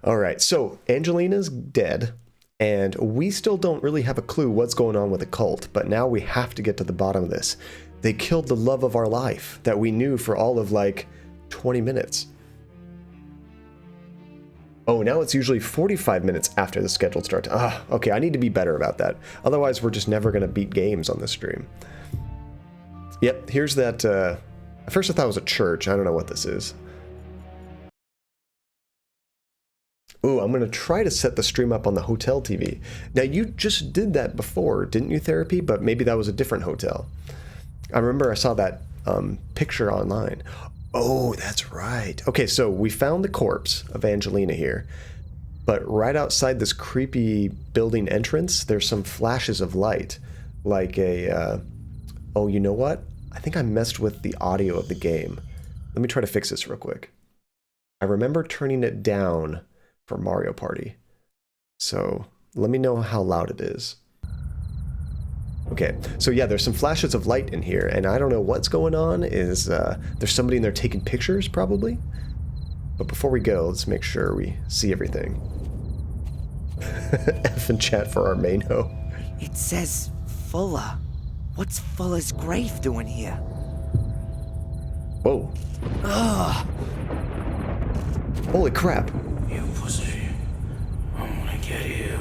Alright, so Angelina's dead, and we still don't really have a clue what's going on with the cult, but now we have to get to the bottom of this. They killed the love of our life that we knew for all of like 20 minutes. Oh, now it's usually 45 minutes after the scheduled start. Okay, I need to be better about that. Otherwise, we're just never going to beat games on this stream. Yep, here's that, at first I thought it was a church. I don't know what this is. Ooh, I'm going to try to set the stream up on the hotel TV. Now, you just did that before, didn't you, Therapy? But maybe that was a different hotel. I remember I saw that picture online. Oh, that's right. Okay, so we found the corpse of Angelina here. But right outside this creepy building entrance, there's some flashes of light. Like a... oh, you know what? I think I messed with the audio of the game. Let me try to fix this real quick. I remember turning it down for Mario Party. So let me know how loud it is. Okay, so yeah, there's some flashes of light in here, and I don't know what's going on. There's somebody in there taking pictures, probably? But before we go, let's make sure we see everything. F in chat for our main ho. It says Fuller. What's Fuller's grave doing here? Whoa. Ugh. Holy crap. You pussy. I'm gonna get you.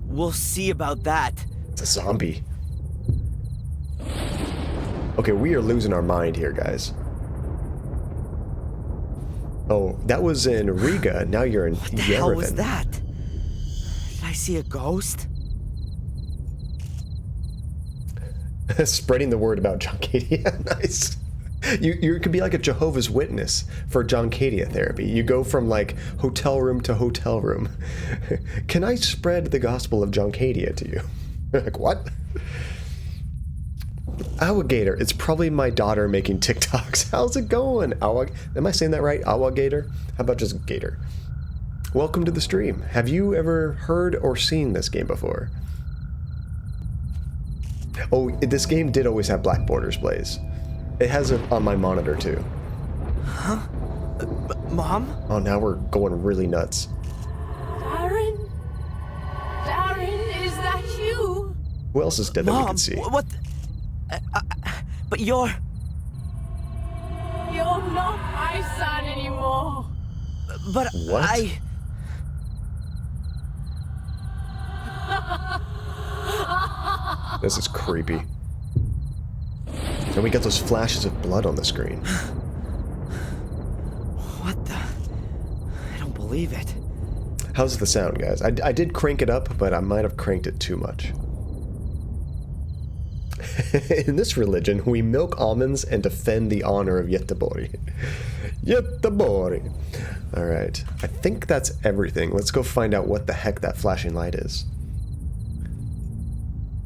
We'll see about that. It's a zombie. Okay, we are losing our mind here, guys. Oh, that was in Riga. Now you're in Yerevan. What the hell was that? Did I see a ghost? Spreading the word about Johncadia. Nice. You could be like a Jehovah's Witness for Johncadia therapy. You go from like hotel room to hotel room. Can I spread the gospel of Johncadia to you? Like, what? Alligator. It's probably my daughter making TikToks. How's it going? Am I saying that right? Alligator? How about just Gator? Welcome to the stream. Have you ever heard or seen this game before? Oh, this game did always have black borders, Blaze. It has it on my monitor, too. Huh? Mom? Oh, now we're going really nuts. Darren? Darren, is that you? Who else is dead that we can see? What? But you're... You're not my son anymore. But What? This is creepy. And we got those flashes of blood on the screen. What the... I don't believe it. How's the sound, guys? I did crank it up, but I might have cranked it too much. In this religion, we milk almonds and defend the honor of Yetabori. Yetabori! Alright, I think that's everything. Let's go find out what the heck that flashing light is.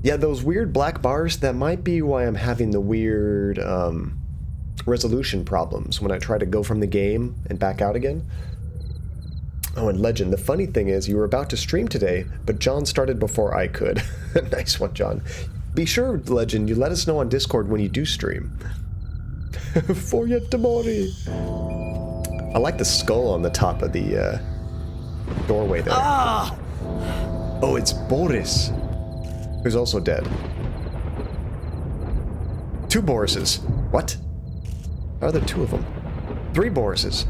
Yeah, those weird black bars, that might be why I'm having the weird resolution problems when I try to go from the game and back out again. Oh, and Legend, the funny thing is you were about to stream today, but John started before I could. Nice one, John. Be sure, Legend, you let us know on Discord when you do stream. For Yetamori. I like the skull on the top of the doorway there. Ah! Oh, it's Boris, who's also dead. 2 Borises. What? How are there 2 of them? 3 Borises.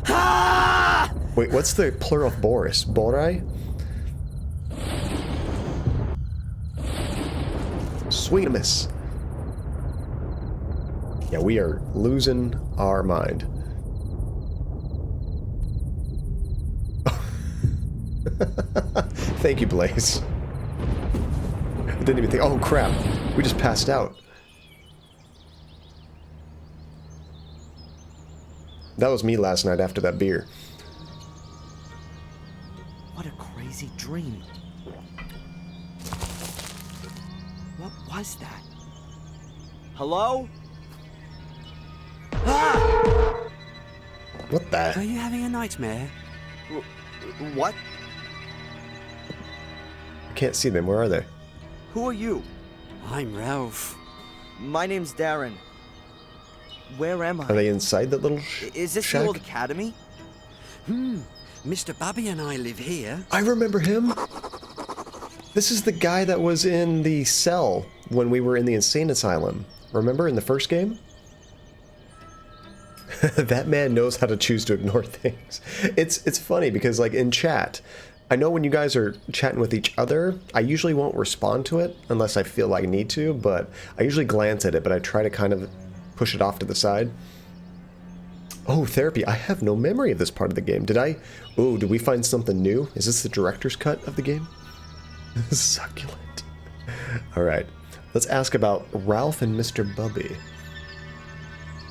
Ah! Wait, what's the plural of Boris? Borai? Sweet miss. Yeah, we are losing our mind. Thank you, Blaze. I didn't even think. Oh, crap. We just passed out. That was me last night after that beer. What a crazy dream. What was that? Hello? Ah! What the? Are you having a nightmare? What? I can't see them. Where are they? Who are you? I'm Ralph. My name's Darren. Where am I? Are they inside that little Is this shack? the old academy? Mr. Bubby and I live here. I remember him. This is the guy that was in the cell when we were in the insane asylum. Remember in the first game? That man knows how to choose to ignore things. It's funny because like in chat, I know when you guys are chatting with each other, I usually won't respond to it unless I feel like I need to, but I usually glance at it, but I try to kind of push it off to the side. Oh, therapy. I have no memory of this part of the game. Did we find something new? Is this the director's cut of the game? Succulent. All right. Let's ask about Ralph and Mr. Bubby.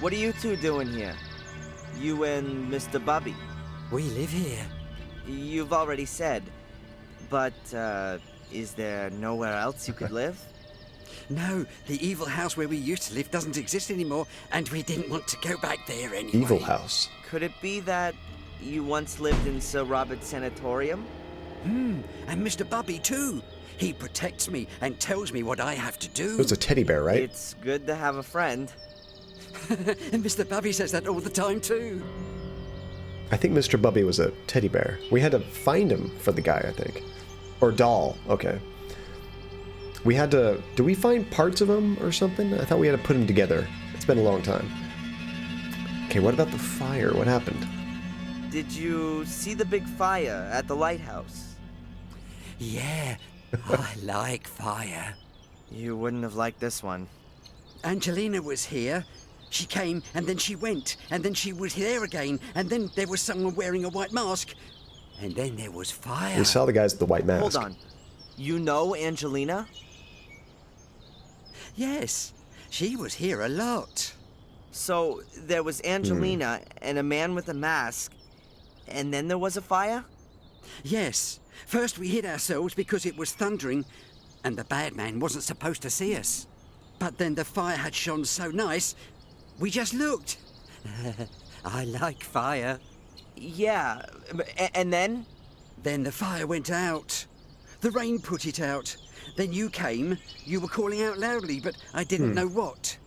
What are you two doing here? You and Mr. Bubby? We live here. You've already said. But, is there nowhere else you could live? No, the evil house where we used to live doesn't exist anymore, and we didn't want to go back there anyway. Evil house. Could it be that you once lived in Sir Robert's sanatorium? And Mr. Bubby too. He protects me and tells me what I have to do. It was a teddy bear, right? It's good to have a friend. And Mr. Bubby says that all the time too. I think Mr. Bubby was a teddy bear. We had to find him for the guy, I think. Or doll. Okay. We had to... Did we find parts of him or something? I thought we had to put him together. It's been a long time. Okay, what about the fire? What happened? Did you see the big fire at the lighthouse? Yeah, I like fire. You wouldn't have liked this one. Angelina was here. She came, and then she went, and then she was there again, and then there was someone wearing a white mask, and then there was fire. We saw the guys with the white mask. Hold on. You know Angelina? Yes, she was here a lot. So, there was Angelina and a man with a mask, and then there was a fire? Yes, first we hid ourselves because it was thundering, and the bad man wasn't supposed to see us. But then the fire had shone so nice, we just looked. I like fire. Yeah, and then? Then the fire went out. The rain put it out. Then you came. You were calling out loudly, but I didn't know what.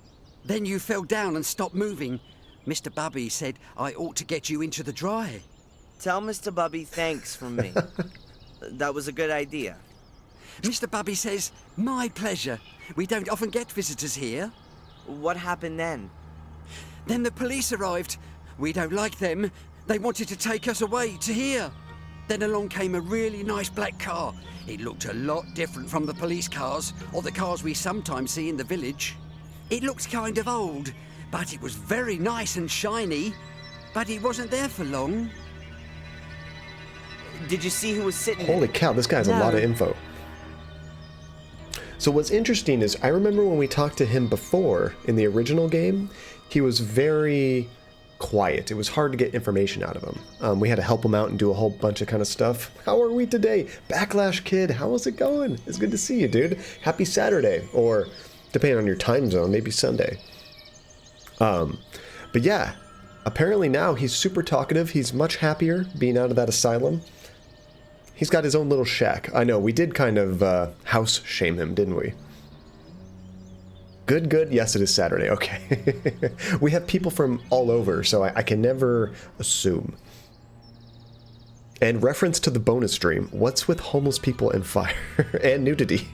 Then you fell down and stopped moving. Mr. Bubby said I ought to get you into the dry. Tell Mr. Bubby thanks from me. That was a good idea. Mr. Bubby says, my pleasure. We don't often get visitors here. What happened then? Then the police arrived. We don't like them. They wanted to take us away to here. Then along came a really nice black car. It looked a lot different from the police cars, or the cars we sometimes see in the village. It looked kind of old, but it was very nice and shiny. But it wasn't there for long. Did you see who was sitting in Holy it? cow, this guy has a lot of info. So what's interesting is, I remember when we talked to him before, in the original game, he was very quiet. It was hard to get information out of him. We had to help him out and do a whole bunch of kind of stuff. How are we today? Backlash Kid, how is it going? It's good to see you, dude. Happy Saturday. Or, depending on your time zone, maybe Sunday. But yeah, apparently now he's super talkative. He's much happier being out of that asylum. He's got his own little shack. I know, we did kind of house shame him, didn't we? Good, good. Yes, it is Saturday. Okay. We have people from all over, so I can never assume. And reference to the bonus stream, what's with homeless people and fire? And nudity.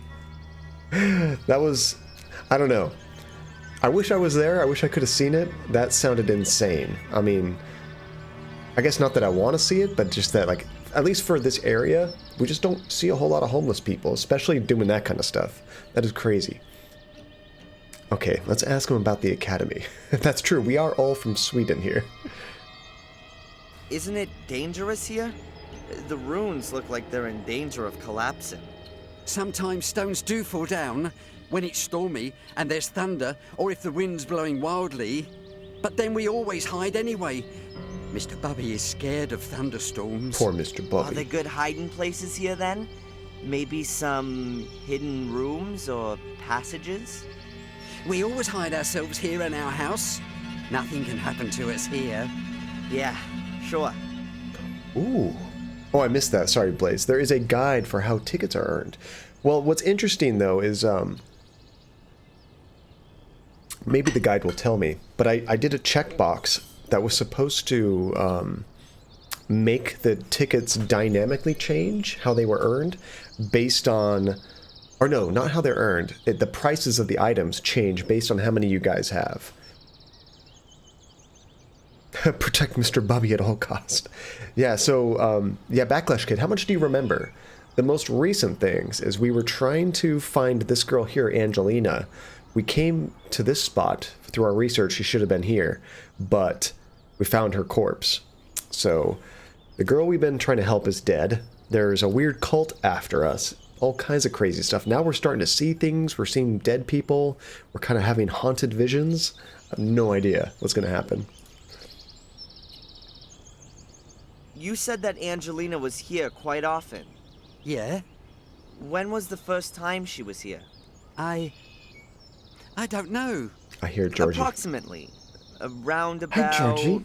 That was... I don't know. I wish I was there. I wish I could have seen it. That sounded insane. I mean, I guess not that I want to see it, but just that, like, at least for this area, we just don't see a whole lot of homeless people, especially doing that kind of stuff. That is crazy. Okay, let's ask him about the academy. That's true, we are all from Sweden here. Isn't it dangerous here? The ruins look like they're in danger of collapsing. Sometimes stones do fall down when it's stormy and there's thunder, or if the wind's blowing wildly. But then we always hide anyway. Mr. Bubby is scared of thunderstorms. Poor Mr. Bubby. Are there good hiding places here then? Maybe some hidden rooms or passages? We always hide ourselves here in our house. Nothing can happen to us here. Yeah, sure. Ooh. Oh, I missed that. Sorry, Blaze. There is a guide for how tickets are earned. Well, what's interesting, though, is maybe the guide will tell me, but I did a checkbox that was supposed to make the tickets dynamically change how they were earned based on, or no, not how they're earned. The prices of the items change based on how many you guys have. Protect Mr. Bubby at all cost. Yeah, so, yeah, Backlash Kid, how much do you remember? The most recent things is we were trying to find this girl here, Angelina. We came to this spot through our research. She should have been here, but we found her corpse. So the girl we've been trying to help is dead. There's a weird cult after us. All kinds of crazy stuff. Now we're starting to see things. We're seeing dead people. We're kind of having haunted visions. I have no idea what's going to happen. You said that Angelina was here quite often. Yeah? When was the first time she was here? I don't know. I hear Georgie. Approximately. Around about... Georgie.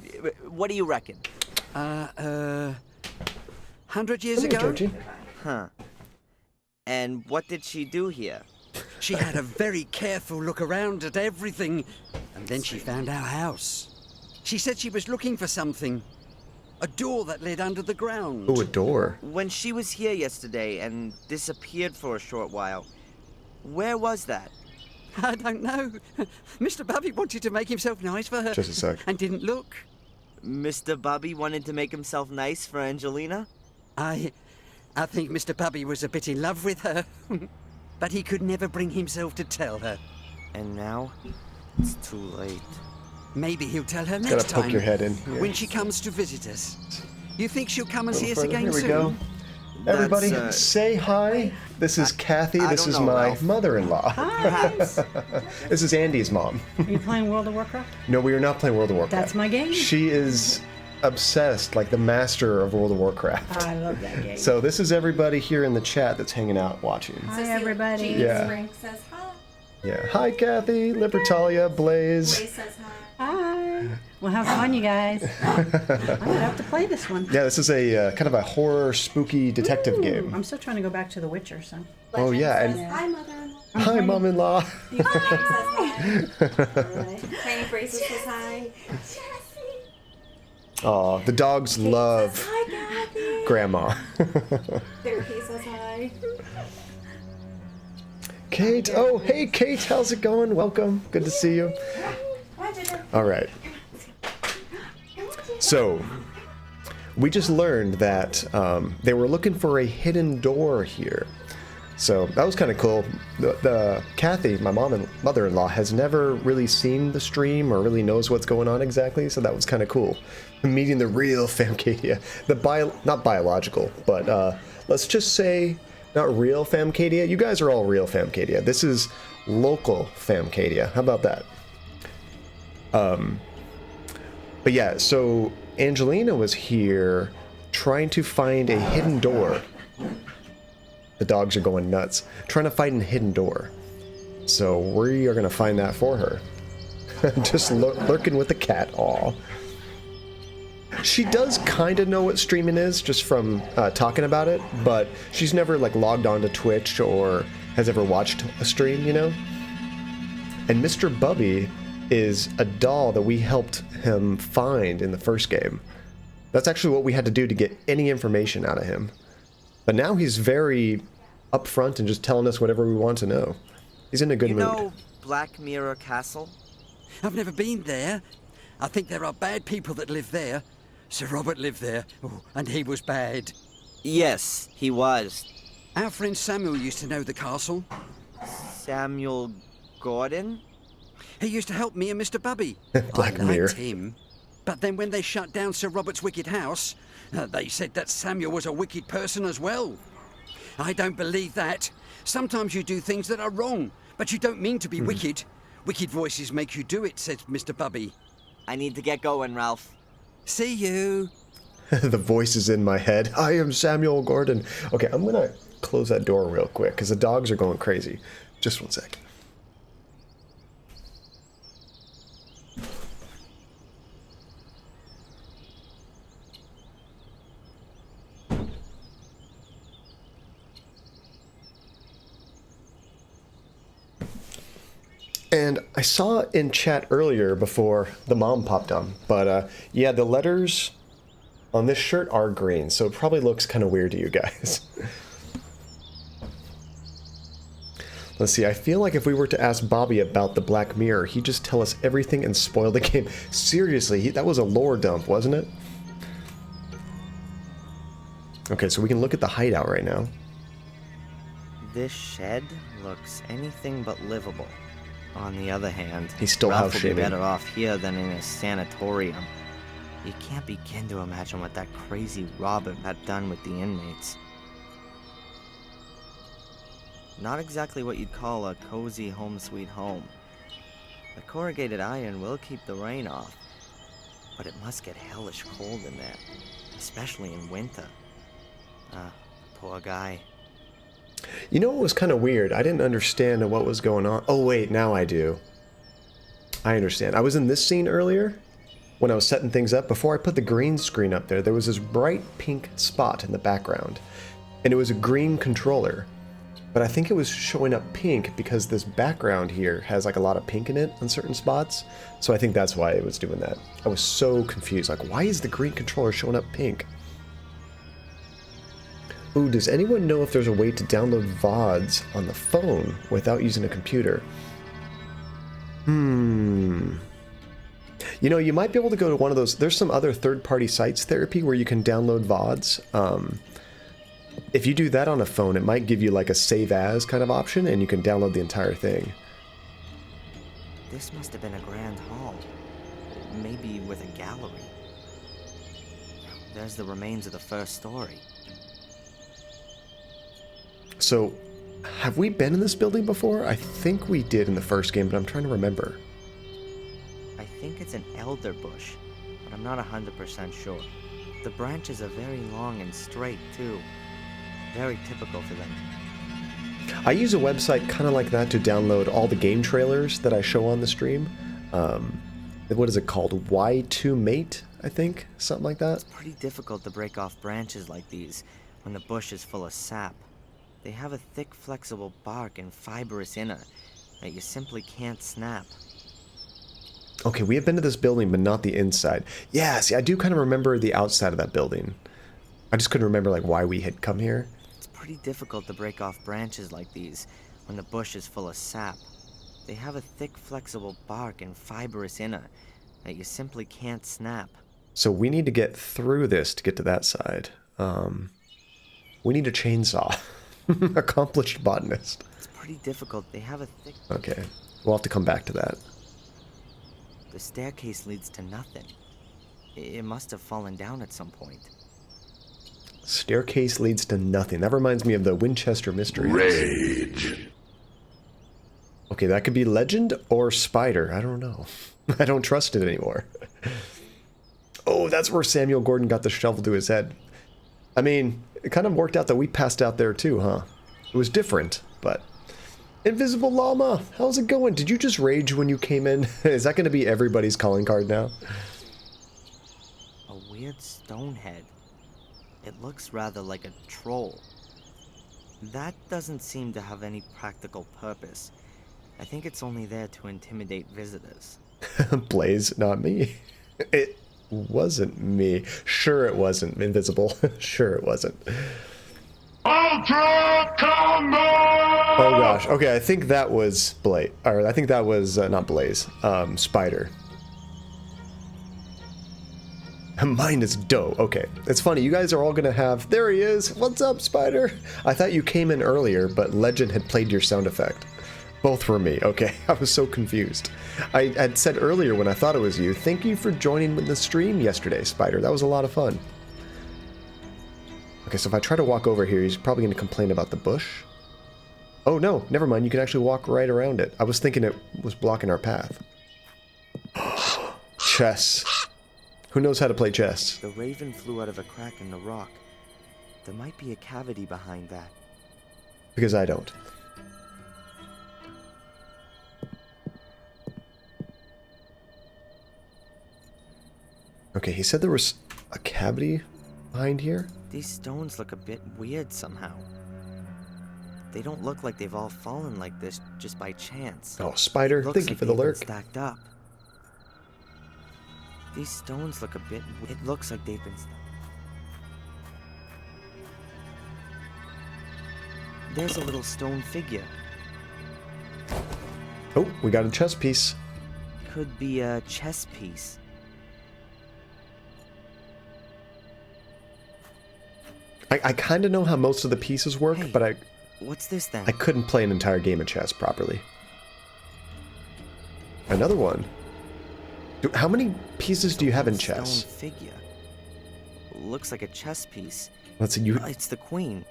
What do you reckon? 100 years Come here, ago? Georgie. Huh. And what did she do here? She had a very careful look around at everything, and then she found our house. She said she was looking for something. A door that led under the ground. Ooh, a door. When she was here yesterday and disappeared for a short while, where was that? I don't know. Mr. Bubby wanted to make himself nice for her. Just a sec. And didn't look. Mr. Bubby wanted to make himself nice for Angelina? I think Mr. Bubby was a bit in love with her. But he could never bring himself to tell her. And now, it's too late. Maybe he'll tell her next Gotta time. poke your head in. Yeah. When she comes to visit us. You think she'll come and see us again Here we soon? go. Everybody, That's, say hi. This is Kathy. I This don't is know, my Ralph. mother-in-law. Hi. This is Andy's mom. Are you playing World of Warcraft? No, we are not playing World of Warcraft. That's my game. She is obsessed, like the master of World of Warcraft. I love that game. So this is everybody here in the chat that's hanging out watching. Hi, everybody. Yeah. Rank says hi. Yeah. Hi, Kathy, Libertalia, Blaze. Ray says hi. Hi. Well, have fun, you guys. I'm gonna have to play this one. Yeah, this is a kind of a horror, spooky detective Ooh, game. I'm still trying to go back to The Witcher, so. Oh, Legend yeah, says, and- hi, mother-in-law. Hi, mom-in-law. Frank says hi. Alright. Tiny Braces says hi. Aw, the dogs love Hi, Kathy. Grandma. Therapy says hi. Kate, oh, hey, Kate, how's it going? Welcome. Good to see you. Hi, Ginger. All right. So, we just learned that they were looking for a hidden door here. So that was kind of cool. The Kathy, my mom and mother-in-law, has never really seen the stream or really knows what's going on exactly. So that was kind of cool. Meeting the real Famcadia, not biological, but let's just say not real Famcadia. You guys are all real Famcadia. This is local Famcadia. How about that? But yeah, so Angelina was here trying to find a hidden door. The dogs are going nuts. Trying to find a hidden door. So we are going to find that for her. Just lurking with the cat. Aw. She does kind of know what streaming is, just from talking about it, but she's never like logged on to Twitch or has ever watched a stream, you know? And Mr. Bubby is a doll that we helped him find in the first game. That's actually what we had to do to get any information out of him. But now he's very upfront and just telling us whatever we want to know. He's in a good You mood. know Black Mirror Castle? I've never been there. I think there are bad people that live there. Sir Robert lived there, and he was bad. Yes, he was. Our friend Samuel used to know the castle. Samuel Gordon? He used to help me and Mr. Bubby. Black I Mirror. liked him. But then when they shut down Sir Robert's wicked house, they said that Samuel was a wicked person as well. I don't believe that. Sometimes you do things that are wrong, but you don't mean to be wicked. Wicked voices make you do it, says Mr. Bubby. I need to get going, Ralph. See you. The voice is in my head. I am Samuel Gordon. Okay, I'm gonna close that door real quick because the dogs are going crazy. Just one sec. And I saw in chat earlier before the mom popped on, but yeah, the letters on this shirt are green, so it probably looks kind of weird to you guys. Let's see, I feel like if we were to ask Bobby about the Black Mirror, he'd just tell us everything and spoil the game. Seriously, that was a lore dump, wasn't it? Okay, so we can look at the hideout right now. This shed looks anything but livable. On the other hand, He's still Ralph house will be shaving. better off here than in a sanatorium. You can't begin to imagine what that crazy Robert had done with the inmates. Not exactly what you'd call a cozy home sweet home. The corrugated iron will keep the rain off, but it must get hellish cold in there, especially in winter. Poor guy. You know what was kind of weird? I didn't understand what was going on. Oh wait, now I do. I understand. I was in this scene earlier when I was setting things up. Before I put the green screen up there was this bright pink spot in the background. And it was a green controller. But I think it was showing up pink because this background here has like a lot of pink in it on certain spots. So I think that's why it was doing that. I was so confused. Like, why is the green controller showing up pink? Ooh, does anyone know if there's a way to download VODs on the phone without using a computer? You know, you might be able to go to one of those. There's some other third-party sites, Therapy, where you can download VODs. If you do that on a phone, it might give you like a save as kind of option, and you can download the entire thing. This must have been a grand hall. Maybe with a gallery. There's the remains of the first story. So, have we been in this building before? I think we did in the first game, but I'm trying to remember. I think it's an elder bush, but I'm not 100% sure. The branches are very long and straight, too. Very typical for them. I use a website kind of like that to download all the game trailers that I show on the stream. What is it called? Y2Mate, I think? Something like that. It's pretty difficult to break off branches like these when the bush is full of sap. They have a thick, flexible bark and fibrous inner that you simply can't snap. Okay, we have been to this building, but not the inside. Yeah, see, I do kind of remember the outside of that building. I just couldn't remember, like, why we had come here. It's pretty difficult to break off branches like these when the bush is full of sap. They have a thick, flexible bark and fibrous inner that you simply can't snap. So we need to get through this to get to that side. We need a chainsaw. Accomplished botanist. It's pretty difficult. They have a thick... Okay, we'll have to come back to that. The staircase leads to nothing. It must have fallen down at some point. Staircase leads to nothing. That reminds me of the Winchester Mysteries. Rage. Okay, that could be legend or spider. I don't know. I don't trust it anymore. Oh, that's where Samuel Gordon got the shovel to his head. I mean, it kind of worked out that we passed out there too, huh? It was different, but... Invisible Llama, how's it going? Did you just rage when you came in? Is that going to be everybody's calling card now? A weird stone head. It looks rather like a troll. That doesn't seem to have any practical purpose. I think it's only there to intimidate visitors. Blaze, not me. It wasn't me. Sure it wasn't, Invisible. Sure it wasn't. Ultra Combo! Oh gosh. Okay, I think that was Blaze. Or I think that was not Blaze. Spider. Mine is Doe. Okay. It's funny, you guys are all gonna have... There he is! What's up, Spider? I thought you came in earlier, but Legend had played your sound effect. Both were me. Okay, I was so confused. I had said earlier when I thought it was you, thank you for joining the stream yesterday, Spider. That was a lot of fun. Okay, so if I try to walk over here, he's probably going to complain about the bush. Oh, no, never mind. You can actually walk right around it. I was thinking it was blocking our path. Chess. Who knows how to play chess? The raven flew out of a crack in the rock. There might be a cavity behind that. Because I don't. Okay, he said there was a cavity behind here. These stones look a bit weird somehow. They don't look like they've all fallen like this just by chance. Oh, Spider, Looks thank you like for the they've been lurk. stacked up. These stones look a bit... It looks like they've been... There's a little stone figure. Oh, we got a chess piece. Could be a chess piece. I kind of know how most of the pieces work, Hey, but I What's this then? couldn't play an entire game of chess properly. Another one. How many pieces do you have in chess? Stone figure. Looks like a chess piece. Let's see, you It's the queen.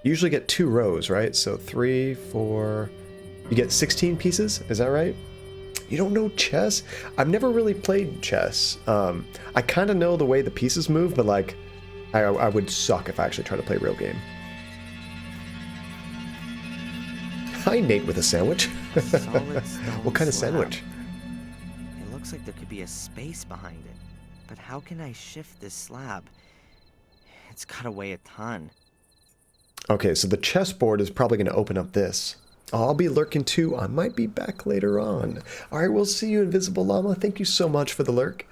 usually get 2 rows, right? So 3, 4... You get 16 pieces? Is that right? You don't know chess? I've never really played chess. I kind of know the way the pieces move, but like, I would suck if I actually tried to play a real game. Hi, Nate with a sandwich. Solid stone What kind of slab. sandwich? It looks like there could be a space behind it. But how can I shift this slab? It's gotta weigh a ton. Okay, so the chessboard is probably going to open up this. I'll be lurking too. I might be back later on. All right, we'll see you, Invisible Llama. Thank you so much for the lurk.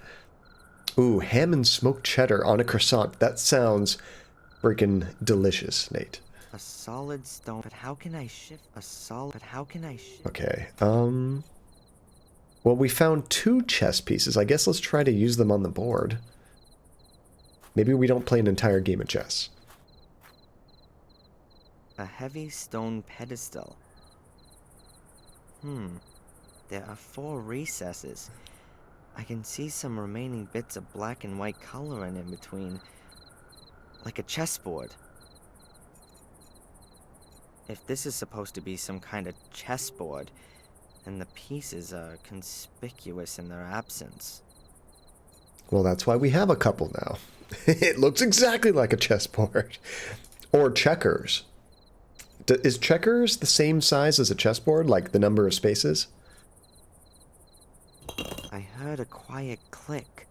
Ooh, ham and smoked cheddar on a croissant. That sounds freaking delicious, Nate. A solid stone. But how can I shift a solid? But how can I shift? Okay, well, we found 2 chess pieces. I guess let's try to use them on the board. Maybe we don't play an entire game of chess. A heavy stone pedestal. There are 4 recesses. I can see some remaining bits of black and white coloring in between. Like a chessboard. If this is supposed to be some kind of chessboard, then the pieces are conspicuous in their absence. Well, that's why we have a couple now. It looks exactly like a chessboard. Or checkers. Is checkers the same size as a chessboard, like the number of spaces? I heard a quiet click.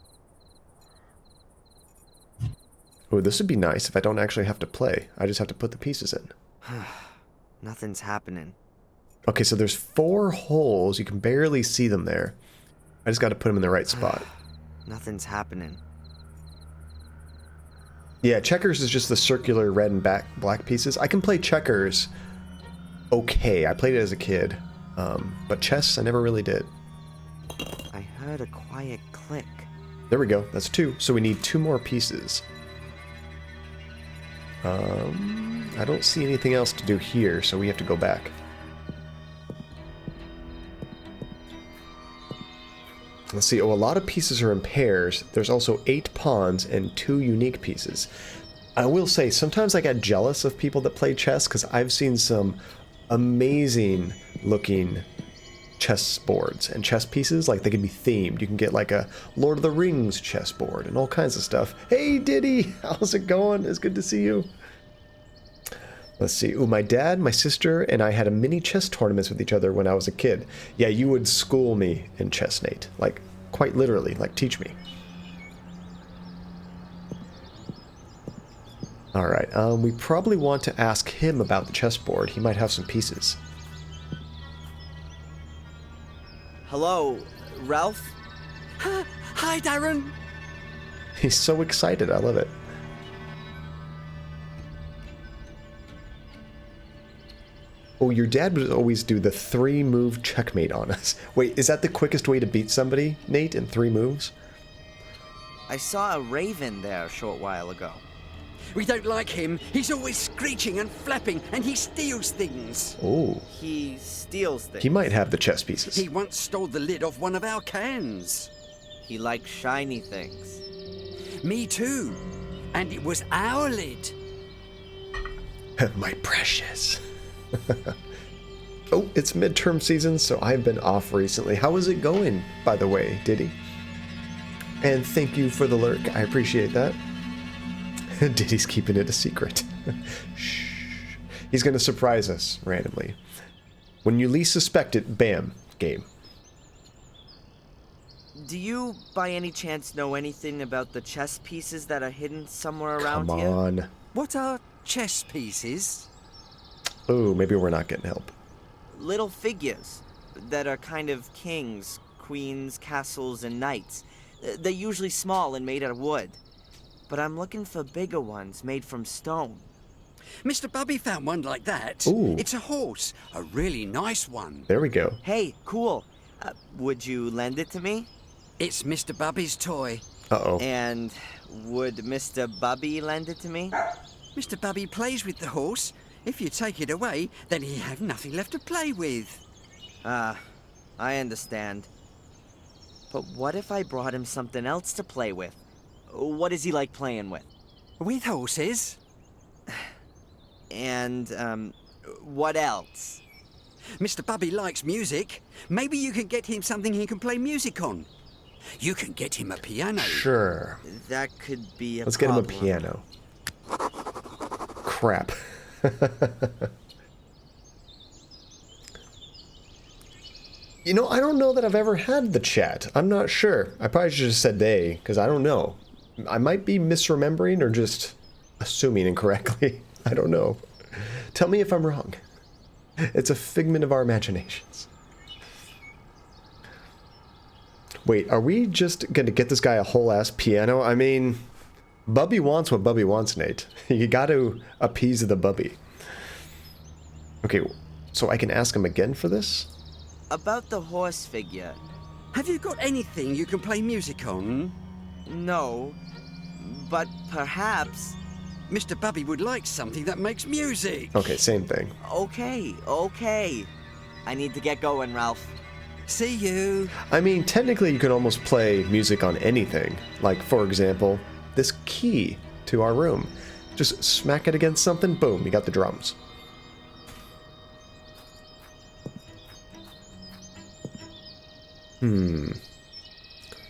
Oh, this would be nice if I don't actually have to play. I just have to put the pieces in. Nothing's happening. Okay, so there's 4 holes. You can barely see them there. I just got to put them in the right spot. Nothing's happening. Yeah, checkers is just the circular red and black pieces. I can play checkers okay. I played it as a kid. But chess, I never really did. I heard a quiet click. There we go. That's 2. So we need 2 more pieces. I don't see anything else to do here, so we have to go back. Let's see. Oh, a lot of pieces are in pairs. There's also 8 pawns and 2 unique pieces. I will say, sometimes I get jealous of people that play chess because I've seen some amazing looking chess boards and chess pieces. Like, they can be themed. You can get like a Lord of the Rings chessboard and all kinds of stuff. Hey, Diddy! How's it going? It's good to see you. Let's see. Ooh, my dad, my sister, and I had a mini chess tournaments with each other when I was a kid. Yeah, you would school me in chess, Nate. Like, quite literally. Like, teach me. Alright, we probably want to ask him about the chessboard. He might have some pieces. Hello, Ralph? Hi, Darren. He's so excited. I love it. Oh, your dad would always do the 3-move checkmate on us. Wait, is that the quickest way to beat somebody, Nate, in 3 moves? I saw a raven there a short while ago. We don't like him. He's always screeching and flapping, and he steals things. Oh, He steals things. he might have the chess pieces. He once stole the lid off one of our cans. He likes shiny things. Me too. And it was our lid. My precious. Oh, it's midterm season, so I've been off recently. How is it going, by the way, Diddy? And thank you for the lurk. I appreciate that. Diddy's keeping it a secret. Shh. He's going to surprise us randomly. When you least suspect it, bam, game. Do you, by any chance, know anything about the chess pieces that are hidden somewhere around Come here? on. What are chess pieces? Oh, maybe we're not getting help. Little figures that are kind of kings, queens, castles, and knights. They're usually small and made out of wood. But I'm looking for bigger ones made from stone. Mr. Bubby found one like that. Ooh. It's a horse, a really nice one. There we go. Hey, cool. Would you lend it to me? It's Mr. Bubby's toy. Uh-oh. And would Mr. Bubby lend it to me? Mr. Bubby plays with the horse. If you take it away, then he'll have nothing left to play with. I understand. But what if I brought him something else to play with? What is he like playing with? With horses? And, what else? Mr. Bubby likes music. Maybe you can get him something he can play music on. You can get him a piano. Sure. That could be a Let's get him a problem. piano. Crap. You know, I don't know that I've ever had the chat. I'm not sure. I probably should have said they, because I don't know. I might be misremembering or just assuming incorrectly. I don't know. Tell me if I'm wrong. It's a figment of our imaginations. Wait, are we just going to get this guy a whole-ass piano? I mean, Bubby wants what Bubby wants, Nate. You got to appease the Bubby. Okay, so I can ask him again for this? About the horse figure. Have you got anything you can play music on? No, but perhaps... Mr. Bubby would like something that makes music. Okay, same thing. Okay. I need to get going, Ralph. See you. I mean, technically you can almost play music on anything. Like, for example, this key to our room. Just smack it against something, boom, you got the drums.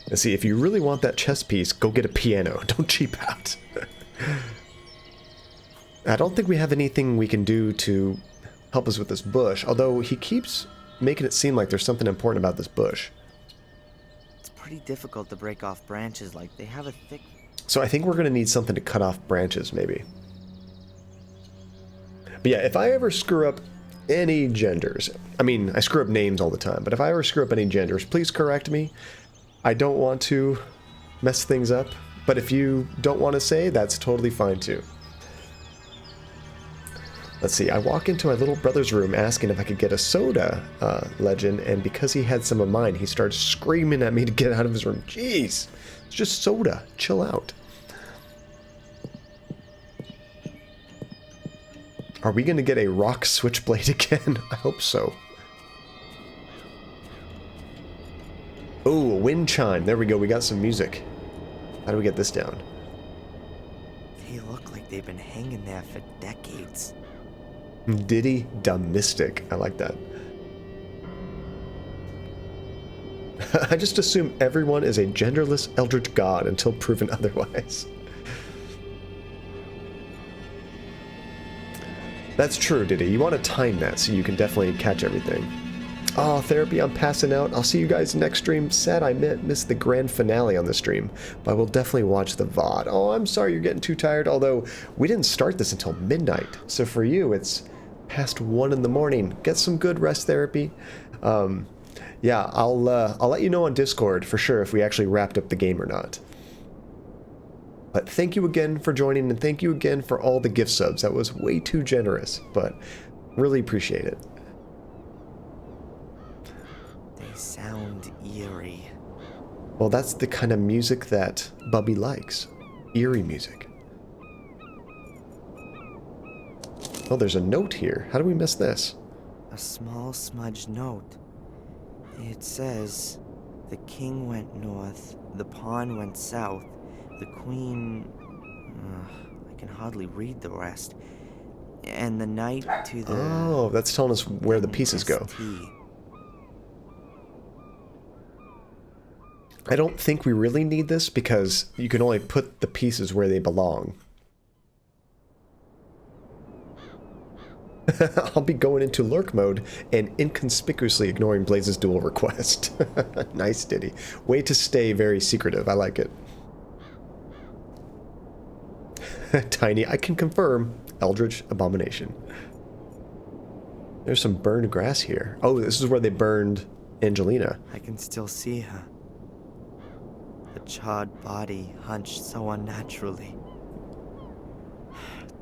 Let's see, if you really want that chess piece, go get a piano. Don't cheap out. I don't think we have anything we can do to help us with this bush, although he keeps making it seem like there's something important about this bush. It's pretty difficult to break off branches, like they have a thick... So I think we're going to need something to cut off branches, maybe. But yeah, if I ever screw up any genders, I mean, I screw up names all the time, but if I ever screw up any genders, please correct me. I don't want to mess things up, but if you don't want to say, that's totally fine too. Let's see, I walk into my little brother's room asking if I could get a soda, Legend, and because he had some of mine, he starts screaming at me to get out of his room. Jeez, it's just soda. Chill out. Are we going to get a rock switchblade again? I hope so. Oh, a wind chime. There we go. We got some music. How do we get this down? They look like they've been hanging there for decades. Diddy da Mystic. I like that. I just assume everyone is a genderless eldritch god until proven otherwise. That's true, Diddy. You want to time that so you can definitely catch everything. Oh, therapy, I'm passing out. I'll see you guys next stream. Sad I missed the grand finale on the stream, but I will definitely watch the VOD. Oh, I'm sorry you're getting too tired, although we didn't start this until midnight. So for you, it's past 1 in the morning. Get some good rest therapy. Yeah, I'll let you know on Discord for sure if we actually wrapped up the game or not. But thank you again for joining, and thank you again for all the gift subs. That was way too generous, but really appreciate it. They sound eerie. Well, that's the kind of music that Bubby likes. Eerie music. Oh, there's a note here. How do we miss this? A small smudged note. It says, the king went north, the pawn went south, the queen... I can hardly read the rest. And the knight to the... Oh, that's telling us where the pieces go. ST. I don't think we really need this because you can only put the pieces where they belong. I'll be going into lurk mode and inconspicuously ignoring Blaze's dual request. Nice, Diddy. Way to stay very secretive. I like it. Tiny, I can confirm. Eldritch Abomination. There's some burned grass here. Oh, this is where they burned Angelina. I can still see her. The charred body hunched so unnaturally.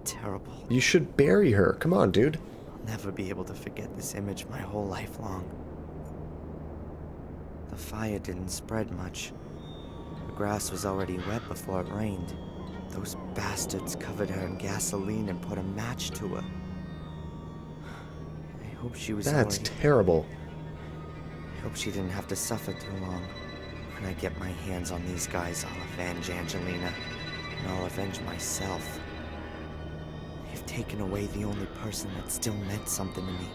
Terrible. You should bury her. Come on, dude. I'll never be able to forget this image my whole life long. The fire didn't spread much. The grass was already wet before it rained. Those bastards covered her in gasoline and put a match to her. I hope she was That's already... terrible. I hope she didn't have to suffer too long. When I get my hands on these guys, I'll avenge Angelina. And I'll avenge myself. They've taken away the only person that still meant something to me.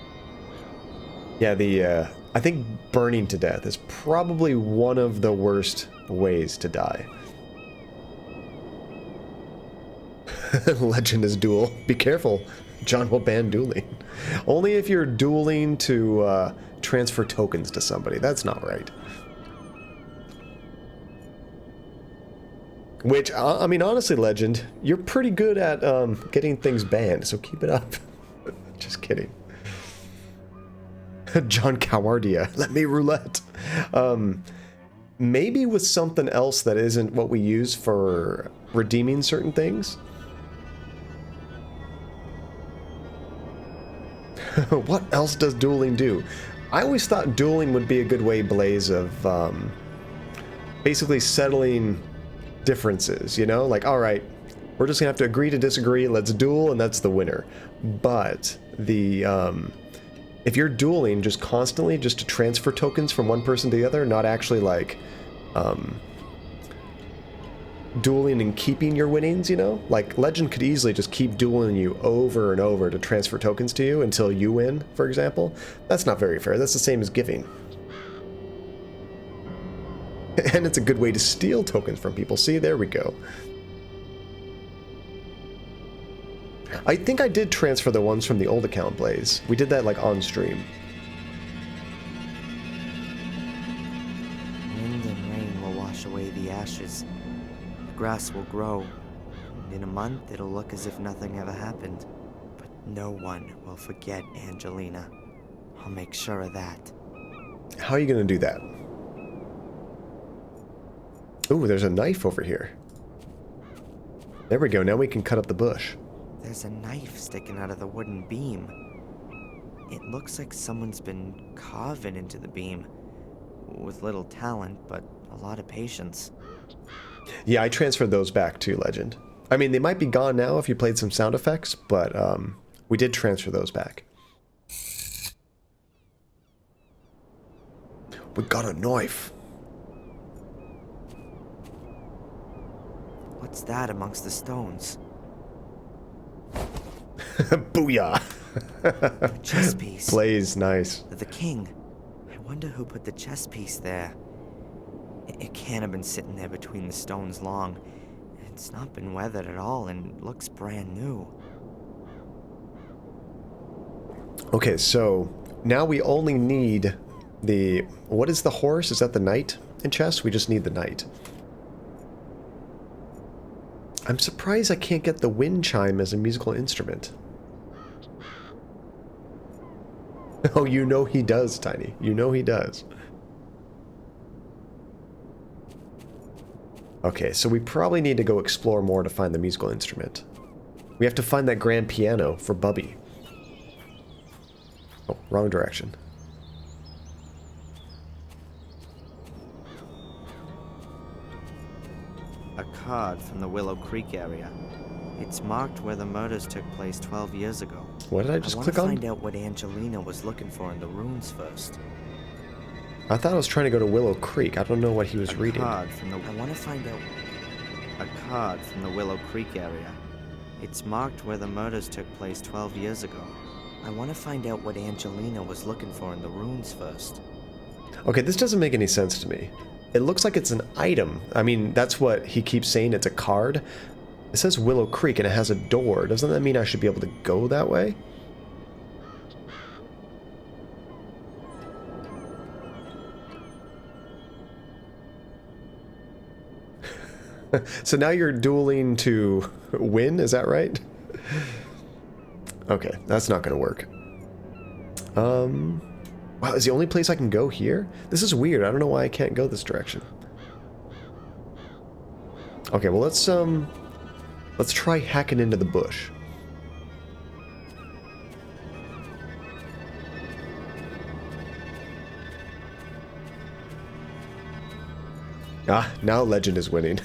Yeah, I think burning to death is probably one of the worst ways to die. Legend is duel. Be careful. John will ban dueling. Only if you're dueling to transfer tokens to somebody. That's not right. Which, I mean, honestly, Legend, you're pretty good at getting things banned, so keep it up. Just kidding. John Cowardia. Let me roulette. Maybe with something else that isn't what we use for redeeming certain things. What else does dueling do? I always thought dueling would be a good way, Blaze, of basically settling differences, you know? Like, alright, we're just gonna have to agree to disagree, let's duel, and that's the winner. But the, if you're dueling just constantly, just to transfer tokens from one person to the other, not actually like, dueling and keeping your winnings, you know? Like, Legend could easily just keep dueling you over and over to transfer tokens to you until you win, for example. That's not very fair. That's the same as giving. And it's a good way to steal tokens from people. See, there we go. I think I did transfer the ones from the old account, Blaze. We did that, like, on stream. Wind and rain will wash away the ashes. The grass will grow. And in a month, it'll look as if nothing ever happened. But no one will forget Angelina. I'll make sure of that. How are you going to do that? Ooh, there's a knife over here. There we go. Now we can cut up the bush. There's a knife sticking out of the wooden beam. It looks like someone's been carving into the beam. With little talent, but a lot of patience. Yeah, I transferred those back too, Legend. I mean, they might be gone now if you played some sound effects, but we did transfer those back. We got a knife. What's that amongst the stones? Booyah! A chess piece. Blaze, nice. The king. I wonder who put the chess piece there. It can't have been sitting there between the stones long. It's not been weathered at all and looks brand new. Okay, so now we only need the... What is the horse? Is that the knight in chess? We just need the knight. I'm surprised I can't get the wind chime as a musical instrument. Oh, you know he does, Tiny. You know he does. Okay, so we probably need to go explore more to find the musical instrument. We have to find that grand piano for Bubby. Oh, wrong direction. A card from the Willow Creek area. It's marked where the murders took place 12 years ago. What did I just click I on? want to find out what Angelina was looking for in the runes first. I thought I was trying to go to Willow Creek. I don't know what he was reading. I want to find out a card from the Willow Creek area. It's marked where the murders took place 12 years ago. I want to find out what Angelina was looking for in the runes first. Okay, this doesn't make any sense to me. It looks like it's an item. I mean, that's what he keeps saying. It's a card. It says Willow Creek and it has a door. Doesn't that mean I should be able to go that way? So now you're dueling to win, is that right? Okay, that's not going to work. Wow, is the only place I can go here? This is weird. I don't know why I can't go this direction. Okay, well let's try hacking into the bush. Ah, now legend is winning.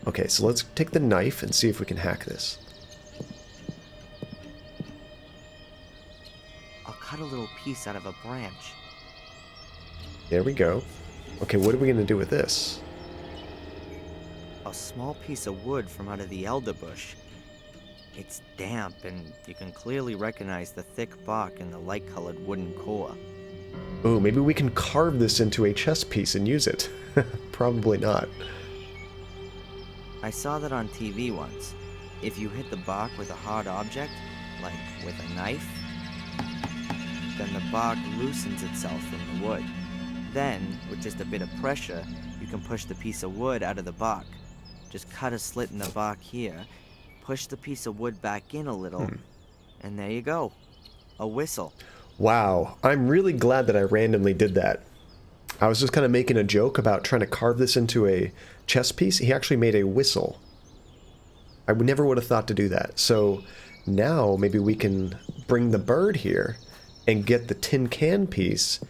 Okay, so let's take the knife and see if we can hack this. I'll cut a little piece out of a branch. There we go. Okay, what are we gonna do with this? A small piece of wood from out of the elder bush. It's damp, and you can clearly recognize the thick bark and the light-colored wooden core. Ooh, maybe we can carve this into a chess piece and use it. Probably not. I saw that on TV once. If you hit the bark with a hard object, like with a knife, then the bark loosens itself from the wood. Then, with just a bit of pressure, you can push the piece of wood out of the bark. Just cut a slit in the bark here, push the piece of wood back in a little, and there you go. A whistle. Wow, I'm really glad that I randomly did that. I was just kind of making a joke about trying to carve this into a chess piece. He actually made a whistle. I never would have thought to do that. So now maybe we can bring the bird here and get the tin can piece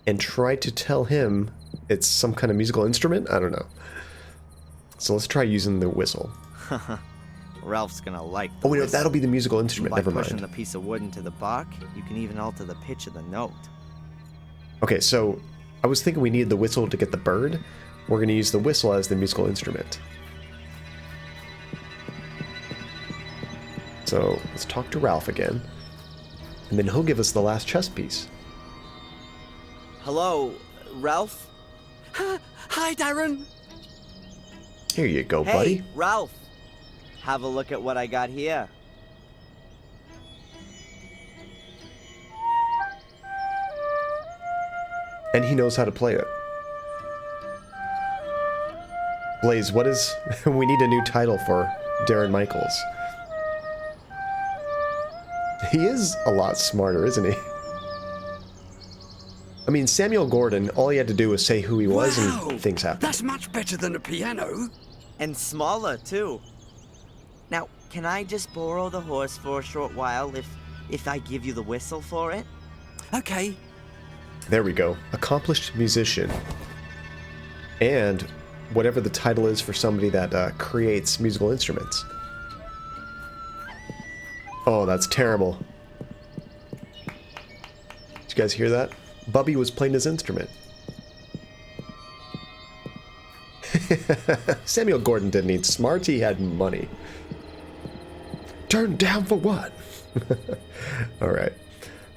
and try to tell him it's some kind of musical instrument? I don't know. So let's try using the whistle. Ralph's gonna like the Oh wait, no, whistle. that'll be the musical instrument. By Never pushing mind. the piece of wood into the bark, you can even alter the pitch of the note. Okay, so I was thinking we needed the whistle to get the bird. We're going to use the whistle as the musical instrument. So let's talk to Ralph again. And then he'll give us the last chess piece. Hello, Ralph? Hi, Darren. Here you go, Hey, buddy. Ralph! Have a look at what I got here. And he knows how to play it. Blaze, what is... we need a new title for Darren Michaels. He is a lot smarter, isn't he? I mean, Samuel Gordon, all he had to do was say who he was Wow, and things happened. That's much better than a piano. And smaller, too. Now, can I just borrow the horse for a short while if I give you the whistle for it? Okay. There we go. Accomplished musician. And whatever the title is for somebody that creates musical instruments. Oh, that's terrible. Did you guys hear that? Bubby was playing his instrument. Samuel Gordon didn't need smarts, he had money. Turned down for what? Alright.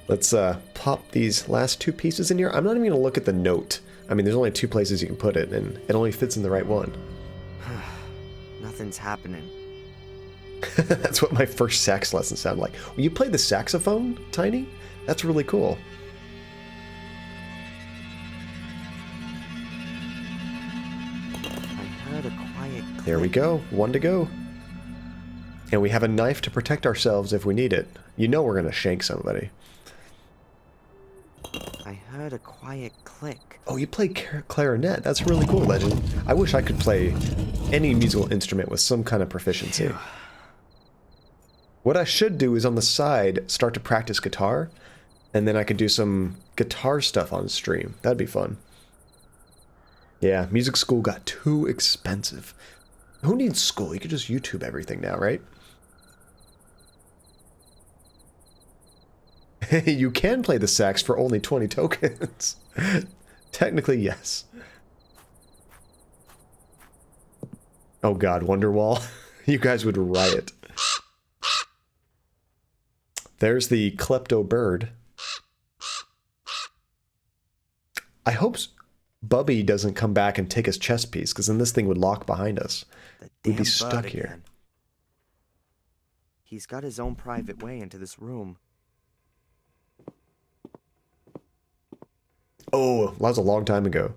Let's pop these last two pieces in here. I'm not even going to look at the note. I mean, there's only two places you can put it, and it only fits in the right one. Nothing's happening. That's what my first sax lesson sounded like. Will you play the saxophone, Tiny? That's really cool. I heard a quiet click. There we go. One to go. And we have a knife to protect ourselves if we need it. You know we're going to shank somebody. I heard a quiet click. Oh, you play clarinet. That's really cool, Legend. I wish I could play any musical instrument with some kind of proficiency. What I should do is on the side start to practice guitar, and then I could do some guitar stuff on stream. That'd be fun. Yeah, music school got too expensive. Who needs school? You could just YouTube everything now, right? You can play the sax for only 20 tokens. Technically, yes. Oh god, Wonderwall. You guys would riot. There's the klepto bird. I hope Bubby doesn't come back and take his chess piece, because then this thing would lock behind us. The We'd be damn stuck bird here. again. He's got his own private way into this room. Oh, that was a long time ago.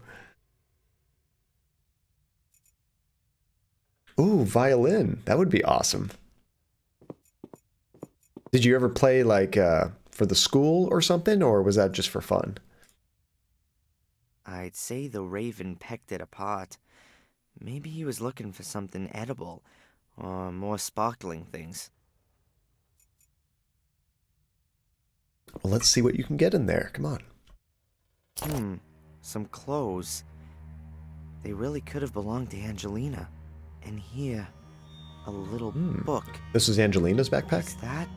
Ooh, violin. That would be awesome. Did you ever play like for the school or something, or was that just for fun? I'd say the raven pecked it apart. Maybe he was looking for something edible, or more sparkling things. Well, let's see what you can get in there. Come on. Some clothes. They really could have belonged to Angelina. And here, a little book. This is Angelina's backpack? Is that?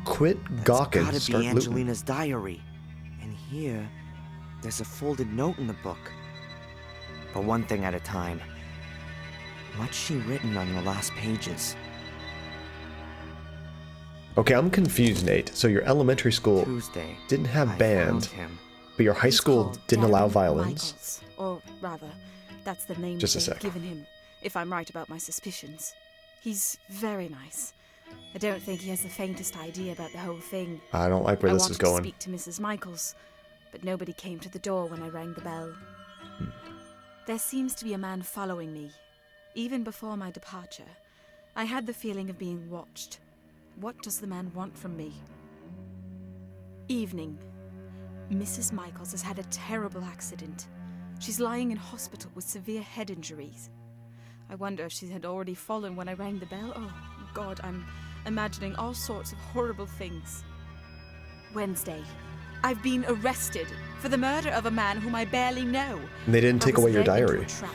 Quit That's gawking, gotta start be looting. Angelina's diary. And here, there's a folded note in the book. But one thing at a time. What's she written on the last pages? Okay, I'm confused, Nate. So your elementary school Tuesday. didn't have I band, found him. but your high He's school called didn't allow Darren violins? Michaels, or rather, that's the name Just a they've sec. given him, if I'm right about my suspicions. He's very nice. I don't think he has the faintest idea about the whole thing. I don't like where I this wanted is going. to speak to Mrs. Michaels, but nobody came to the door when I rang the bell. There seems to be a man following me. Even before my departure, I had the feeling of being watched. What does the man want from me? Evening. Mrs. Michaels has had a terrible accident. She's lying in hospital with severe head injuries. I wonder if she had already fallen when I rang the bell. Oh, God, I'm imagining all sorts of horrible things. Wednesday. I've been arrested for the murder of a man whom I barely know. And they didn't I take was away your led into diary. a trap.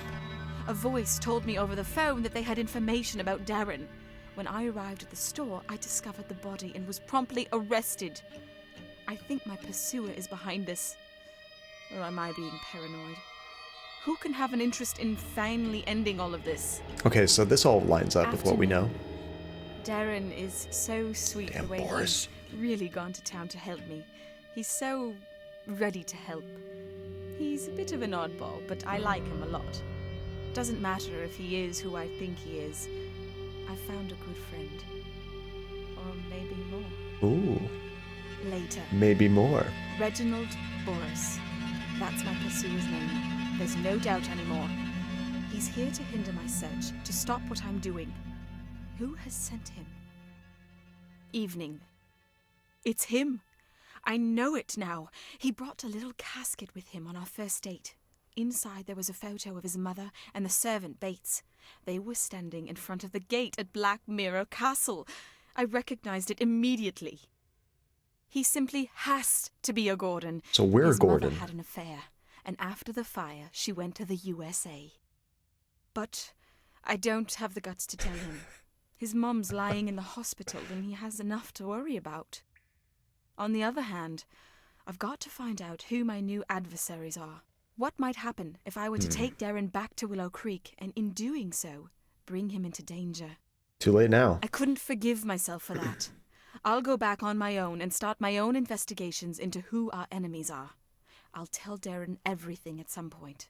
A voice told me over the phone that they had information about Darren. When I arrived at the store, I discovered the body and was promptly arrested. I think my pursuer is behind this. Or am I being paranoid? Who can have an interest in finally ending all of this? Okay, so this all lines up with what we know. Darren is so sweet Damn the way Boris. he's really gone to town to help me. He's so ready to help. He's a bit of an oddball, but I like him a lot. Doesn't matter if he is who I think he is. I found a good friend. Or maybe more. Ooh, Later. maybe more. Reginald Boris. That's my pursuer's name. There's no doubt anymore. He's here to hinder my search, to stop what I'm doing. Who has sent him? Evening. It's him. I know it now. He brought a little casket with him on our first date. Inside there was a photo of his mother and the servant Bates. They were standing in front of the gate at Black Mirror Castle. I recognized it immediately. He simply has to be a Gordon. So we're His Gordon. mother had an affair, and after the fire, she went to the USA. But I don't have the guts to tell him. His mom's lying in the hospital, and he has enough to worry about. On the other hand, I've got to find out who my new adversaries are. What might happen if I were to take Darren back to Willow Creek, and in doing so, bring him into danger? Too late now. I couldn't forgive myself for that. I'll go back on my own and start my own investigations into who our enemies are. I'll tell Darren everything at some point.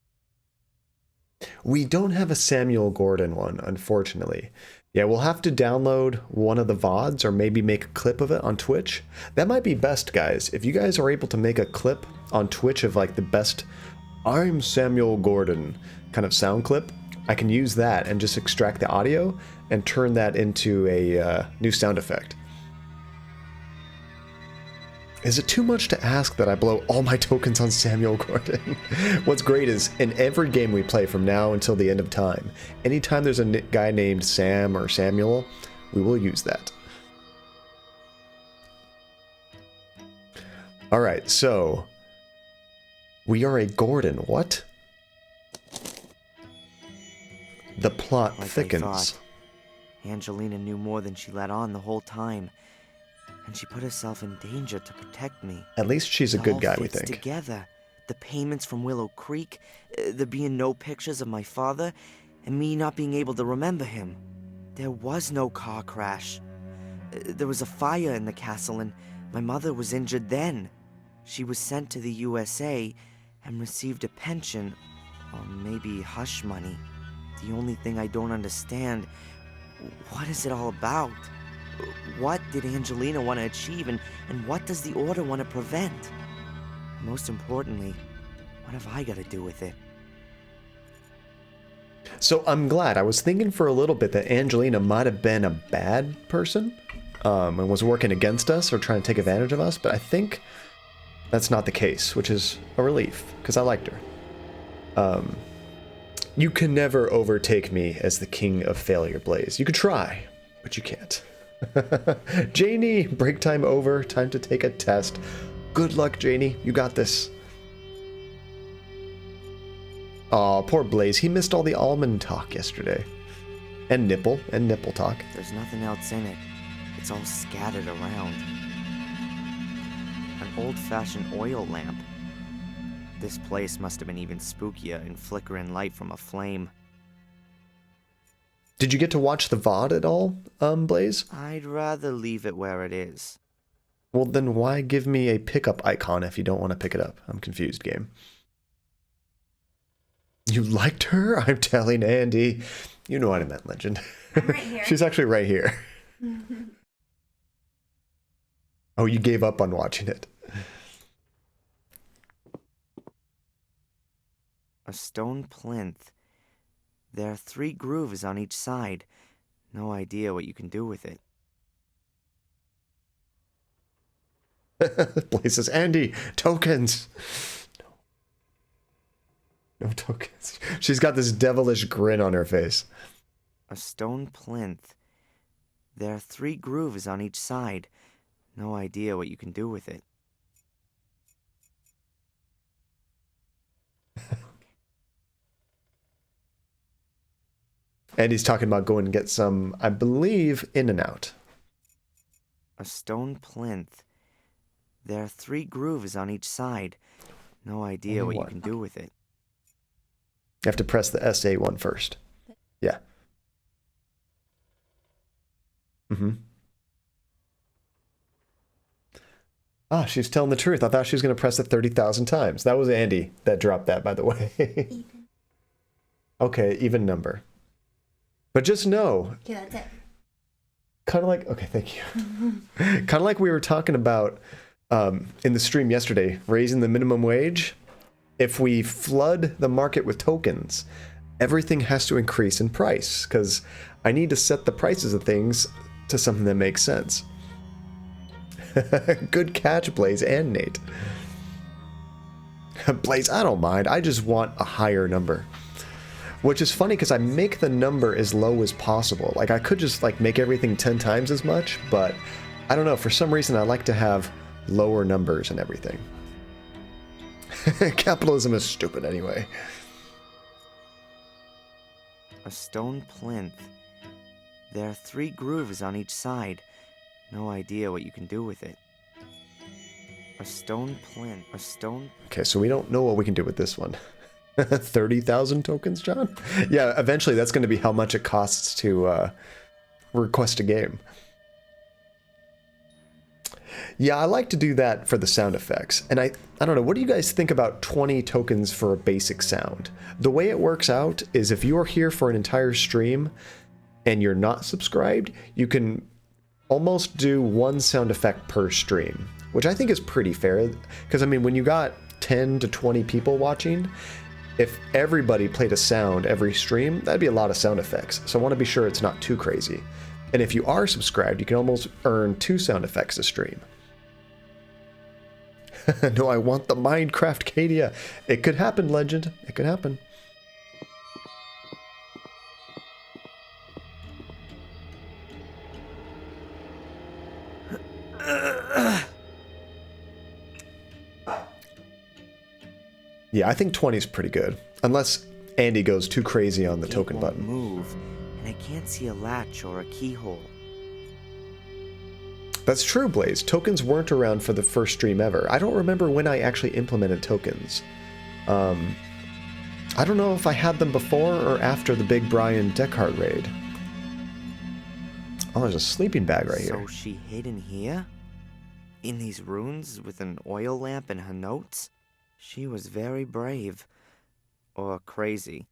We don't have a Samuel Gordon one, unfortunately. Yeah, we'll have to download one of the VODs or maybe make a clip of it on Twitch. That might be best, guys. If you guys are able to make a clip on Twitch of like the best I'm Samuel Gordon kind of sound clip, I can use that and just extract the audio and turn that into a new sound effect. Is it too much to ask that I blow all my tokens on Samuel Gordon? What's great is in every game we play from now until the end of time, anytime there's a guy named Sam or Samuel, we will use that. Alright, so we are a Gordon. What? The plot Like I thickens. thought, Angelina knew more than she let on the whole time. And she put herself in danger to protect me. At least she's a It good all guy, we fits think. Together. The payments from Willow Creek, there being no pictures of my father, and me not being able to remember him. There was no car crash. There was a fire in the castle, and my mother was injured then. She was sent to the USA and received a pension, or maybe hush money. The only thing I don't understand, what is it all about? What did Angelina want to achieve, and what does the Order want to prevent? Most importantly, what have I got to do with it? So I'm glad. I was thinking for a little bit that Angelina might have been a bad person and was working against us or trying to take advantage of us, but I think that's not the case, which is a relief because I liked her. You can never overtake me as the king of failure, Blaze. You could try, but you can't. Janie, break time over. Time to take a test. Good luck, Janie. You got this. Aw, poor Blaze. He missed all the almond talk yesterday. And nipple talk. There's nothing else in it. It's all scattered around. An old-fashioned oil lamp. This place must have been even spookier and flickering light from a flame. Did you get to watch the VOD at all, Blaze? I'd rather leave it where it is. Well, then why give me a pickup icon if you don't want to pick it up? I'm confused, game. You liked her? I'm telling Andy. You know what I meant, Legend. I'm right here. She's actually right here. Oh, you gave up on watching it. A stone plinth. There are 3 grooves on each side. No idea what you can do with it. Blaze says, Andy, tokens. No tokens. She's got this devilish grin on her face. A stone plinth. There are 3 grooves on each side. No idea what you can do with it. And he's talking about going and get some, I believe, In-N-Out. A stone plinth. There are 3 grooves on each side. No idea Only what one. you can do with it. You have to press the SA one first. Yeah. Ah, she's telling the truth. I thought she was going to press it 30,000 times. That was Andy that dropped that, by the way. Even. Okay, even number. But just know, Okay, that's it. kind of like, okay, thank you. Kind of like we were talking about in the stream yesterday, raising the minimum wage. If we flood the market with tokens, everything has to increase in price because I need to set the prices of things to something that makes sense. Good catch, Blaze and Nate. Blaze, I don't mind. I just want a higher number. Which is funny because I make the number as low as possible. Like I could just like make everything 10 times as much, but I don't know. For some reason, I like to have lower numbers and everything. Capitalism is stupid anyway. A stone plinth. There are 3 grooves on each side. No idea what you can do with it. A stone plinth. A stone... Okay, so we don't know what we can do with this one. 30,000 tokens, John? Yeah, eventually that's going to be how much it costs to request a game. Yeah, I like to do that for the sound effects. And I don't know, what do you guys think about 20 tokens for a basic sound? The way it works out is if you're here for an entire stream and you're not subscribed, you can almost do 1 sound effect per stream, which I think is pretty fair. Because, I mean, when you got 10 to 20 people watching, if everybody played a sound every stream, that'd be a lot of sound effects. So I want to be sure it's not too crazy. And if you are subscribed, you can almost earn 2 sound effects a stream. No, I want the Minecraft Cadia. It could happen, Legend. It could happen. Yeah, I think 20 is pretty good. Unless Andy goes too crazy on the token won't button. move, and I can't see a latch or a keyhole. That's true, Blaze. Tokens weren't around for the first stream ever. I don't remember when I actually implemented tokens. I don't know if I had them before or after the Big Brian Deckhart raid. Oh, there's a sleeping bag right here. So she hid in here? In these ruins with an oil lamp and her notes? She was very brave. Or crazy.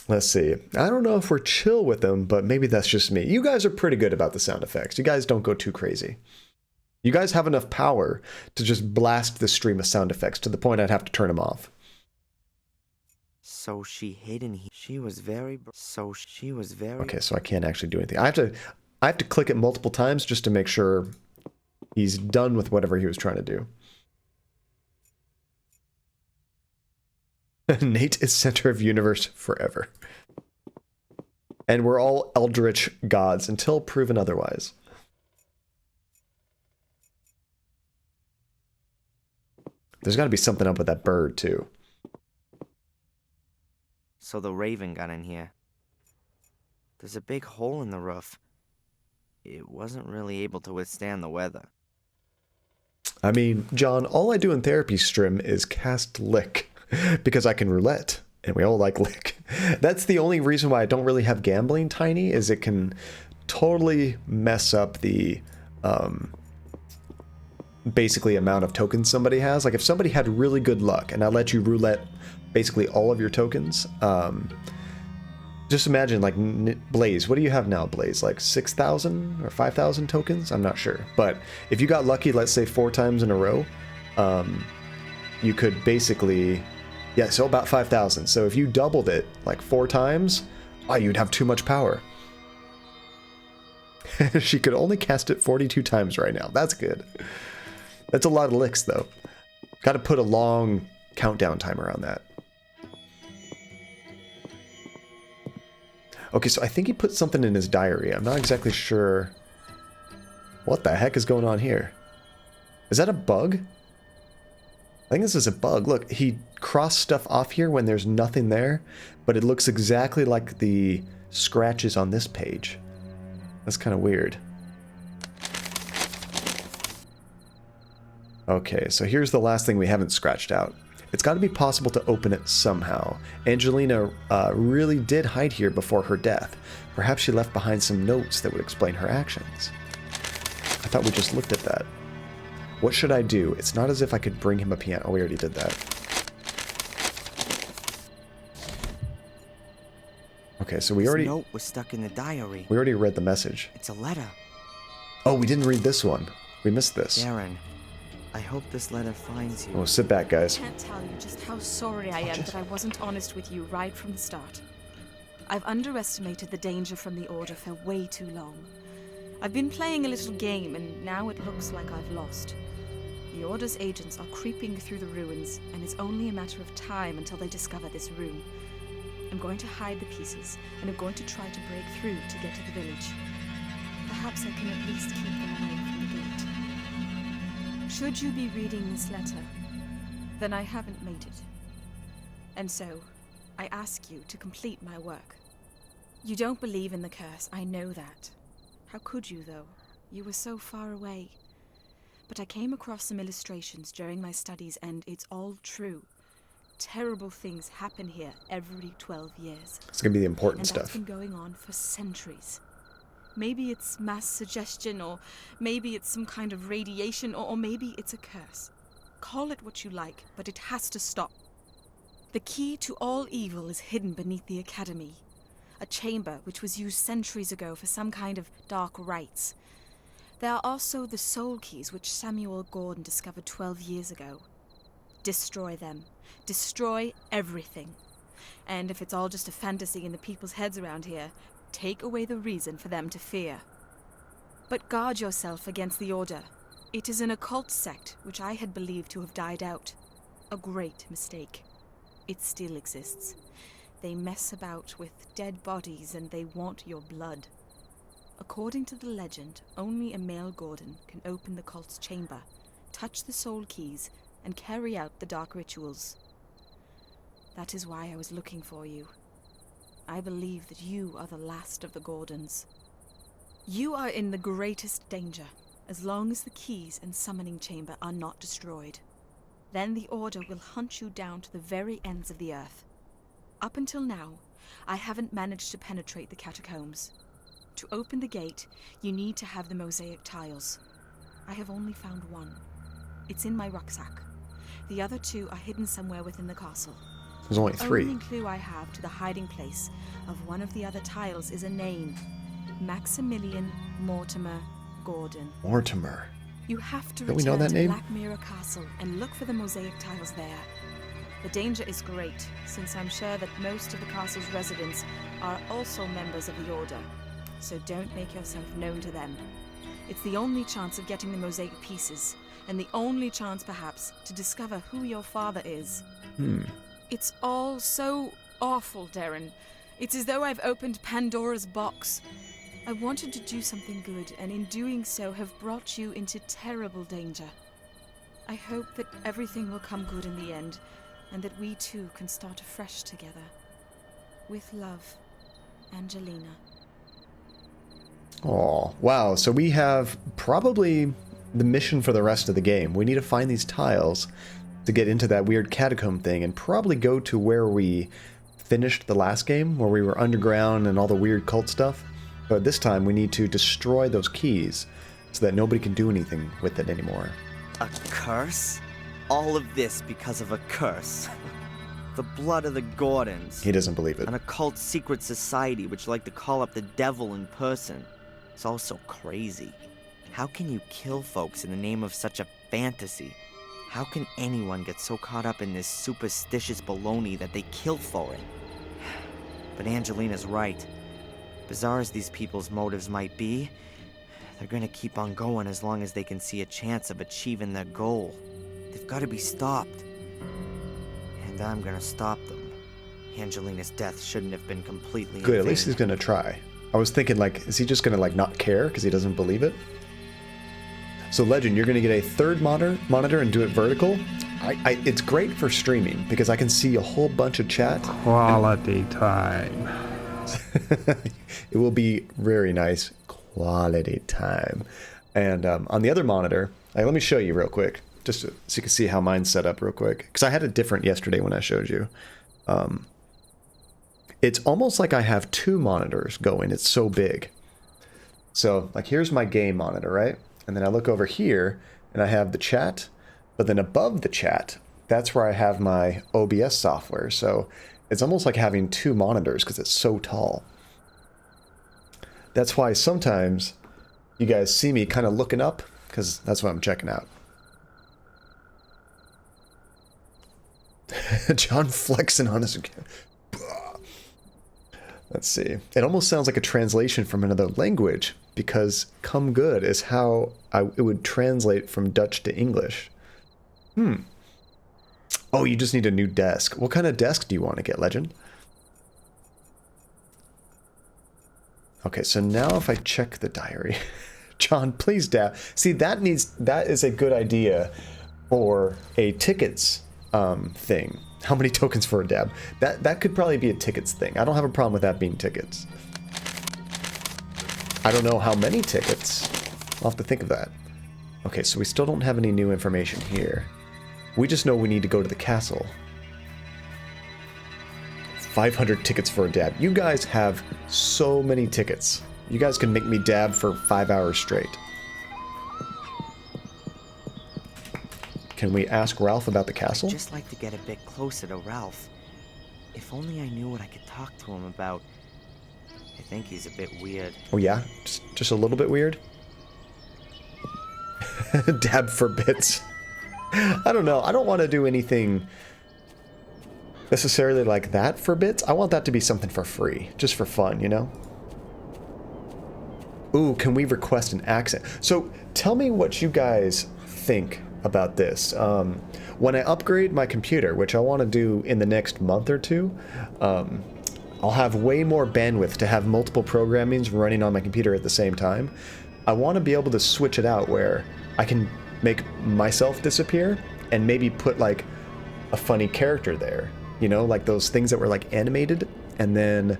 Let's see. I don't know if we're chill with them, but maybe that's just me. You guys are pretty good about the sound effects. You guys don't go too crazy. You guys have enough power to just blast the stream of sound effects to the point I'd have to turn them off. So she hid in here. She was very. Okay, so I can't actually do anything. I have to click it multiple times just to make sure he's done with whatever he was trying to do. Nate is center of universe forever. And we're all eldritch gods until proven otherwise. There's got to be something up with that bird, too. So the raven got in here. There's a big hole in the roof. It wasn't really able to withstand the weather. I mean, John, all I do in therapy stream is cast lick. Because I can roulette, and we all like lick. That's the only reason why I don't really have gambling tiny, is it can totally mess up the basically amount of tokens somebody has. Like if somebody had really good luck and I let you roulette basically all of your tokens, just imagine like Blaze, what do you have now, Blaze? Like 6,000 or 5,000 tokens? I'm not sure. But if you got lucky, let's say 4 times in a row, you could basically... Yeah, so about 5,000. So if you doubled it like 4 times, oh, you'd have too much power. She could only cast it 42 times right now. That's good. That's a lot of licks, though. Got to put a long countdown timer on that. Okay, so I think he put something in his diary. I'm not exactly sure what the heck is going on here. Is that a bug? I think this is a bug. Look, he crossed stuff off here when there's nothing there, but it looks exactly like the scratches on this page. That's kind of weird. Okay, so here's the last thing we haven't scratched out. It's got to be possible to open it somehow. Angelina really did hide here before her death. Perhaps she left behind some notes that would explain her actions. I thought we just looked at that. What should I do? It's not as if I could bring him a piano. Oh, we already did that. Okay, so we already... This note was stuck in the diary. We already read the message. It's a letter. Oh, we didn't read this one. We missed this. Darren, I hope this letter finds you. Oh, sit back, guys. I can't tell you just how sorry I am that I wasn't honest with you right from the start. I've underestimated the danger from the Order for way too long. I've been playing a little game, and now it looks like I've lost. The Order's agents are creeping through the ruins, and it's only a matter of time until they discover this room. I'm going to hide the pieces, and I'm going to try to break through to get to the village. Perhaps I can at least keep them away from the gate. Should you be reading this letter, then I haven't made it. And so, I ask you to complete my work. You don't believe in the curse, I know that. How could you, though? You were so far away. But I came across some illustrations during my studies, and it's all true. Terrible things happen here every 12 years. It's gonna be the important and stuff. That's been going on for centuries. Maybe it's mass suggestion, or maybe it's some kind of radiation, or maybe it's a curse. Call it what you like, but it has to stop. The key to all evil is hidden beneath the Academy. A chamber which was used centuries ago for some kind of dark rites. There are also the soul keys which Samuel Gordon discovered 12 years ago. Destroy them. Destroy everything. And if it's all just a fantasy in the people's heads around here, take away the reason for them to fear. But guard yourself against the Order. It is an occult sect which I had believed to have died out. A great mistake. It still exists. They mess about with dead bodies and they want your blood. According to the legend, only a male Gordon can open the cult's chamber, touch the soul keys, and carry out the dark rituals. That is why I was looking for you. I believe that you are the last of the Gordons. You are in the greatest danger, as long as the keys and summoning chamber are not destroyed. Then the Order will hunt you down to the very ends of the earth. Up until now, I haven't managed to penetrate the catacombs. To open the gate, you need to have the mosaic tiles. I have only found one. It's in my rucksack. The other 2 are hidden somewhere within the castle. There's only 3. The only clue I have to the hiding place of one of the other tiles is a name. Maximilian Mortimer Gordon. Mortimer. You have to Don't we return know that to name? Black Mirror Castle and look for the mosaic tiles there. The danger is great, since I'm sure that most of the castle's residents are also members of the Order. So don't make yourself known to them. It's the only chance of getting the mosaic pieces, and the only chance, perhaps, to discover who your father is. It's all so awful, Darren. It's as though I've opened Pandora's box. I wanted to do something good, and in doing so have brought you into terrible danger. I hope that everything will come good in the end, and that we too can start afresh together. With love, Angelina. Oh, wow. So we have probably the mission for the rest of the game. We need to find these tiles to get into that weird catacomb thing and probably go to where we finished the last game, where we were underground and all the weird cult stuff. But this time we need to destroy those keys so that nobody can do anything with it anymore. A curse? All of this because of a curse. The blood of the Gordons. He doesn't believe it. An occult secret society which like to call up the devil in person. It's all so crazy. How can you kill folks in the name of such a fantasy? How can anyone get so caught up in this superstitious baloney that they kill for it? But Angelina's right. Bizarre as these people's motives might be, they're gonna keep on going as long as they can see a chance of achieving their goal. They've gotta be stopped. And I'm gonna stop them. Angelina's death shouldn't have been completely in Good, at vain. least he's gonna try. I was thinking, like, is he just gonna, like, not care because he doesn't believe it? So, Legend, you're gonna get a third monitor and do it vertical. It's great for streaming because I can see a whole bunch of chat. Quality time. It will be very nice quality time. And on the other monitor, let me show you real quick, just so you can see how mine's set up real quick. Because I had it different yesterday when I showed you. It's almost like I have two monitors going. It's so big. So, like, here's my game monitor, right? And then I look over here, and I have the chat. But then above the chat, that's where I have my OBS software. So it's almost like having two monitors because it's so tall. That's why sometimes you guys see me kind of looking up, because that's what I'm checking out. John flexing on his... Let's see. It almost sounds like a translation from another language, because come good is how it would translate from Dutch to English. Oh, you just need a new desk. What kind of desk do you want to get, Legend? Okay, so now if I check the diary... John, please dab. See, that is a good idea for a tickets thing. How many tokens for a dab? That could probably be a tickets thing. I don't have a problem with that being tickets. I don't know how many tickets. I'll have to think of that. Okay, so we still don't have any new information here. We just know we need to go to the castle. 500 tickets for a dab. You guys have so many tickets. You guys can make me dab for 5 hours straight. Can we ask Ralph about the castle? I'd just like to get a bit closer to Ralph. If only I knew what I could talk to him about. I think he's a bit weird. Oh yeah? Just a little bit weird? Dab for bits. I don't know. I don't want to do anything necessarily like that for bits. I want that to be something for free. Just for fun, you know? Ooh, can we request an accent? So tell me what you guys think about this. When I upgrade my computer, which I want to do in the next month or two, I'll have way more bandwidth to have multiple programmings running on my computer at the same time. I want to be able to switch it out where I can make myself disappear and maybe put like a funny character there, you know, like those things that were like animated, and then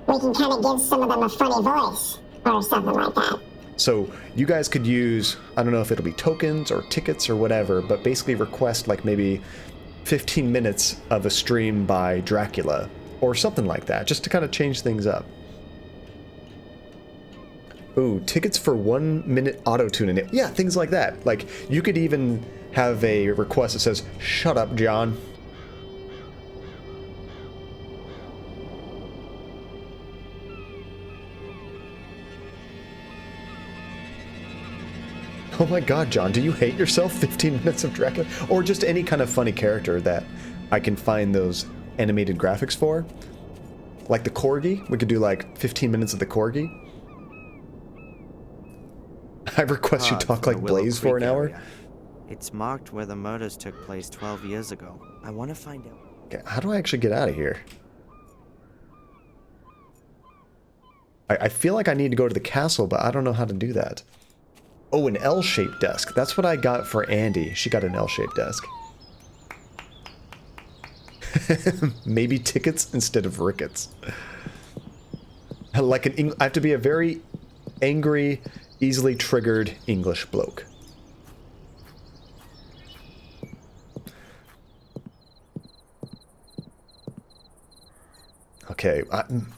we can kind of give some of them a funny voice or something like that. So you guys could use, I don't know if it'll be tokens or tickets or whatever, but basically request like maybe 15 minutes of a stream by Dracula or something like that, just to kind of change things up. Ooh, tickets for 1 minute auto-tune. Yeah, things like that. Like, you could even have a request that says, "Shut up, John." Oh my god, John, do you hate yourself? 15 minutes of Dracula? Or just any kind of funny character that I can find those animated graphics for? Like the Corgi? We could do like 15 minutes of the Corgi. I request you talk like Blaze for an hour. It's marked where the murders took place 12 years ago. I want to find out. Okay, how do I actually get out of here? I feel like I need to go to the castle, but I don't know how to do that. Oh, an L-shaped desk. That's what I got for Andy. She got an L-shaped desk. Maybe tickets instead of rickets. Like I have to be a very angry, easily triggered English bloke. Okay,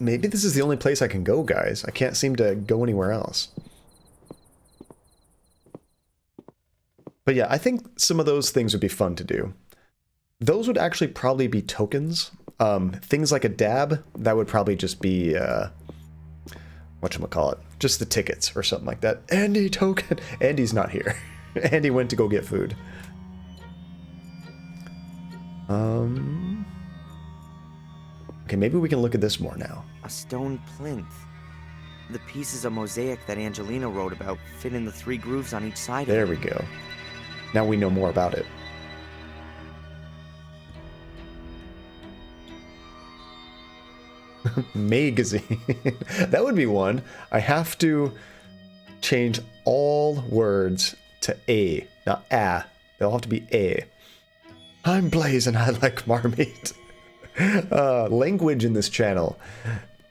maybe this is the only place I can go, guys. I can't seem to go anywhere else. But yeah, I think some of those things would be fun to do. Those would actually probably be tokens. Things like a dab, that would probably just be, whatchamacallit, just the tickets or something like that. Andy token! Andy's not here. Andy went to go get food. Okay, maybe we can look at this more now. A stone plinth. The pieces of mosaic that Angelina wrote about fit in the 3 grooves on each side. There we go. Now we know more about it. Magazine. That would be one. I have to change all words to A, not A. They'll have to be A. I'm Blaze and I like Marmite. Language in this channel.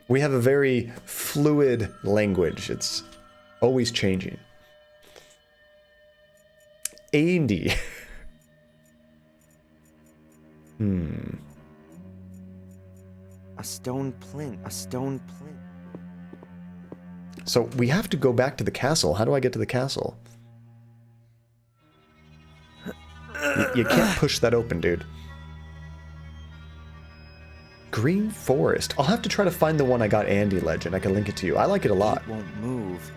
We have a very fluid language. It's always changing. Andy. A stone plinth. A stone plinth. So we have to go back to the castle. How do I get to the castle? You can't push that open, dude. Green Forest. I'll have to try to find the one I got Andy Legend. I can link it to you. I like it a lot. It won't move.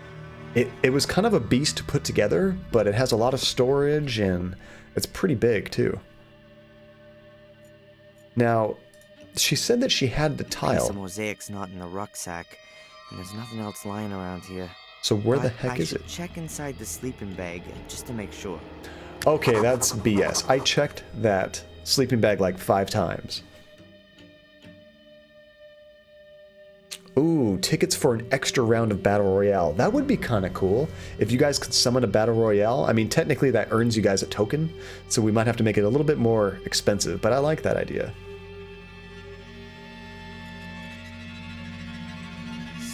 It was kind of a beast to put together, but it has a lot of storage and it's pretty big too. Now, she said that she had the tile. The mosaic's not in the rucksack, and there's nothing else lying around here. So where the heck is it? Check inside the sleeping bag just to make sure. Okay, that's BS. I checked that sleeping bag like 5 times. Ooh, tickets for an extra round of Battle Royale. That would be kind of cool. If you guys could summon a Battle Royale, I mean, technically that earns you guys a token, so we might have to make it a little bit more expensive, but I like that idea.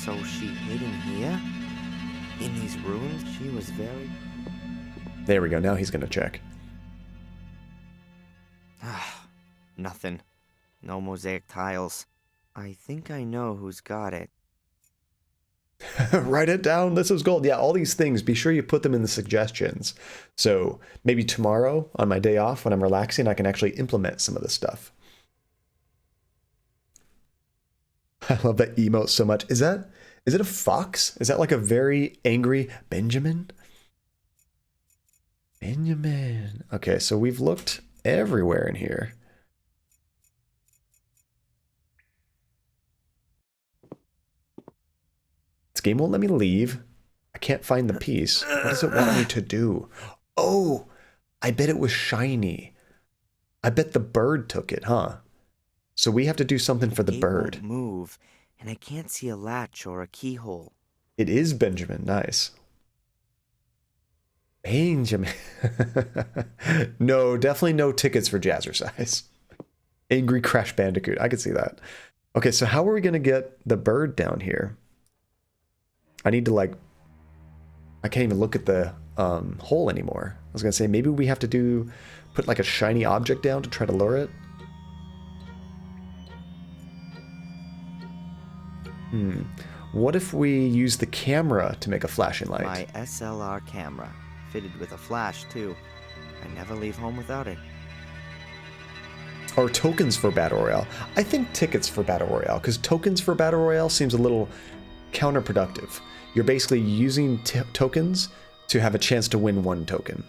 So she hid in here? In these rooms? She was very... There we go, now he's gonna check. Nothing. No mosaic tiles. I think I know who's got it. Write it down, this is gold. Yeah, all these things, be sure you put them in the suggestions. So maybe tomorrow, on my day off, when I'm relaxing, I can actually implement some of this stuff. I love that emote so much. Is it a fox? Is that like a very angry Benjamin? Benjamin. Okay, so we've looked everywhere in here. This game won't let me leave. I can't find the piece. What does it want me to do? Oh, I bet it was shiny. I bet the bird took it, huh? So we have to do something for the bird. It won't move, and I can't see a latch or a keyhole. It is Benjamin. Nice. Benjamin. No, definitely no tickets for Jazzercise. Angry Crash Bandicoot. I could see that. Okay, so how are we going to get the bird down here? I need to, like... I can't even look at the hole anymore. I was going to say, maybe we have to put like a shiny object down to try to lure it. What if we use the camera to make a flashing light? My SLR camera. Fitted with a flash, too. I never leave home without it. Or tokens for Battle Royale. I think tickets for Battle Royale, because tokens for Battle Royale seems a little counterproductive. You're basically using tokens to have a chance to win 1 token.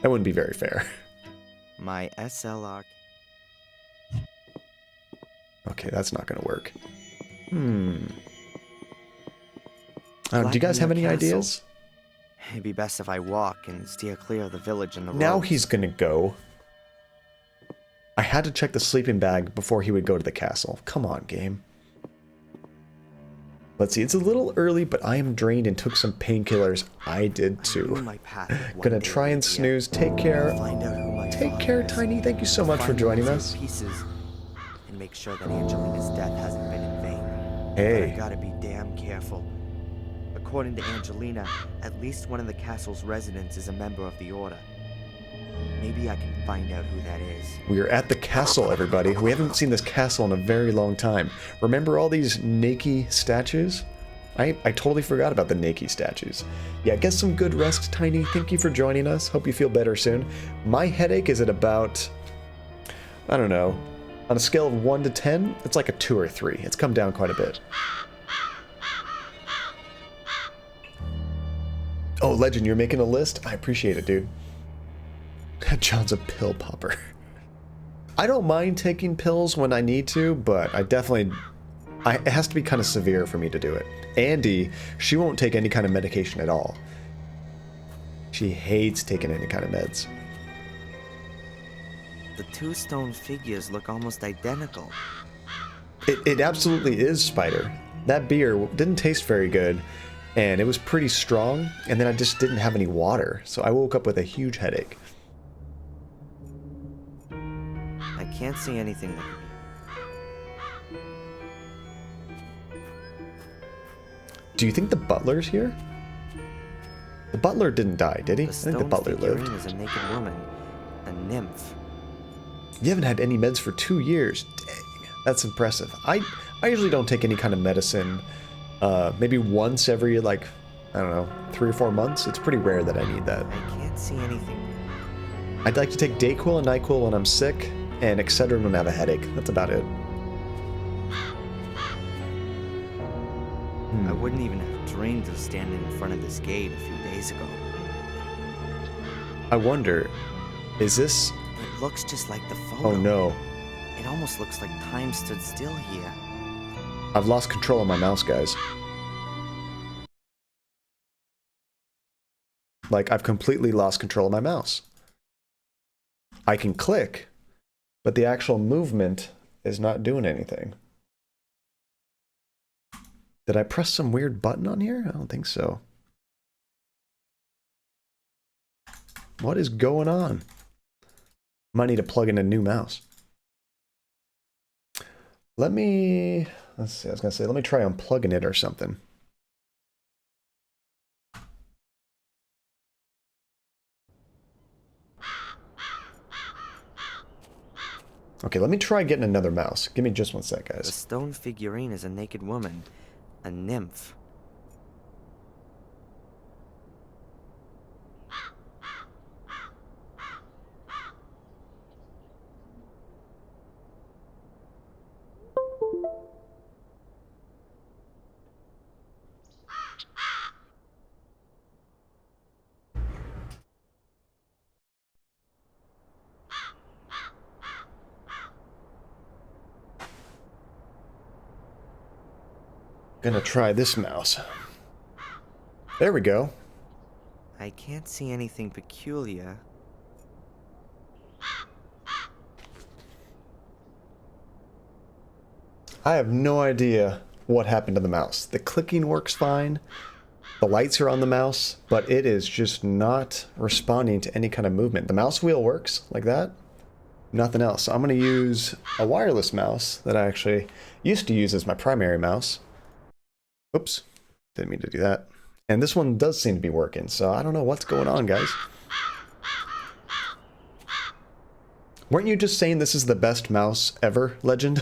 That wouldn't be very fair. My SLR. Okay, that's not going to work. Do you guys have any ideas? It'd be best if I walk and steer clear of the village and the Now roads. he's going to go. I had to check the sleeping bag before he would go to the castle. Come on, game. Let's see, it's a little early, but I am drained and took some painkillers. I did too. My path one Gonna day try and would be snooze. Take care. find out who my Take father care, is, Tiny. Thank you so much for find joining his us. Pieces, and make sure that Angelina's death hasn't been in vain. But Hey. I gotta be damn careful. According to Angelina, at least one of the castle's residents is a member of the Order. Maybe I can find out who that is. We are at the castle, everybody. We haven't seen this castle in a very long time. Remember all these Naki statues? I totally forgot about the Naki statues. Yeah, get some good rest, Tiny. Thank you for joining us. Hope you feel better soon. My headache is at about, I don't know, on a scale of 1 to 10, it's like a 2 or 3. It's come down quite a bit. Oh, Legend, you're making a list? I appreciate it, dude. John's a pill popper. I don't mind taking pills when I need to, but I definitely... it has to be kind of severe for me to do it. Andy, she won't take any kind of medication at all. She hates taking any kind of meds. The 2 stone figures look almost identical. It absolutely is, Spider. That beer didn't taste very good, and it was pretty strong, and then I just didn't have any water, so I woke up with a huge headache. I can't see anything that Do you think the butler's here? The butler didn't die, did he? I think the butler lived. is a naked woman, a nymph. You haven't had any meds for 2 years. Dang, that's impressive. I usually don't take any kind of medicine. Maybe once every, like, I don't know, 3 or 4 months. It's pretty rare that I need that. I can't see anything. I'd like to take Dayquil and NyQuil when I'm sick, and Excedrin when I have a headache. That's about it. I wouldn't even have dreamed of standing in front of this gate a few days ago. I wonder, is this... It looks just like the photo. Oh no. It almost looks like time stood still here. I've lost control of my mouse, guys. Like, I've completely lost control of my mouse. I can click, but the actual movement is not doing anything. Did I press some weird button on here? I don't think so. What is going on? Might need to plug in a new mouse. Let's see, I was gonna say, let me try unplugging it or something. Okay, let me try getting another mouse. Give me just 1 sec, The guys. stone figurine is a naked woman, a nymph. Gonna try this mouse. There we go. I can't see anything peculiar. I have no idea what happened to the mouse. The clicking works fine. The lights are on the mouse, but it is just not responding to any kind of movement. The mouse wheel works like that. Nothing else. So I'm going to use a wireless mouse that I actually used to use as my primary mouse. Oops. Didn't mean to do that. And this one does seem to be working, so I don't know what's going on, guys. Weren't you just saying this is the best mouse ever, Legend?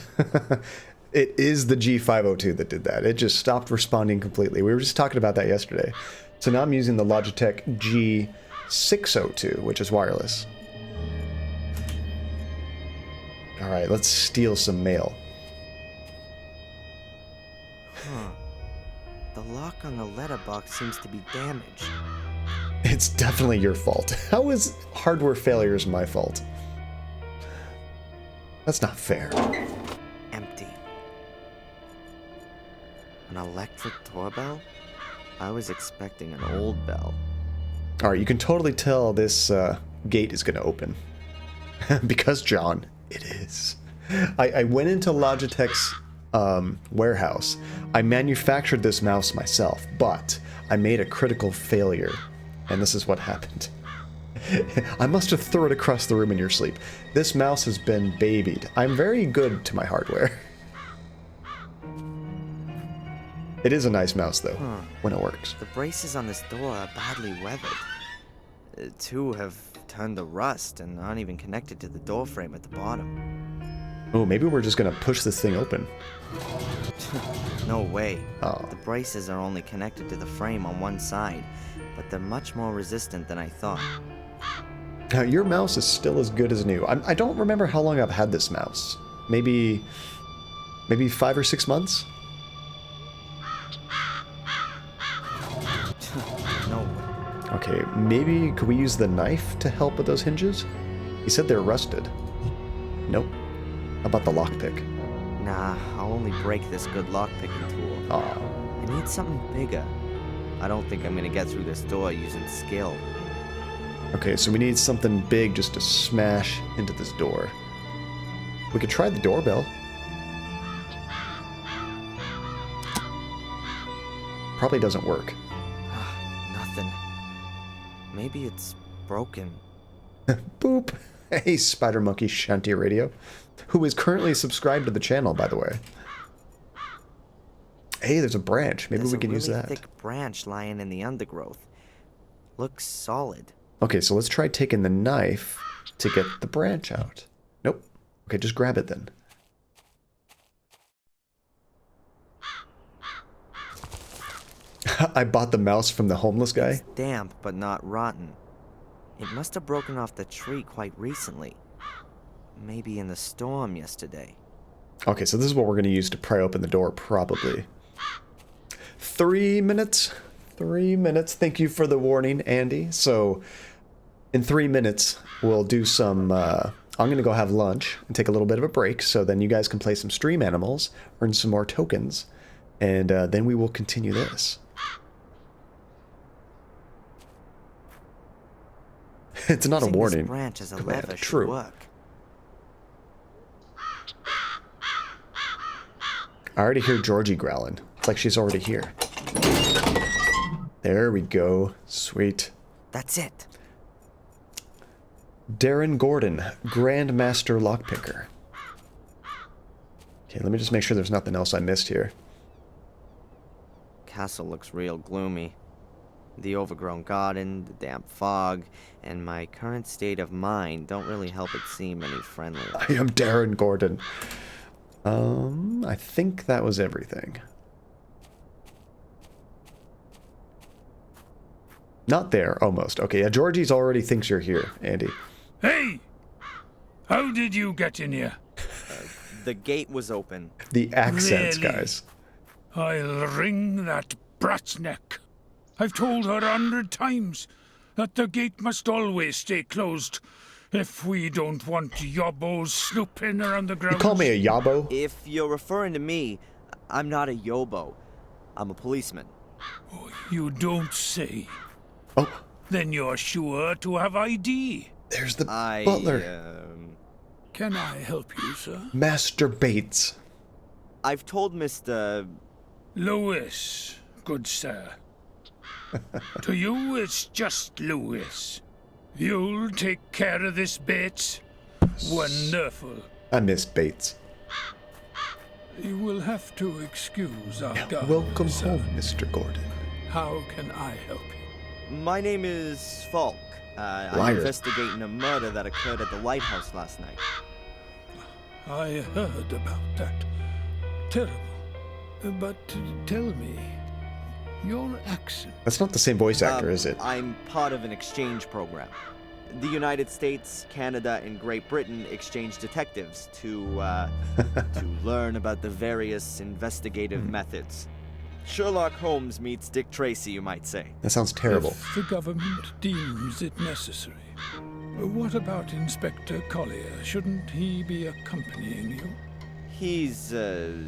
It is the G502 that did that. It just stopped responding completely. We were just talking about that yesterday. So now I'm using the Logitech G602, which is wireless. All right, let's steal some mail. Huh. The lock on the letterbox seems to be damaged. It's definitely your fault. How is hardware failures my fault? That's not fair. Empty. An electric doorbell? I was expecting an old bell. Alright, you can totally tell this gate is going to open. Because, John, it is. I went into Logitech's warehouse. I manufactured this mouse myself, but I made a critical failure. And this is what happened. I must have thrown it across the room in your sleep. This mouse has been babied. I'm very good to my hardware. It is a nice mouse, though, when it works. The braces on this door are badly weathered. Two have turned to rust and aren't even connected to the door frame at the bottom. Oh, maybe we're just gonna push this thing open. No way. Oh. The braces are only connected to the frame on one side, but they're much more resistant than I thought. Now, your mouse is still as good as new. I don't remember how long I've had this mouse. Maybe 5 or 6 months? No way. Okay, maybe could we use the knife to help with those hinges? He said they're rusted. Nope. How about the lockpick? Nah, I'll only break this good lockpicking tool. Aw. I need something bigger. I don't think I'm gonna get through this door using skill. Okay, so we need something big just to smash into this door. We could try the doorbell. Probably doesn't work. Nothing. Maybe it's broken. Boop. Hey, Spider Monkey Shanty Radio, who is currently subscribed to the channel, by the way. Hey, there's a branch. Maybe we can use that. There's a really thick branch lying in the undergrowth. Looks solid. Okay, so let's try taking the knife to get the branch out. Nope. Okay, just grab it then. I bought the mouse from the homeless guy. It's damp, but not rotten. It must have broken off the tree quite recently. Maybe in the storm yesterday. Okay, so this is what we're going to use to pry open the door, probably. 3 minutes? 3 minutes. Thank you for the warning, Andy. So, in 3 minutes, we'll do some... I'm going to go have lunch and take a little bit of a break, so then you guys can play some Stream Animals, earn some more tokens, and then we will continue this. It's not a warning. This branch as a Command. lever should True. work. I already hear Georgie growling. It's like she's already here. There we go. Sweet. That's it. Darren Gordon, Grandmaster Lockpicker. Okay, let me just make sure there's nothing else I missed here. Castle looks real gloomy. The overgrown garden, the damp fog, and my current state of mind don't really help it seem any friendlier. I am Darren Gordon. I think that was everything. Not there, almost. Okay, yeah, Georgie's already thinks you're here, Andy. Hey! How did you get in here? The gate was open. The accents, Really? guys. I'll wring that brat's neck. I've told her 100 times that the gate must always stay closed if we don't want yobbos snooping around the grounds. You call me a yabo? If you're referring to me, I'm not a yobo. I'm a policeman. Oh, you don't say. Oh, Then you're sure to have ID. there's the I, butler. Can I help you, sir? Master Bates. I've told Mr. Lewis, good sir. To you, it's just Lewis. You'll take care of this, Bates. Wonderful. I miss Bates. You will have to excuse our guard, Welcome sir. home, Mr. Gordon. How can I help you? My name is Falk. I'm Liar. investigating a murder that occurred at the lighthouse last night. I heard about that. Terrible. But tell me, your accent. That's not the same voice actor, is it? I'm part of an exchange program. The United States, Canada, and Great Britain exchange detectives to learn about the various investigative methods. Sherlock Holmes meets Dick Tracy, you might say. That sounds terrible. If the government deems it necessary. What about Inspector Collier? Shouldn't he be accompanying you? He's,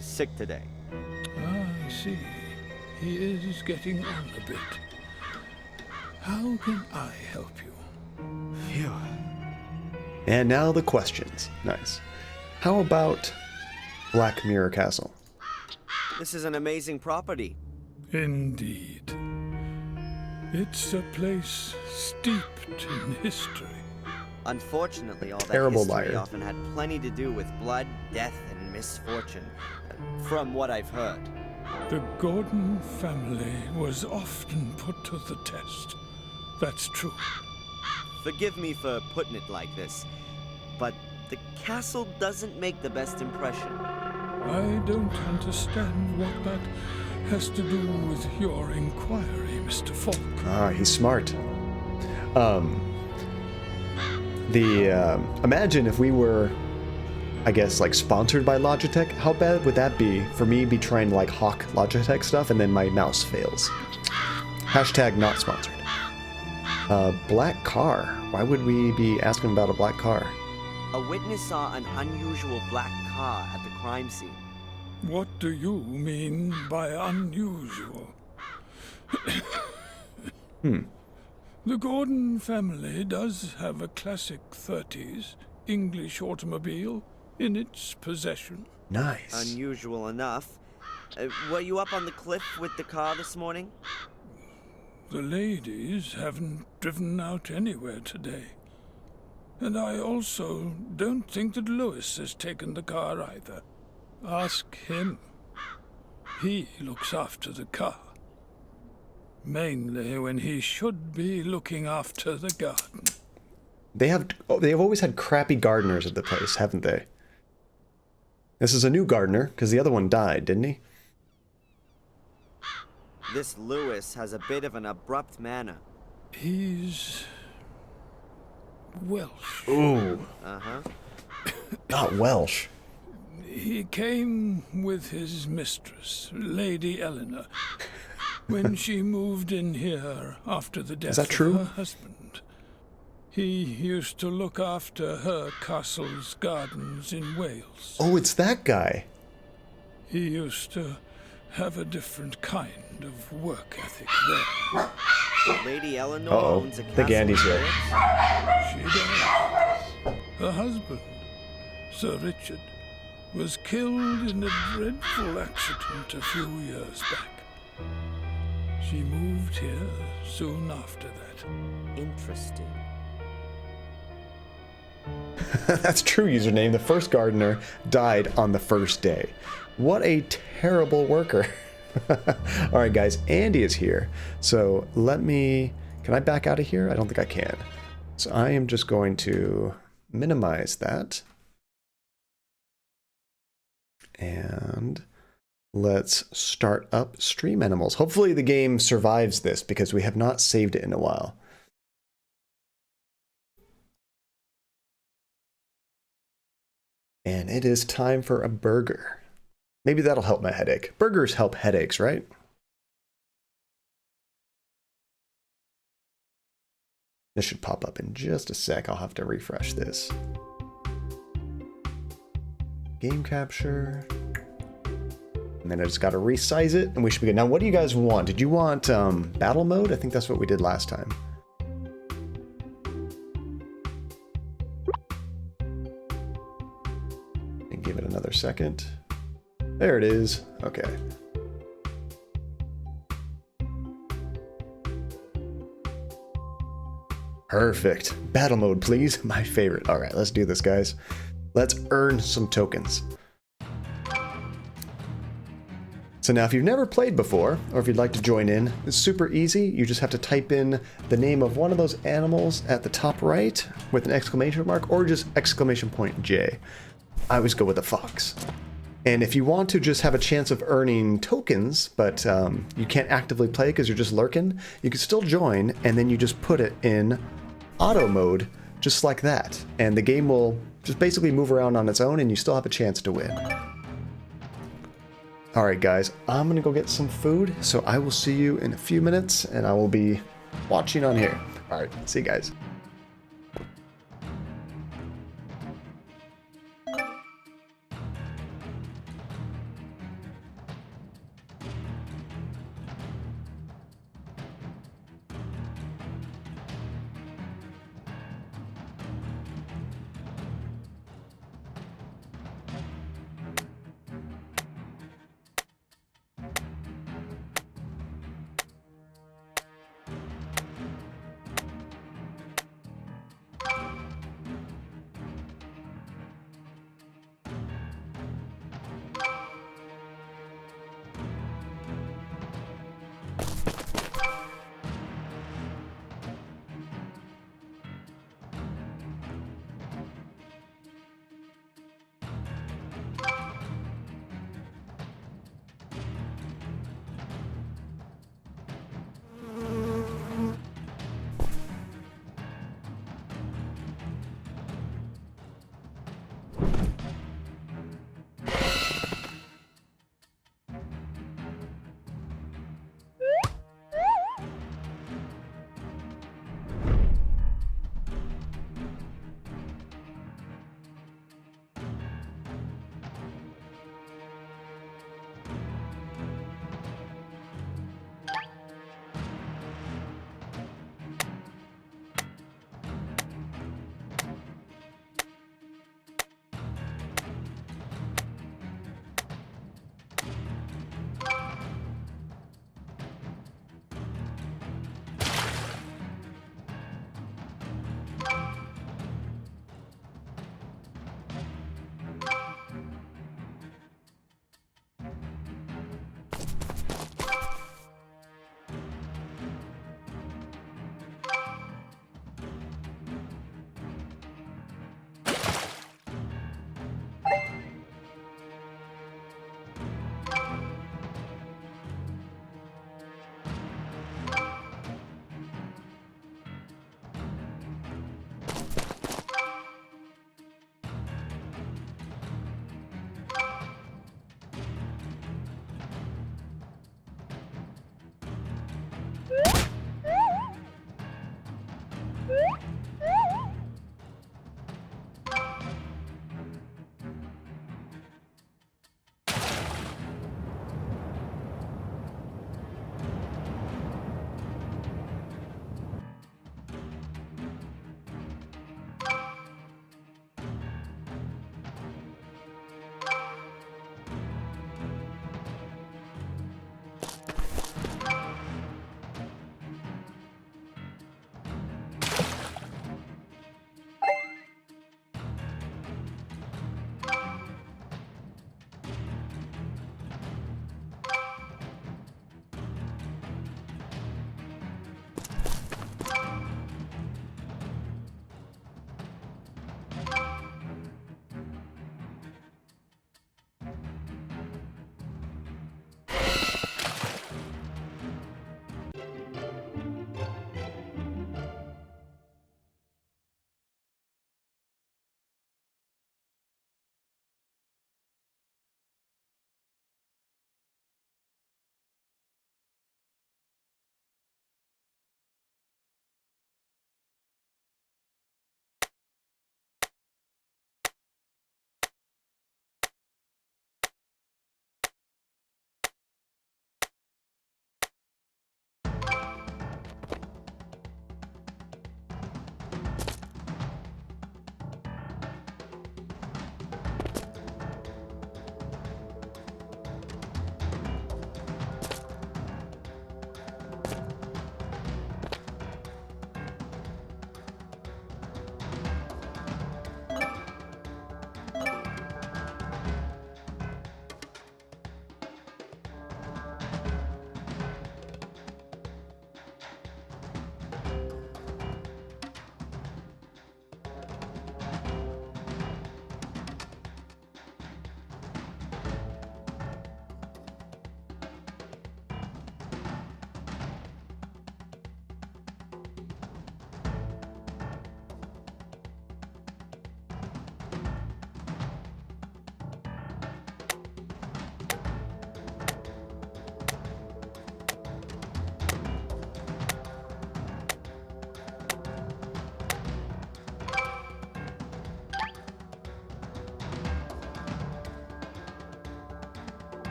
sick today. Ah, I see. He is getting on a bit. How can I help you? Phew. And now the questions. Nice. How about Black Mirror Castle? This is an amazing property. Indeed. It's a place steeped in history. Unfortunately, all that Terrible history liar. often had plenty to do with blood, death, and misfortune, from what I've heard. The Gordon family was often put to the test. That's true. Forgive me for putting it like this, but the castle doesn't make the best impression. I don't understand what that has to do with your inquiry, Mr. Falk. Ah, he's smart. Imagine if we were, I guess, like sponsored by Logitech. How bad would that be for me be trying to like hawk Logitech stuff and then my mouse fails? Hashtag not sponsored. Black car. Why would we be asking about a black car? A witness saw an unusual black car at the crime scene. What do you mean by unusual? The Gordon family does have a classic 30s English automobile in its possession. Nice. Unusual enough. Were you up on the cliff with the car this morning? The ladies haven't driven out anywhere today. And I also don't think that Lewis has taken the car either. Ask him. He looks after the car. Mainly when he should be looking after the garden. They have always had crappy gardeners at the place, haven't they? This is a new gardener, because the other one died, didn't he? This Lewis has a bit of an abrupt manner. He's Welsh. Ooh. Uh-huh. Not Welsh. He came with his mistress, Lady Eleanor, when she moved in here after the death that true? of her husband. He used to look after her castle's gardens in Wales. Oh, it's that guy. He used to have a different kind of work ethic there. Lady Eleanor Uh-oh. owns a I castle. think Andy's here. She does. Her husband, Sir Richard, was killed in a dreadful accident a few years back. She moved here soon after that. Interesting. That's true username. The first gardener died on the first day. What a terrible worker. Alright guys, Andy is here. So can I back out of here? I don't think I can. So I am just going to minimize that. And let's start up Stream Animals. Hopefully the game survives this because we have not saved it in a while. And it is time for a burger. Maybe that'll help my headache. Burgers help headaches, right? This should pop up in just a sec. I'll have to refresh this. Game capture. And then I just got to resize it and we should be good. Now, what do you guys want? Did you want battle mode? I think that's what we did last time. And give it another second. There it is. Okay. Perfect. Battle mode, please. My favorite. All right, let's do this, guys. Let's earn some tokens. So now if you've never played before, or if you'd like to join in, it's super easy. You just have to type in the name of one of those animals at the top right with an exclamation mark, or just exclamation point J. I always go with a fox. And if you want to just have a chance of earning tokens, but you can't actively play because you're just lurking, you can still join, and then you just put it in auto mode, just like that. And the game will just basically move around on its own, and you still have a chance to win. All right, guys, I'm going to go get some food. So I will see you in a few minutes, and I will be watching on here. All right, see you guys.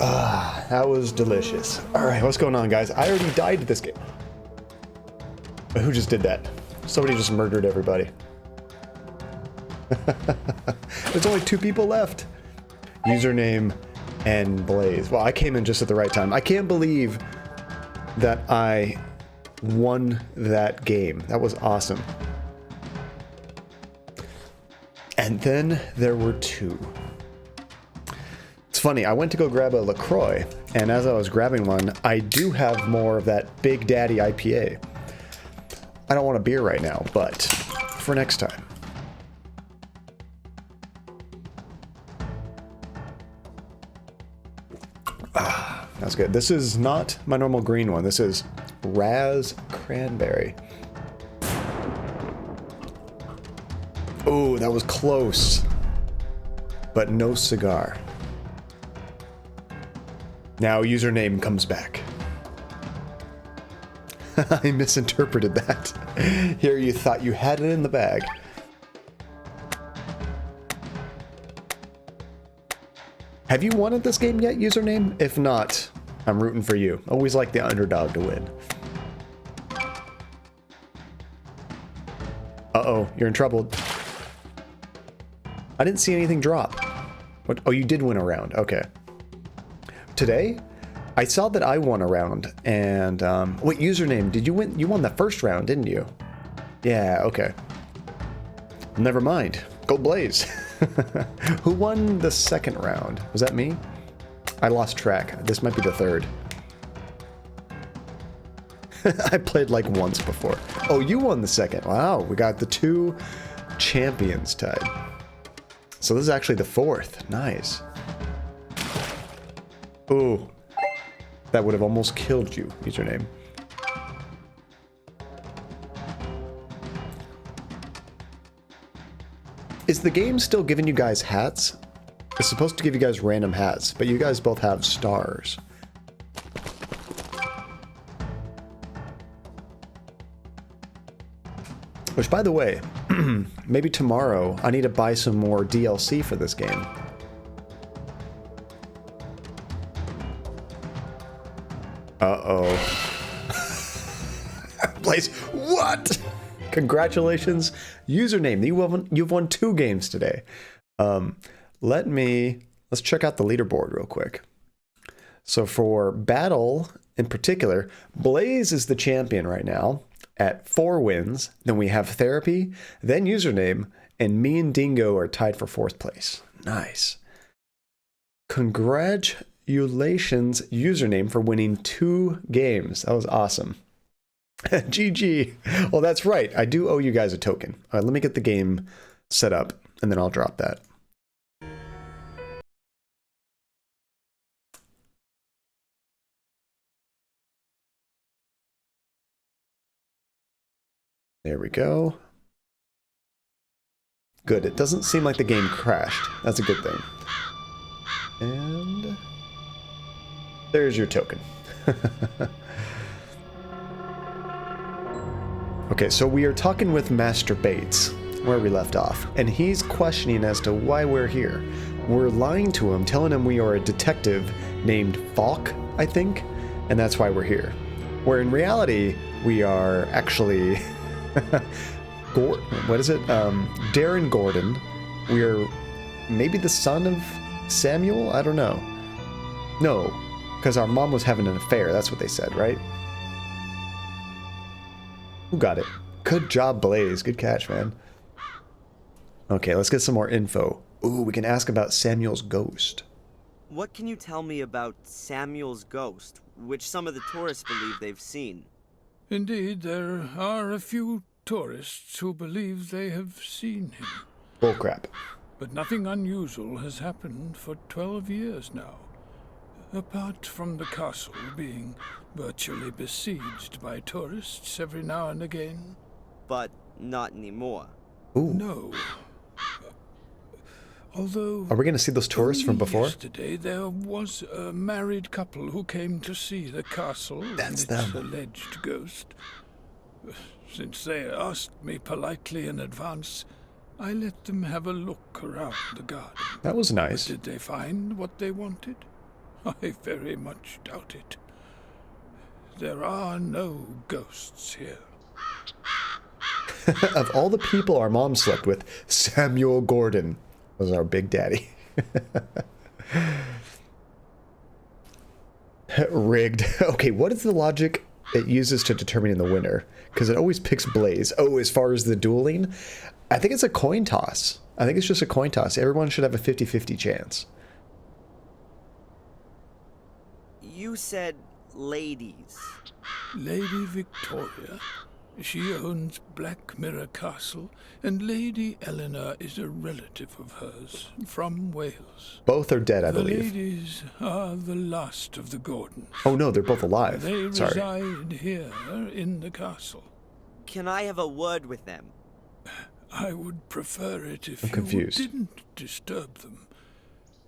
Ah, that was delicious. All right, what's going on, guys? I already died to this game. Who just did that? Somebody just murdered everybody. There's only 2 people left. Username and Blaze. Well, I came in just at the right time. I can't believe that I won that game. That was awesome. And then there were 2. It's funny, I went to go grab a LaCroix, and as I was grabbing one, I do have more of that Big Daddy IPA. I don't want a beer right now, but for next time. Ah, that's good. This is not my normal green one. This is Raz Cranberry. Oh, that was close. But no cigar. Now username comes back. I misinterpreted that. Here you thought you had it in the bag. Have you won at this game yet, username? If not, I'm rooting for you. Always like the underdog to win. Uh-oh, you're in trouble. I didn't see anything drop. What? Oh, you did win a round. Okay. Today, I saw that I won a round, and wait, username, did you win? You won the first round, didn't you? Yeah, okay. Never mind. Go Blaze. Who won the second round? Was that me? I lost track. This might be the third. I played like once before. Oh, you won the second. Wow, we got the 2 champions tied. So this is actually the 4th. Nice. Ooh. That would have almost killed you, username. Is the game still giving you guys hats? It's supposed to give you guys random hats, but you guys both have stars. Which, by the way, maybe tomorrow I need to buy some more DLC for this game. Uh-oh. Blaze, what? Congratulations. Username, you've won 2 games today. Let's check out the leaderboard real quick. So for Battle in particular, Blaze is the champion right now at 4 wins. Then we have Therapy, then Username, and me and Dingo are tied for 4th place. Nice. Congratulations, Username, for winning 2 games. That was awesome. GG. Well, that's right. I do owe you guys a token. All right, let me get the game set up, and then I'll drop that. There we go. Good. It doesn't seem like the game crashed. That's a good thing. And there's your token. Okay, so we are talking with Master Bates, where we left off, and he's questioning as to why we're here. We're lying to him, telling him we are a detective named Falk, I think, and that's why we're here. Where in reality, we are actually... what is it? Darren Gordon. We're maybe the son of Samuel? I don't know. No, because our mom was having an affair. That's what they said, right? Who got it? Good job, Blaze. Good catch, man. Okay, let's get some more info. Ooh, we can ask about Samuel's ghost. What can you tell me about Samuel's ghost, which some of the tourists believe they've seen? Indeed, there are a few tourists who believe they have seen him. Bullcrap. But nothing unusual has happened for 12 years now. Apart from the castle being virtually besieged by tourists every now and again. But not anymore. Ooh. No. Although... Are we going to see those tourists from before? Yesterday there was a married couple who came to see the castle and its alleged ghost. Since they asked me politely in advance, I let them have a look around the garden. That was nice. But did they find what they wanted? I very much doubt it. There are no ghosts here. Of all the people our mom slept with, Samuel Gordon was our big daddy. Rigged. Okay, what is the logic it uses to determine the winner? Because it always picks Blaze. Oh, as far as the dueling, I think it's a coin toss. I think it's just a coin toss. Everyone should have a 50-50 chance. You said ladies. Lady Victoria. She owns Black Mirror Castle, and Lady Eleanor is a relative of hers from Wales. Both are dead, I The believe. ladies are the last of the Gordons. Oh no, they're both alive. They Sorry. reside here in the castle. Can I have a word with them? I would prefer it if I'm you confused. didn't disturb them.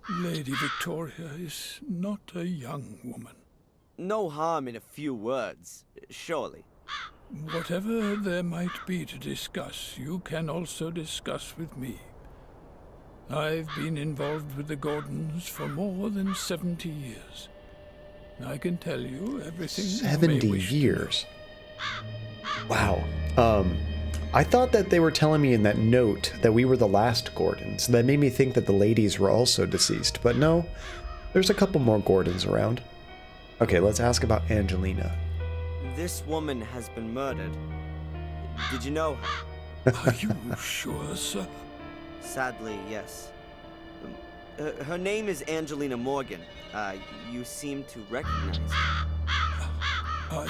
Lady Victoria is not a young woman. No harm in a few words, surely. Whatever there might be to discuss, you can also discuss with me. I've been involved with the Gordons for more than 70 years. I can tell you everything you may 70 wish to know. years. Wow. I thought that they were telling me in that note that we were the last Gordons. That made me think that the ladies were also deceased. But no, there's a couple more Gordons around. Okay, let's ask about Angelina. This woman has been murdered. Did you know her? Are you sure, sir? Sadly, yes. Her name is Angelina Morgan. You seem to recognize her.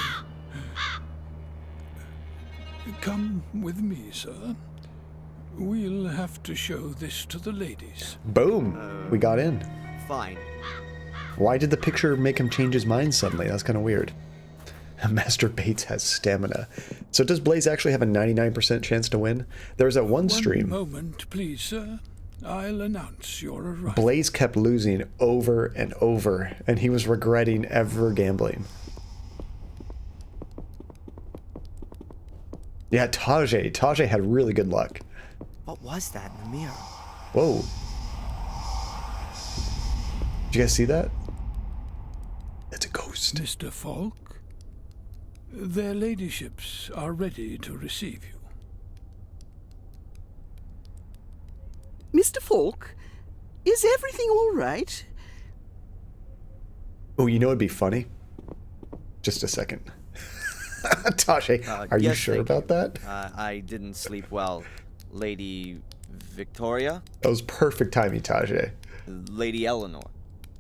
Come with me, sir. We'll have to show this to the ladies. Boom! We got in. Fine. Why did the picture make him change his mind suddenly? That's kind of weird. Master Bates has stamina. So does Blaze actually have a 99% chance to win? There was that one stream. One moment, please, sir. I'll announce your arrival. Blaze kept losing over and over, and he was regretting ever gambling. Yeah, Tajay. Tajay had really good luck. What was that in the mirror? Whoa. Did you guys see that? It's a ghost. Mr. Falk, their ladyships are ready to receive you. Mr. Falk, is everything all right? Oh, you know it'd be funny? Just a second. Tajay, are you yes, sure thank about you. that? I didn't sleep well. Lady Victoria? That was perfect timing, Tajay. Lady Eleanor.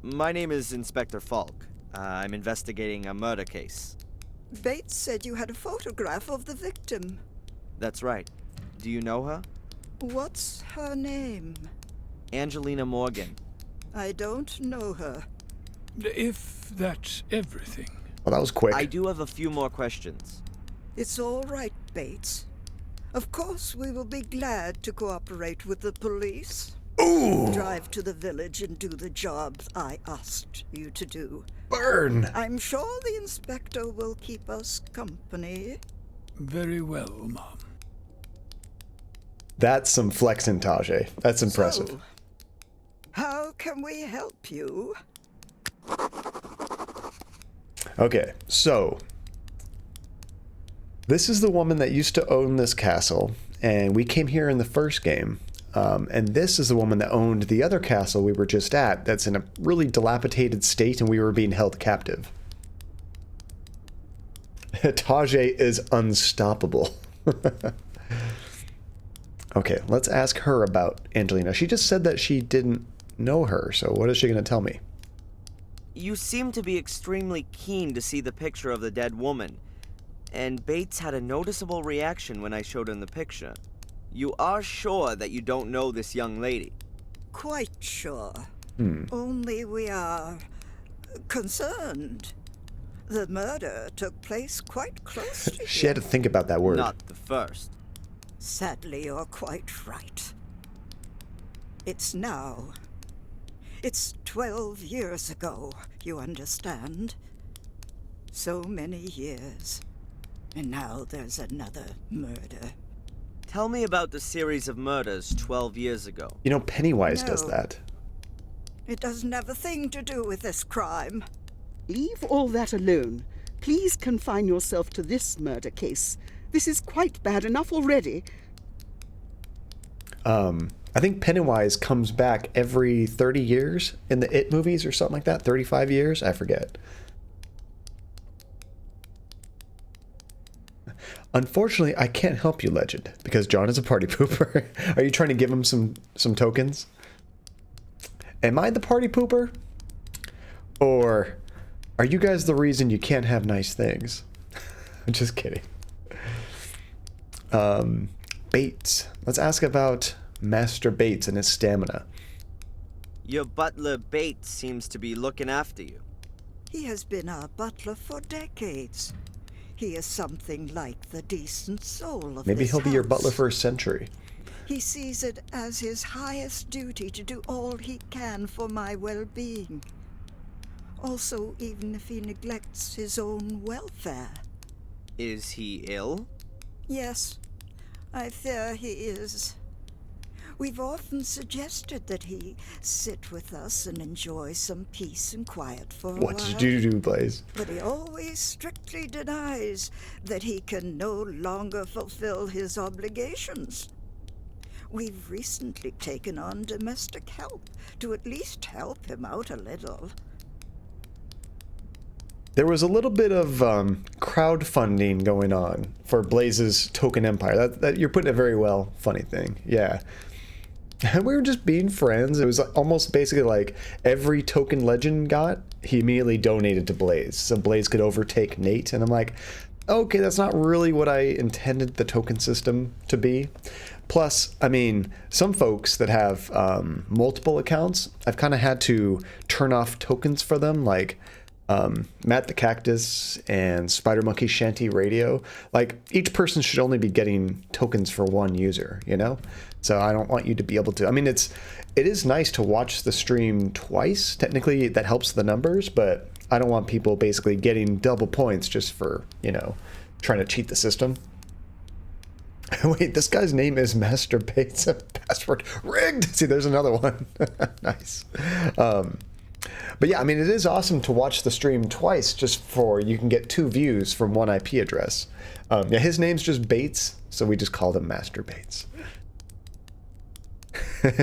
My name is Inspector Falk. I'm investigating a murder case. Bates said you had a photograph of the victim. That's right. Do you know her? What's her name? Angelina Morgan. I don't know her. If that's everything. Well, that was quick. I do have a few more questions. It's all right, Bates. Of course, we will be glad to cooperate with the police. Ooh! Drive to the village and do the job I asked you to do. Burn! I'm sure the inspector will keep us company. Very well, Mom. That's some flexing, Tajay. That's impressive. So, how can we help you? Okay, so this is the woman that used to own this castle, and we came here in the first game. And this is the woman that owned the other castle we were just at, that's in a really dilapidated state, and we were being held captive. Tajay is unstoppable. Okay, let's ask her about Angelina. She just said that she didn't know her, so what is she going to tell me? You seem to be extremely keen to see the picture of the dead woman, and Bates had a noticeable reaction when I showed him the picture. You are sure that you don't know this young lady? Quite sure. Only we are concerned. The murder took place quite close to She had to think about that word. Not the first. Sadly, you're quite right. It's now. It's 12 years ago, you understand? So many years. And now there's another murder. Tell me about the series of murders 12 years ago. You know, Pennywise does No. that. It doesn't have a thing to do with this crime. Leave all that alone. Please confine yourself to this murder case. This is quite bad enough already. I think Pennywise comes back every 30 years in the It movies or something like that. 35 years? I forget. Unfortunately, I can't help you, Legend, because John is a party pooper. Are you trying to give him some tokens? Am I the party pooper? Or are you guys the reason you can't have nice things? I'm just kidding. Bates. Let's ask about Master Bates and his stamina. Your butler Bates seems to be looking after you. He has been our butler for decades. He is something like the decent soul of Maybe this he'll be your house. butler for a century. He sees it as his highest duty to do all he can for my well-being. Also, even if he neglects his own welfare. Is he ill? Yes, I fear he is. We've often suggested that he sit with us and enjoy some peace and quiet for a while. What did you do, Blaze? But he always strictly denies that he can no longer fulfill his obligations. We've recently taken on domestic help to at least help him out a little. There was a little bit of crowdfunding going on for Blaze's token empire. That you're putting it very well. Funny thing, yeah. We were just being friends. It was almost basically like every token Legend got, he immediately donated to Blaze, so Blaze could overtake Nate. And I'm like, okay, that's not really what I intended the token system to be. Plus, I mean, some folks that have multiple accounts, I've kind of had to turn off tokens for them, like Matt the Cactus and Spider Monkey Shanty Radio. Like, each person should only be getting tokens for one user, you know? So I don't want you to be able to. I mean, it is nice to watch the stream twice. Technically, that helps the numbers, but I don't want people basically getting double points just for, you know, trying to cheat the system. Wait, this guy's name is Master Bates. Password rigged. See, there's another one. Nice. But yeah, I mean, it is awesome to watch the stream twice just for you can get 2 views from one IP address. Yeah, his name's just Bates, so we just called him Master Bates.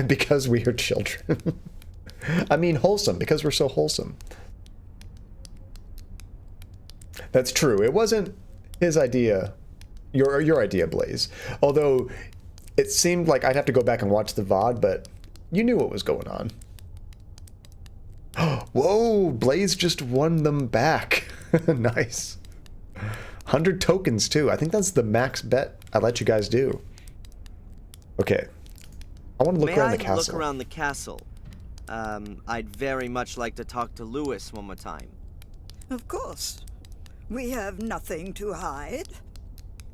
Because we are children. I mean, wholesome, because we're so wholesome. That's true. It wasn't his idea, your idea, Blaze. Although it seemed like I'd have to go back and watch the VOD, but you knew what was going on. Whoa, Blaze just won them back. Nice. 100 tokens, too. I think that's the max bet I let you guys do. Okay. I want to look around the castle. Look around the castle. I'd very much like to talk to Lewis one more time. Of course. We have nothing to hide.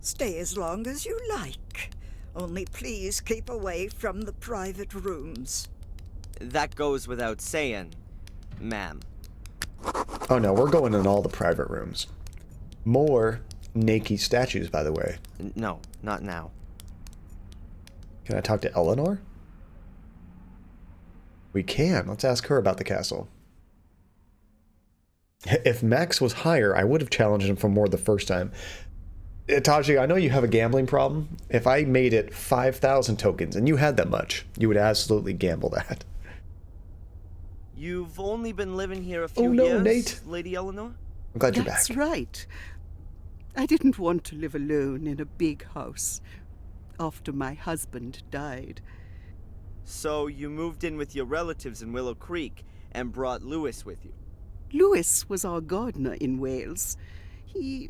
Stay as long as you like. Only please keep away from the private rooms. That goes without saying, ma'am. Oh no, we're going in all the private rooms. More Nakey statues, by the way. No, not now. Can I talk to Eleanor? We can. Let's ask her about the castle. If Max was higher, I would have challenged him for more the first time. Taji, I know you have a gambling problem. If I made it 5,000 tokens and you had that much, you would absolutely gamble that. You've only been living here a few years, Nate. Lady Eleanor? I'm glad you're back. That's right. I didn't want to live alone in a big house after my husband died. So you moved in with your relatives in Willow Creek and brought Lewis with you? Lewis was our gardener in Wales. He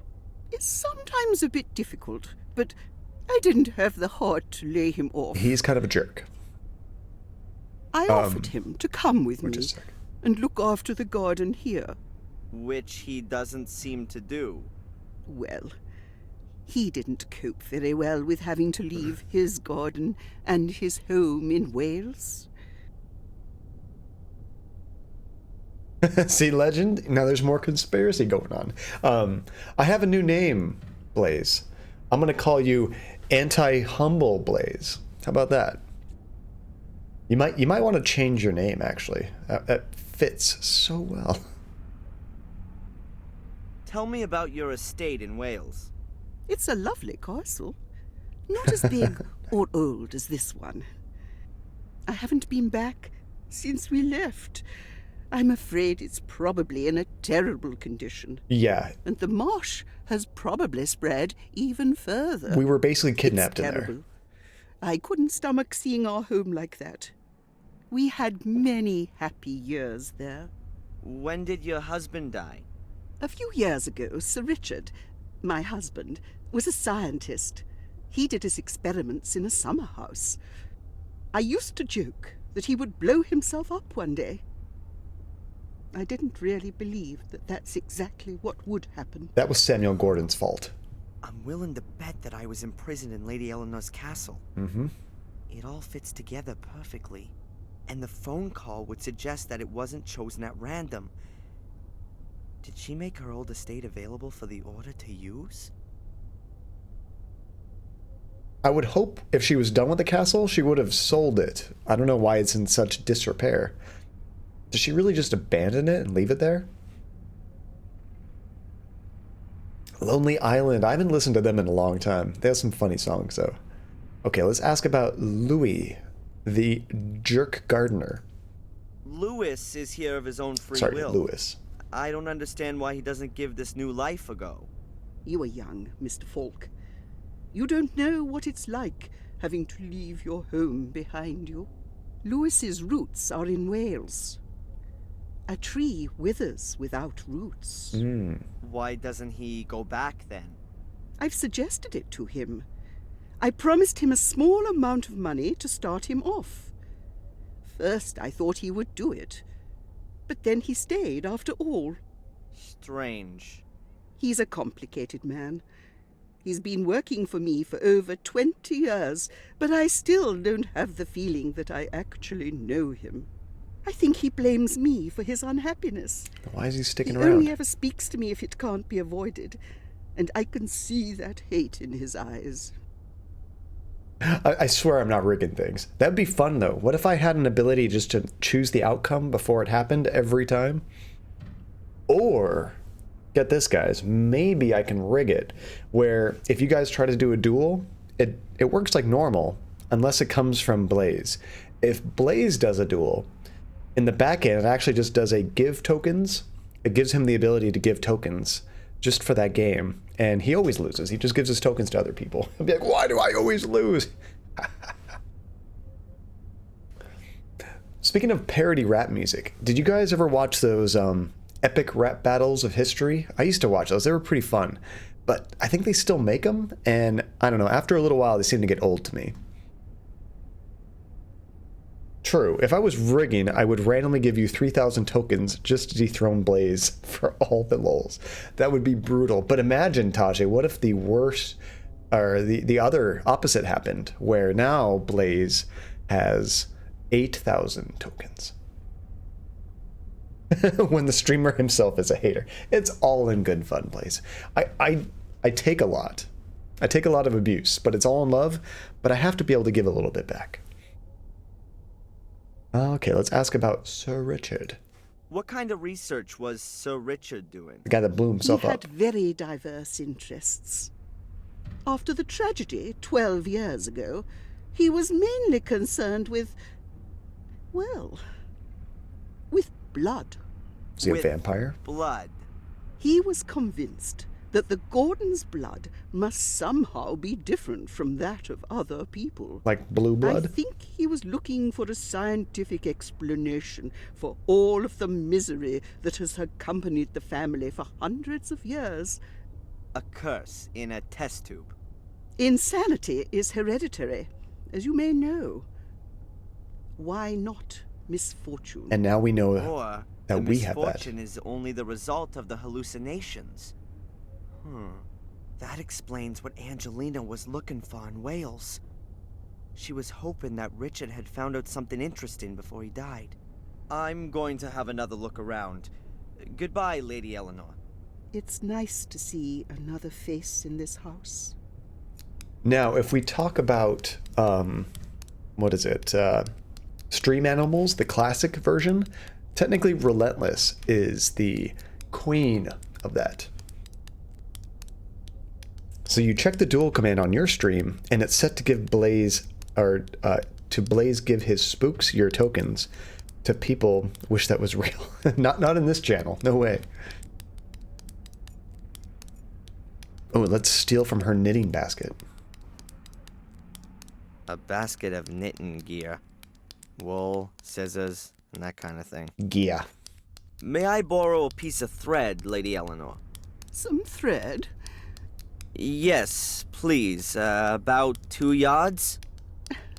is sometimes a bit difficult, but I didn't have the heart to lay him off. He's kind of a jerk. I offered him to come with me and look after the garden here. Which he doesn't seem to do. Well, he didn't cope very well with having to leave his garden and his home in Wales. See, Legend? Now there's more conspiracy going on. I have a new name, Blaze. I'm going to call you Anti-Humble Blaze. How about that? You might want to change your name, actually. That fits so well. Tell me about your estate in Wales. It's a lovely castle. Not as big or old as this one. I haven't been back since we left. I'm afraid it's probably in a terrible condition. Yeah. And the marsh has probably spread even further. We were basically kidnapped It's in terrible. there. I couldn't stomach seeing our home like that. We had many happy years there. When did your husband die? A few years ago, Sir Richard, my husband, was a scientist. He did his experiments in a summer house. I used to joke that he would blow himself up one day. I didn't really believe that that's exactly what would happen. That was Samuel Gordon's fault. I'm willing to bet that I was imprisoned in Lady Eleanor's castle. Mm-hmm. It all fits together perfectly. And the phone call would suggest that it wasn't chosen at random. Did she make her old estate available for the Order to use? I would hope if she was done with the castle, she would have sold it. I don't know why it's in such disrepair. Does she really just abandon it and leave it there? Lonely Island. I haven't listened to them in a long time. They have some funny songs, though. Okay, let's ask about Louis, the jerk gardener. Louis is here of his own free Sorry, will. Louis. I don't understand why he doesn't give this new life a go. You are young, Mr. Falk. You don't know what it's like having to leave your home behind you. Lewis's roots are in Wales. A tree withers without roots. Why doesn't he go back then? I've suggested it to him. I promised him a small amount of money to start him off. First, I thought he would do it. But then he stayed after all. Strange. He's a complicated man. He's been working for me for over 20 years, but I still don't have the feeling that I actually know him. I think he blames me for his unhappiness. Why is he sticking He around? only ever speaks to me if it can't be avoided, and I can see that hate in his eyes. I swear I'm not rigging things. That'd be fun, though. What if I had an ability just to choose the outcome before it happened every time? Or, get this, guys, maybe I can rig it, where if you guys try to do a duel, it works like normal, unless it comes from Blaze. If Blaze does a duel, in the back end, it actually just does a give tokens. It gives him the ability to give tokens just for that game. And he always loses. He just gives his tokens to other people. He'll be like, why do I always lose? Speaking of parody rap music, did you guys ever watch those epic rap battles of history? I used to watch those. They were pretty fun. But I think they still make them. And I don't know, after a little while, they seem to get old to me. True. If I was rigging, I would randomly give you 3,000 tokens just to dethrone Blaze for all the lols. That would be brutal. But imagine, Tajay, what if the worst, or the other opposite happened, where now Blaze has 8,000 tokens. When the streamer himself is a hater. It's all in good fun, Blaze. I take a lot. I take a lot of abuse, but it's all in love, but I have to be able to give a little bit back. Okay, let's ask about Sir Richard. What kind of research was Sir Richard doing? The guy that blew himself He had up. very diverse interests. After the tragedy 12 years ago, he was mainly concerned with, well, with blood. Is he a With vampire? Blood. He was convinced that the Gordons' blood must somehow be different from that of other people. Like blue blood? I think he was looking for a scientific explanation for all of the misery that has accompanied the family for hundreds of years. A curse in a test tube. Insanity is hereditary, as you may know. Why not misfortune? And now we know Or that the we have that. misfortune is only the result of the hallucinations. That explains what Angelina was looking for in Wales. She was hoping that Richard had found out something interesting before he died. I'm going to have another look around. Goodbye, Lady Eleanor. It's nice to see another face in this house. Now, if we talk about, what is it? Stream Animals, the classic version, technically Relentless is the queen of that. So you check the duel command on your stream, and it's set to give Blaze, or to Blaze give his spooks your tokens to people. Wish that was real. Not in this channel. No way. Oh, let's steal from her knitting basket. A basket of knitting gear. Wool, scissors, and that kind of thing. Gear. May I borrow a piece of thread, Lady Eleanor? Some thread? Yes, please. About 2 yards?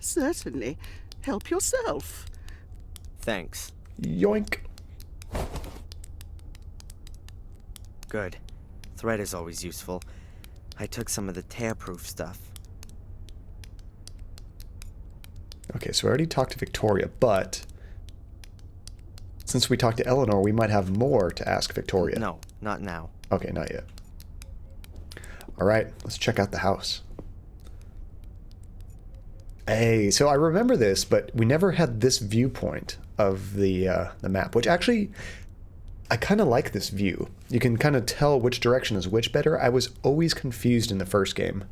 Certainly. Help yourself. Thanks. Yoink. Good. Thread is always useful. I took some of the tear-proof stuff. Okay, so we already talked to Victoria, but since we talked to Eleanor, we might have more to ask Victoria. No, not now. Okay, not yet. All right, let's check out the house. Hey, so I remember this, but we never had this viewpoint of the map, which actually, I kind of like this view. You can kind of tell which direction is which better. I was always confused in the first game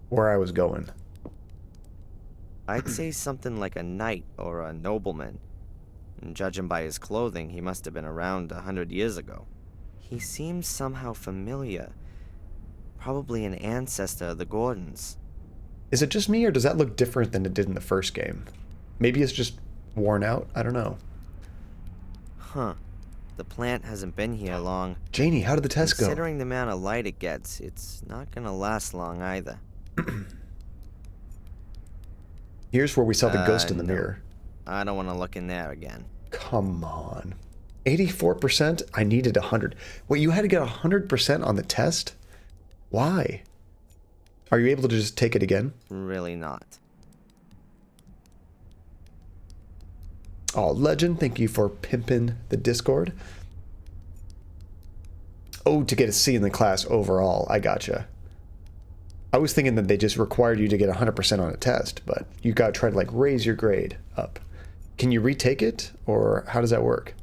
where I was going. I'd say something like a knight or a nobleman. And judging by his clothing, he must have been around 100 years ago. He seems somehow familiar. Probably an ancestor of the Gordons. Is it just me, or does that look different than it did in the first game? Maybe it's just worn out? I don't know. Huh. The plant hasn't been here long. Janie, how did the test go? Considering the amount of light it gets, it's not gonna last long either. Here's where we saw the ghost in the no. mirror. I don't want to look in there again. Come on. 84%? I needed 100. Wait, you had to get 100% on the test? Why? Are you able to just take it again? Really not. Oh, Legend, thank you for pimping the Discord. Oh, to get a C in the class overall. I gotcha. I was thinking that they just required you to get 100% on a test, but you got to try to like raise your grade up. Can you retake it, or how does that work?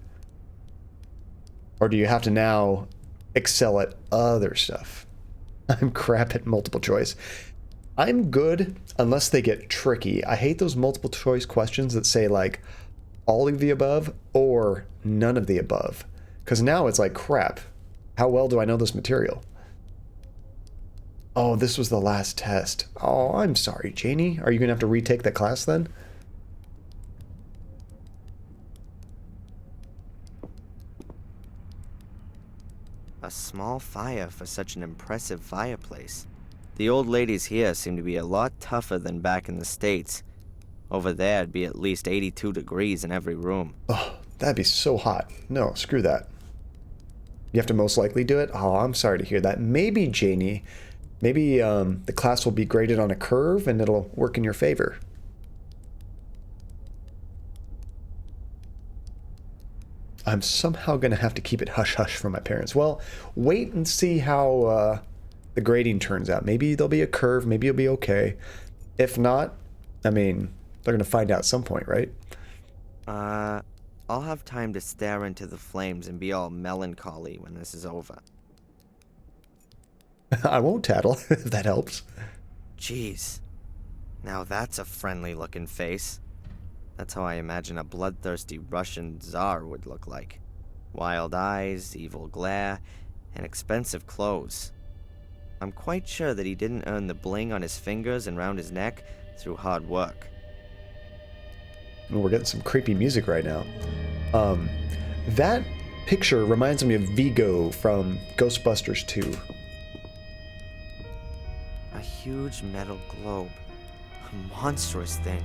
Or do you have to now excel at other stuff? I'm crap at multiple choice. I'm good unless they get tricky. I hate those multiple choice questions that say like all of the above or none of the above. Because now it's like, crap, how well do I know this material? Oh, this was the last test. Oh, I'm sorry, Janie. Are you going to have to retake the class then? A small fire for such an impressive fireplace. The old ladies here seem to be a lot tougher than back in the States. Over there, it'd be at least 82 degrees in every room. Oh, that'd be so hot. No, screw that. You have to most likely do it? Oh, I'm sorry to hear that. Maybe, Janie, maybe the class will be graded on a curve and it'll work in your favor. I'm somehow going to have to keep it hush-hush from my parents. Well, wait and see how the grading turns out. Maybe there'll be a curve. Maybe it'll be okay. If not, I mean, they're going to find out at some point, right? I'll have time to stare into the flames and be all melancholy when this is over. I won't tattle, if that helps. Jeez. Now that's a friendly-looking face. That's how I imagine a bloodthirsty Russian czar would look like. Wild eyes, evil glare, and expensive clothes. I'm quite sure that he didn't earn the bling on his fingers and round his neck through hard work. Oh, we're getting some creepy music right now. That picture reminds me of Vigo from Ghostbusters 2. A huge metal globe. A monstrous thing.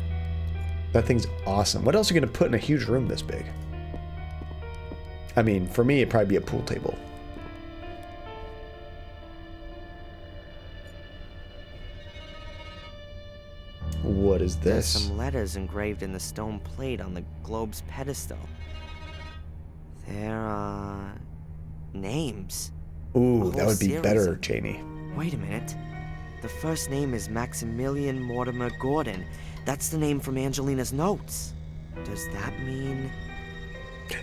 That thing's awesome. What else are you going to put in a huge room this big? I mean, for me, it'd probably be a pool table. What is There's this? some letters engraved in the stone plate on the globe's pedestal. There are names. Ooh, A that whole would be series better, of- Janie. Wait a minute. The first name is Maximilian Mortimer Gordon. That's the name from Angelina's notes. Does that mean...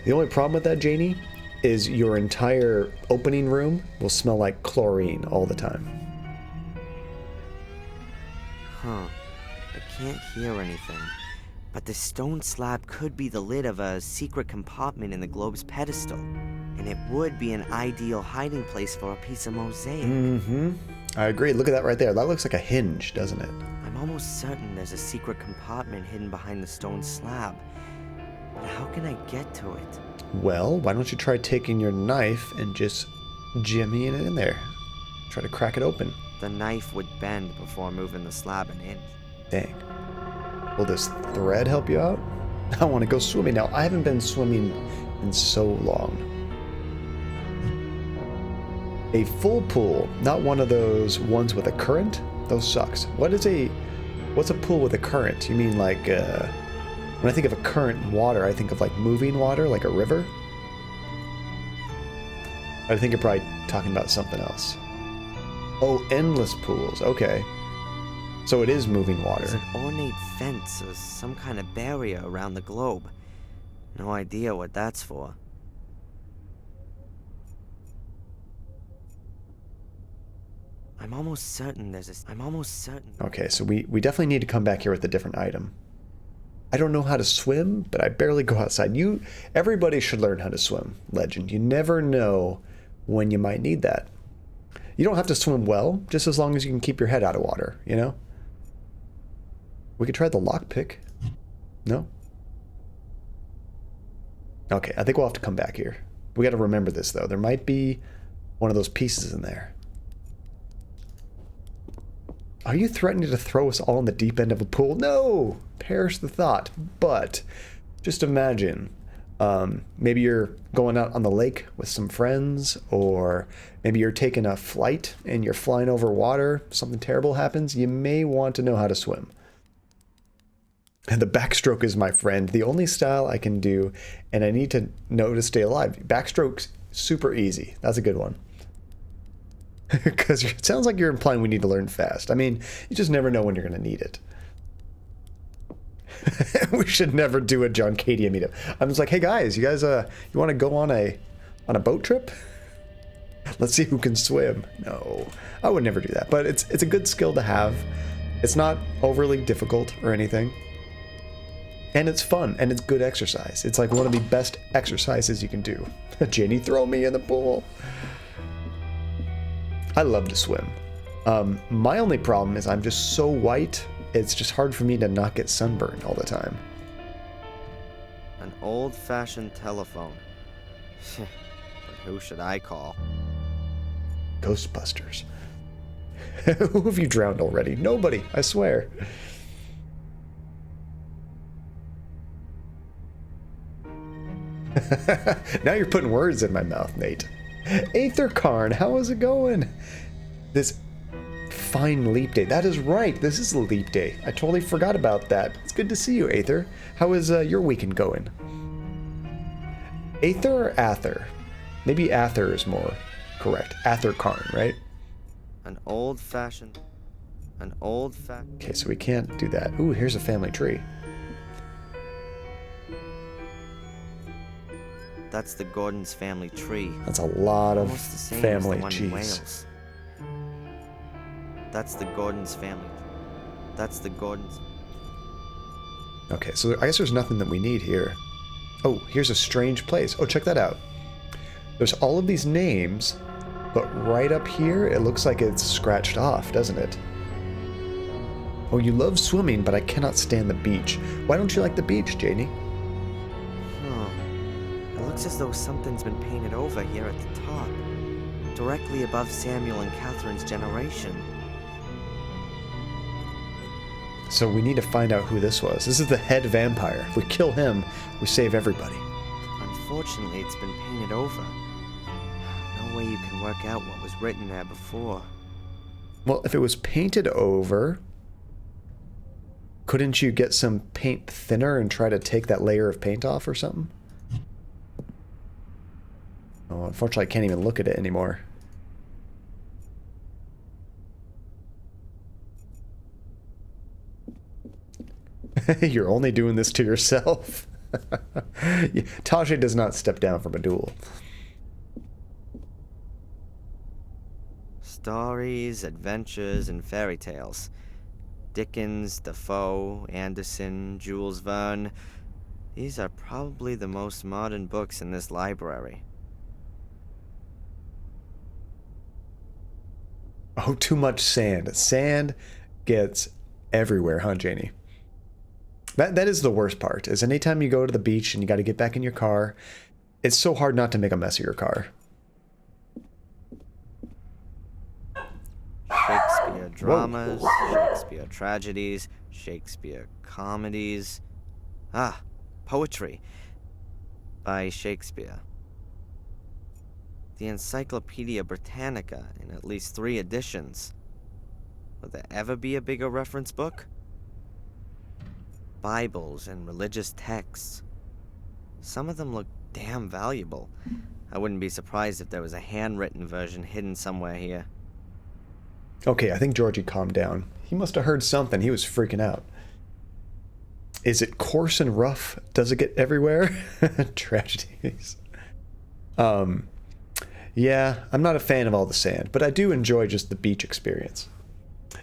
The only problem with that, Janie, is your entire opening room will smell like chlorine all the time. Huh. I can't hear anything. But the stone slab could be the lid of a secret compartment in the globe's pedestal. And it would be an ideal hiding place for a piece of mosaic. Mm-hmm. I agree. Look at that right there. That looks like a hinge, doesn't it? I'm almost certain there's a secret compartment hidden behind the stone slab. But how can I get to it? Well, why don't you try taking your knife and just jimmying it in there? Try to crack it open. The knife would bend before moving the slab an inch. Dang. Will this thread help you out? I want to go swimming now. I haven't been swimming in so long. A full pool, not one of those ones with a current? Those sucks. What's a pool with a current? You mean like, when I think of a current in water, I think of like moving water, like a river? I think you're probably talking about something else. Oh, endless pools, okay. So it is moving water. There's an ornate fence or some kind of barrier around the globe. No idea what that's for. I'm almost certain Okay, so we definitely need to come back here with a different item. I don't know how to swim, but I barely go outside. Everybody should learn how to swim, Legend. You never know when you might need that. You don't have to swim well, just as long as you can keep your head out of water, you know? We could try the lockpick. No? Okay, I think we'll have to come back here. We gotta remember this, though. There might be one of those pieces in there. Are you threatening to throw us all in the deep end of a pool? No! Perish the thought. But just imagine, maybe you're going out on the lake with some friends, or maybe you're taking a flight and you're flying over water. Something terrible happens. You may want to know how to swim. And the backstroke is my friend. The only style I can do, and I need to know to stay alive. Backstroke's super easy. That's a good one. Because it sounds like you're implying we need to learn fast. I mean, you just never know when you're going to need it. We should never do a John Cadia meetup. I'm just like, hey guys, you want to go on a boat trip? Let's see who can swim. No, I would never do that. But it's a good skill to have. It's not overly difficult or anything. And it's fun, and it's good exercise. It's like one of the best exercises you can do. Jenny, throw me in the pool. I love to swim. My only problem is I'm just so white, it's just hard for me to not get sunburned all the time. An old-fashioned telephone. But who should I call? Ghostbusters. Who have you drowned already? Nobody, I swear. Now you're putting words in my mouth, Nate. Aether Karn, how is it going? This fine leap day. That is right. This is a leap day. I totally forgot about that. It's good to see you, Aether. How is your weekend going? Aether or Ather? Maybe Ather is more correct. Aether Karn, right? An old-fashioned... Okay, so we can't do that. Ooh, here's a family tree. That's the Gordon's family tree. That's a lot of Almost the same family as the one in cheese. Wales. That's the Gordon's family. That's the Gordon's... Okay, so I guess there's nothing that we need here. Oh, here's a strange place. Oh, check that out. There's all of these names, but right up here, it looks like it's scratched off, doesn't it? Oh, you love swimming, but I cannot stand the beach. Why don't you like the beach, Janie? It looks as though something's been painted over here at the top, directly above Samuel and Catherine's generation. So we need to find out who this was. This is the head vampire. If we kill him, we save everybody. Unfortunately, it's been painted over. No way you can work out what was written there before. Well, if it was painted over, couldn't you get some paint thinner and try to take that layer of paint off or something? Oh, unfortunately, I can't even look at it anymore. You're only doing this to yourself. Tajay does not step down from a duel. Stories, adventures, and fairy tales. Dickens, Defoe, Anderson, Jules Verne. These are probably the most modern books in this library. Oh, too much sand. Sand gets everywhere, huh, Janie? That is the worst part, is anytime you go to the beach and you got to get back in your car, it's so hard not to make a mess of your car. Shakespeare dramas, Shakespeare tragedies, Shakespeare comedies. Ah, poetry by Shakespeare. The Encyclopedia Britannica in at least 3 editions. Will there ever be a bigger reference book? Bibles and religious texts. Some of them look damn valuable. I wouldn't be surprised if there was a handwritten version hidden somewhere here. Okay, I think Georgie calmed down. He must have heard something. He was freaking out. Is it coarse and rough? Does it get everywhere? Tragedies. Yeah, I'm not a fan of all the sand, but I do enjoy just the beach experience.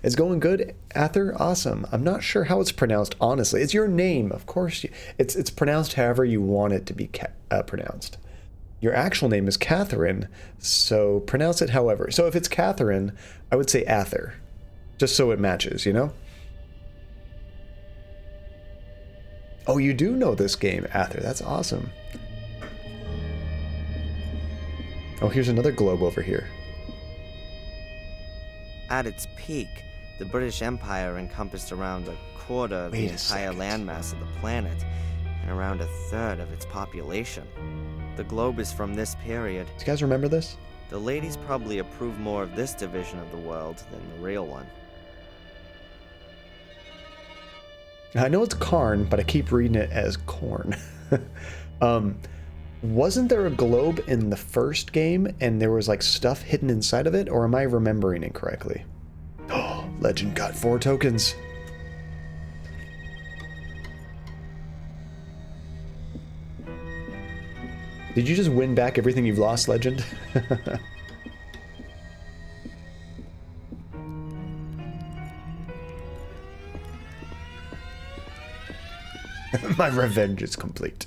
It's going good, Ather? Awesome. I'm not sure how it's pronounced, honestly. It's your name, of course. It's pronounced however you want it to be pronounced. Your actual name is Catherine, so pronounce it however. So if it's Catherine, I would say Ather, just so it matches, you know? Oh, you do know this game, Ather. That's awesome. Oh, here's another globe over here. At its peak, the British Empire encompassed around a quarter of the entire landmass of the planet and around a third of its population. The globe is from this period. Do you guys remember this? The ladies probably approve more of this division of the world than the real one. I know it's Karn, but I keep reading it as corn. Wasn't there a globe in the first game and there was like stuff hidden inside of it, or am I remembering incorrectly? Oh, Legend got 4 tokens. Did you just win back everything you've lost, Legend? My revenge is complete.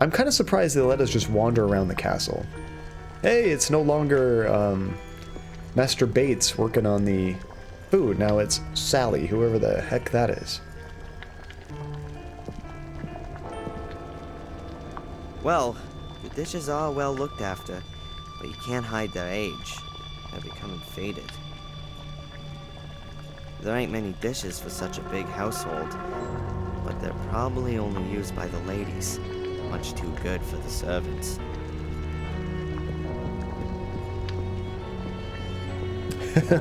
I'm kind of surprised they let us just wander around the castle. Hey, it's no longer Master Bates working on the food. Now it's Sally, whoever the heck that is. Well, the dishes are well looked after, but you can't hide their age. They're becoming faded. There ain't many dishes for such a big household, but they're probably only used by the ladies. Much too good for the servants.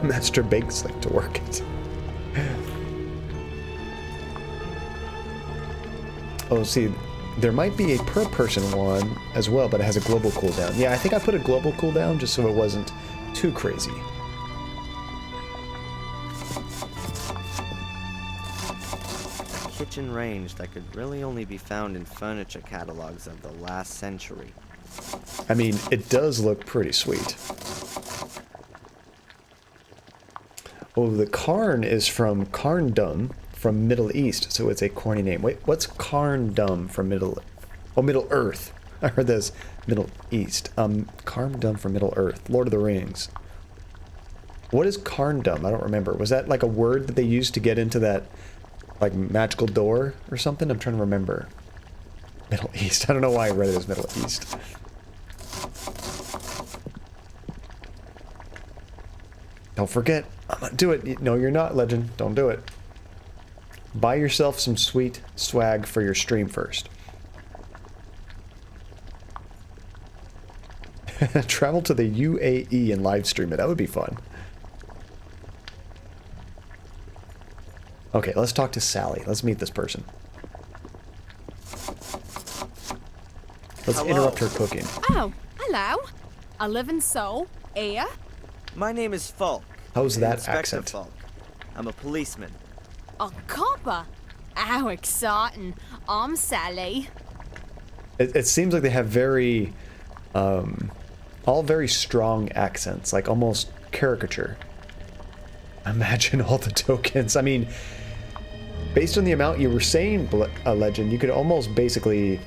Master Bates like to work it. Oh, see, there might be a per person one as well, but it has a global cooldown. Yeah, I think I put a global cooldown just so it wasn't too crazy. A kitchen range that could really only be found in furniture catalogs of the last century. I mean, it does look pretty sweet. Oh, the Karn is from Karndom from Middle East, so it's a corny name. Wait, what's Karndom from Middle Earth? I heard this. Middle East. Karndom from Middle Earth. Lord of the Rings. What is Karndom? I don't remember. Was that like a word that they used to get into that like magical door or something? I'm trying to remember. Middle East. I don't know why I read it as Middle East. Don't forget. I'm gonna do it. No, you're not, Legend. Don't do it. Buy yourself some sweet swag for your stream first. Travel to the UAE and live stream it. That would be fun. Okay, let's talk to Sally. Let's meet this person. Let's interrupt her cooking. Oh, hello. I live in Seoul. Here. My name is Falk. How's that Inspector accent? Falk. I'm a policeman. A copper? How exciting. I'm Sally. It seems like they have very, all very strong accents, like almost caricature. Imagine all the tokens. I mean, based on the amount you were saying, Legend, you could almost basically,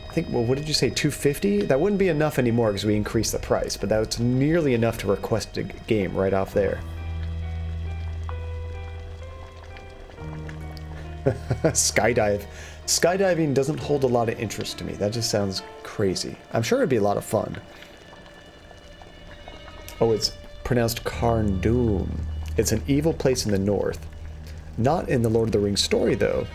I think, well, what did you say, 250? That wouldn't be enough anymore because we increased the price, but that's nearly enough to request a game right off there. Skydive. Skydiving doesn't hold a lot of interest to me. That just sounds crazy. I'm sure it'd be a lot of fun. Oh, it's pronounced Carn-Dûm. It's an evil place in the north. Not in the Lord of the Rings story, though.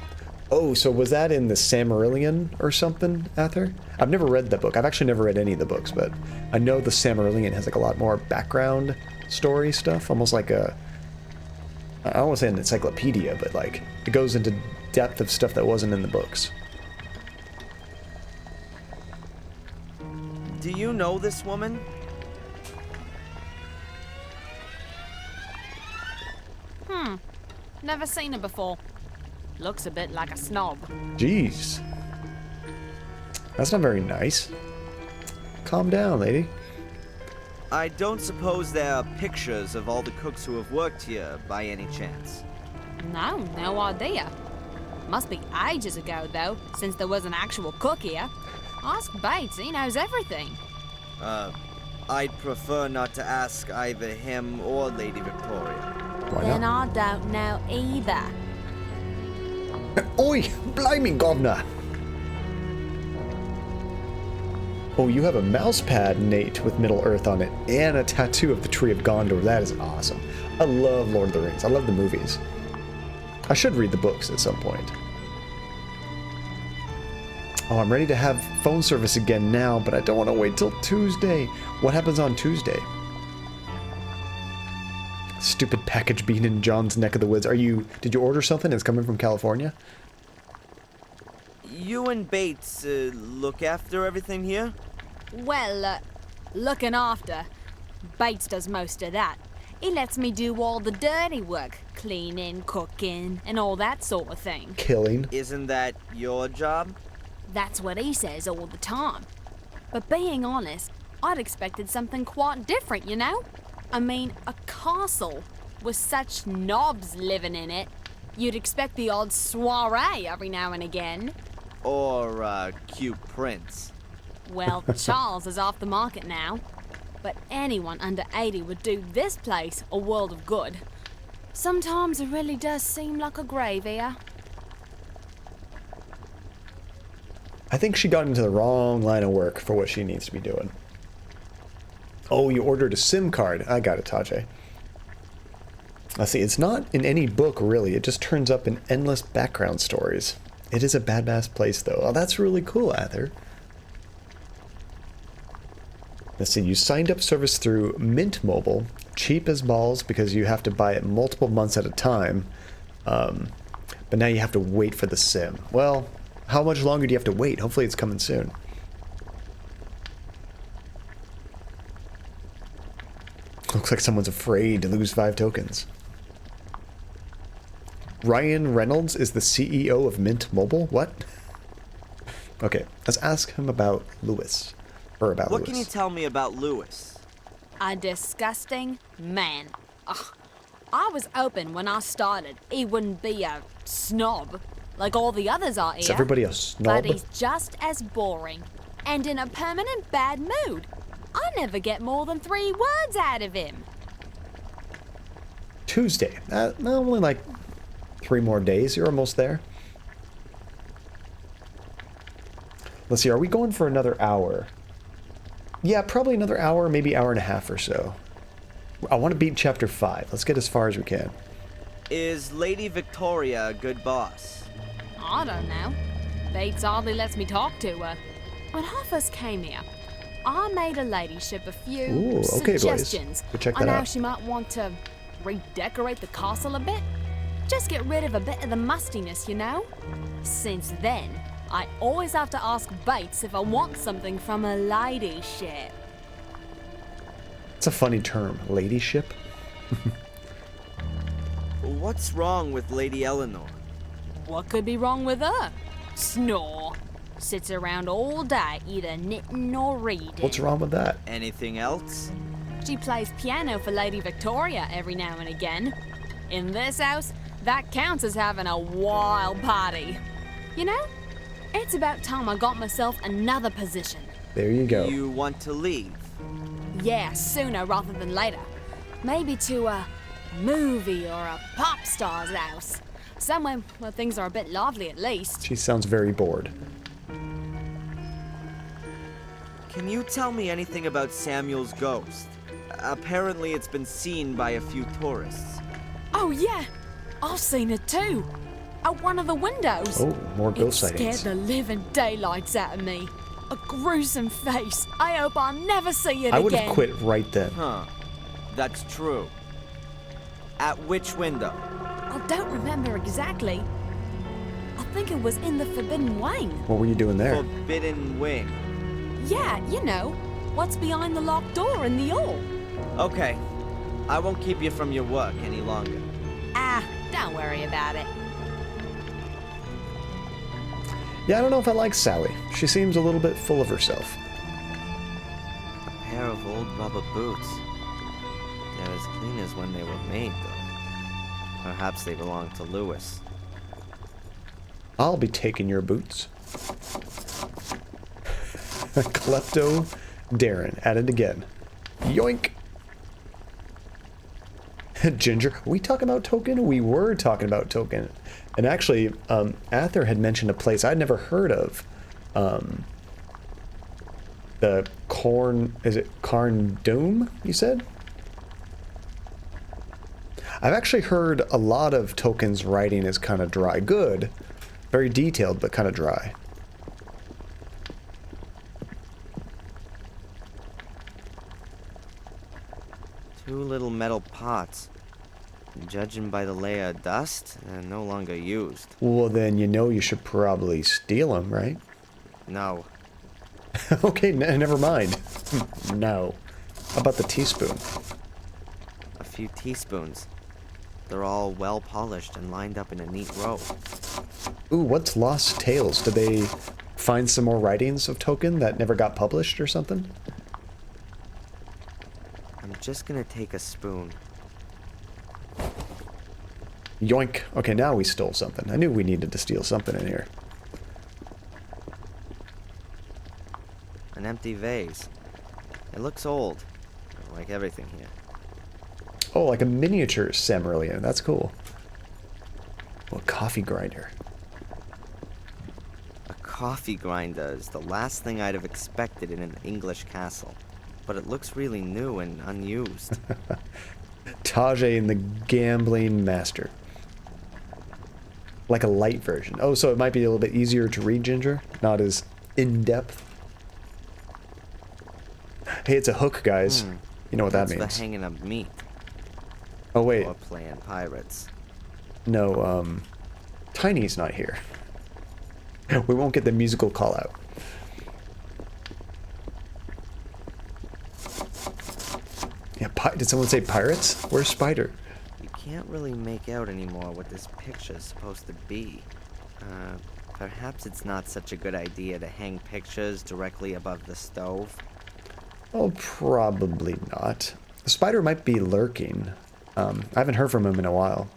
Oh, so was that in the Silmarillion or something, Ather? I've never read that book. I've actually never read any of the books, but I know the Silmarillion has like a lot more background story stuff, almost like a, I don't want to say an encyclopedia, but like it goes into depth of stuff that wasn't in the books. Do you know this woman? Never seen her before. Looks a bit like a snob. Jeez. That's not very nice. Calm down, lady. I don't suppose there are pictures of all the cooks who have worked here by any chance. No idea. Must be ages ago, though, since there was an actual cook here. Ask Bates, he knows everything. I'd prefer not to ask either him or Lady Victoria. Why Then not? I don't know either. Oi! Blimey, governor! Oh, you have a mouse pad, Nate, with Middle Earth on it, and a tattoo of the Tree of Gondor. That is awesome. I love Lord of the Rings. I love the movies. I should read the books at some point. Oh, I'm ready to have phone service again now, but I don't want to wait till Tuesday. What happens on Tuesday? Stupid package being in John's neck of the woods. Did you order something that's coming from California? You and Bates look after everything here? Well, looking after. Bates does most of that. He lets me do all the dirty work. Cleaning, cooking, and all that sort of thing. Killing. Isn't that your job? That's what he says all the time. But being honest, I'd expected something quite different, you know? I mean, a castle with such knobs living in it. You'd expect the odd soiree every now and again. Or, cute prince. Well, Charles is off the market now. But anyone under 80 would do this place a world of good. Sometimes it really does seem like a grave here. I think she got into the wrong line of work for what she needs to be doing. Oh, you ordered a SIM card. I got it, Tajay. Let's see, it's not in any book, really. It just turns up in endless background stories. It is a badass place, though. Oh, that's really cool, Ather. Let's see, you signed up service through Mint Mobile. Cheap as balls because you have to buy it multiple months at a time. But now you have to wait for the SIM. Well, how much longer do you have to wait? Hopefully it's coming soon. Looks like someone's afraid to lose 5 tokens. Ryan Reynolds is the CEO of Mint Mobile? What? Okay, let's ask him about Lewis. Or about What Lewis. can you tell me about Lewis? A disgusting man. Ugh. I was hoping when I started he wouldn't be a snob like all the others are here. Is everybody a snob? But he's just as boring and in a permanent bad mood. I never get more than 3 words out of him. Tuesday. Only like 3 more days. You're almost there. Let's see, are we going for another hour? Yeah, probably another hour, maybe hour and a half or so. I want to beat chapter 5. Let's get as far as we can. Is Lady Victoria a good boss? I don't know. Bates hardly lets me talk to her. When I first came here, I made her ladyship a few Ooh, okay, boys. suggestions We'll check on that how out. she might want to redecorate the castle a bit. Just get rid of a bit of the mustiness, you know? Since then, I always have to ask Bates if I want something from a ladyship. It's a funny term. Ladyship? What's wrong with Lady Eleanor? What could be wrong with her? Snore. Sits around all day, either knitting or reading. What's wrong with that? Anything else? She plays piano for Lady Victoria every now and again. In this house, that counts as having a wild party. You know, it's about time I got myself another position. There you go. You want to leave? Yeah, sooner rather than later. Maybe to a movie or a pop star's house. Somewhere where things are a bit lively at least. She sounds very bored. Can you tell me anything about Samuel's ghost? Apparently it's been seen by a few tourists. Oh yeah, I've seen it too. Out one of the windows. Oh, more ghost It sightings. scared the living daylights out of me. A gruesome face. I hope I'll never see it I would again. have quit right then. Huh. That's true. At which window? I don't remember exactly. I think it was in the Forbidden Wing. What were you doing there? Forbidden Wing. Yeah, you know, what's behind the locked door in the hall. Okay. I won't keep you from your work any longer. Ah, don't worry about it. Yeah, I don't know if I like Sally. She seems a little bit full of herself. A pair of old rubber boots. They're as clean as when they were made, though. Perhaps they belong to Lewis. I'll be taking your boots. Klepto Darren at it again. Yoink! Ginger, are we talking about Token? We were talking about Token. And actually, Ather had mentioned a place I'd never heard of. The is it Carn Dome, you said? I've actually heard a lot of Token's writing is kind of dry. Good. Very detailed, but kind of dry. Two little metal pots. Judging by the layer of dust, they're no longer used. Well, then you know you should probably steal them, right? No. Okay, never mind. No. How about the teaspoon? A few teaspoons. They're all well polished and lined up in a neat row. Ooh, what's Lost Tales? Did they find some more writings of Token that never got published or something? I'm just gonna take a spoon. Yoink. Okay, now we stole something. I knew we needed to steal something in here. An empty vase. It looks old, like everything here. Oh, like a miniature Samarilian. That's cool. Oh, a coffee grinder. A coffee grinder is the last thing I'd have expected in an English castle, but it looks really new and unused. Tajay and the Gambling Master. Like a light version. Oh, so it might be a little bit easier to read, Ginger? Not as in-depth? Hey, it's a hook, guys. You know what that means. That's the hanging of meat. Oh, wait. Or playing pirates. No, Tiny's not here. We won't get the musical call-out. Yeah, did someone say pirates? Where's Spider? You can't really make out anymore what this picture's supposed to be. Perhaps it's not such a good idea to hang pictures directly above the stove. Oh, probably not. The spider might be lurking. I haven't heard from him in a while.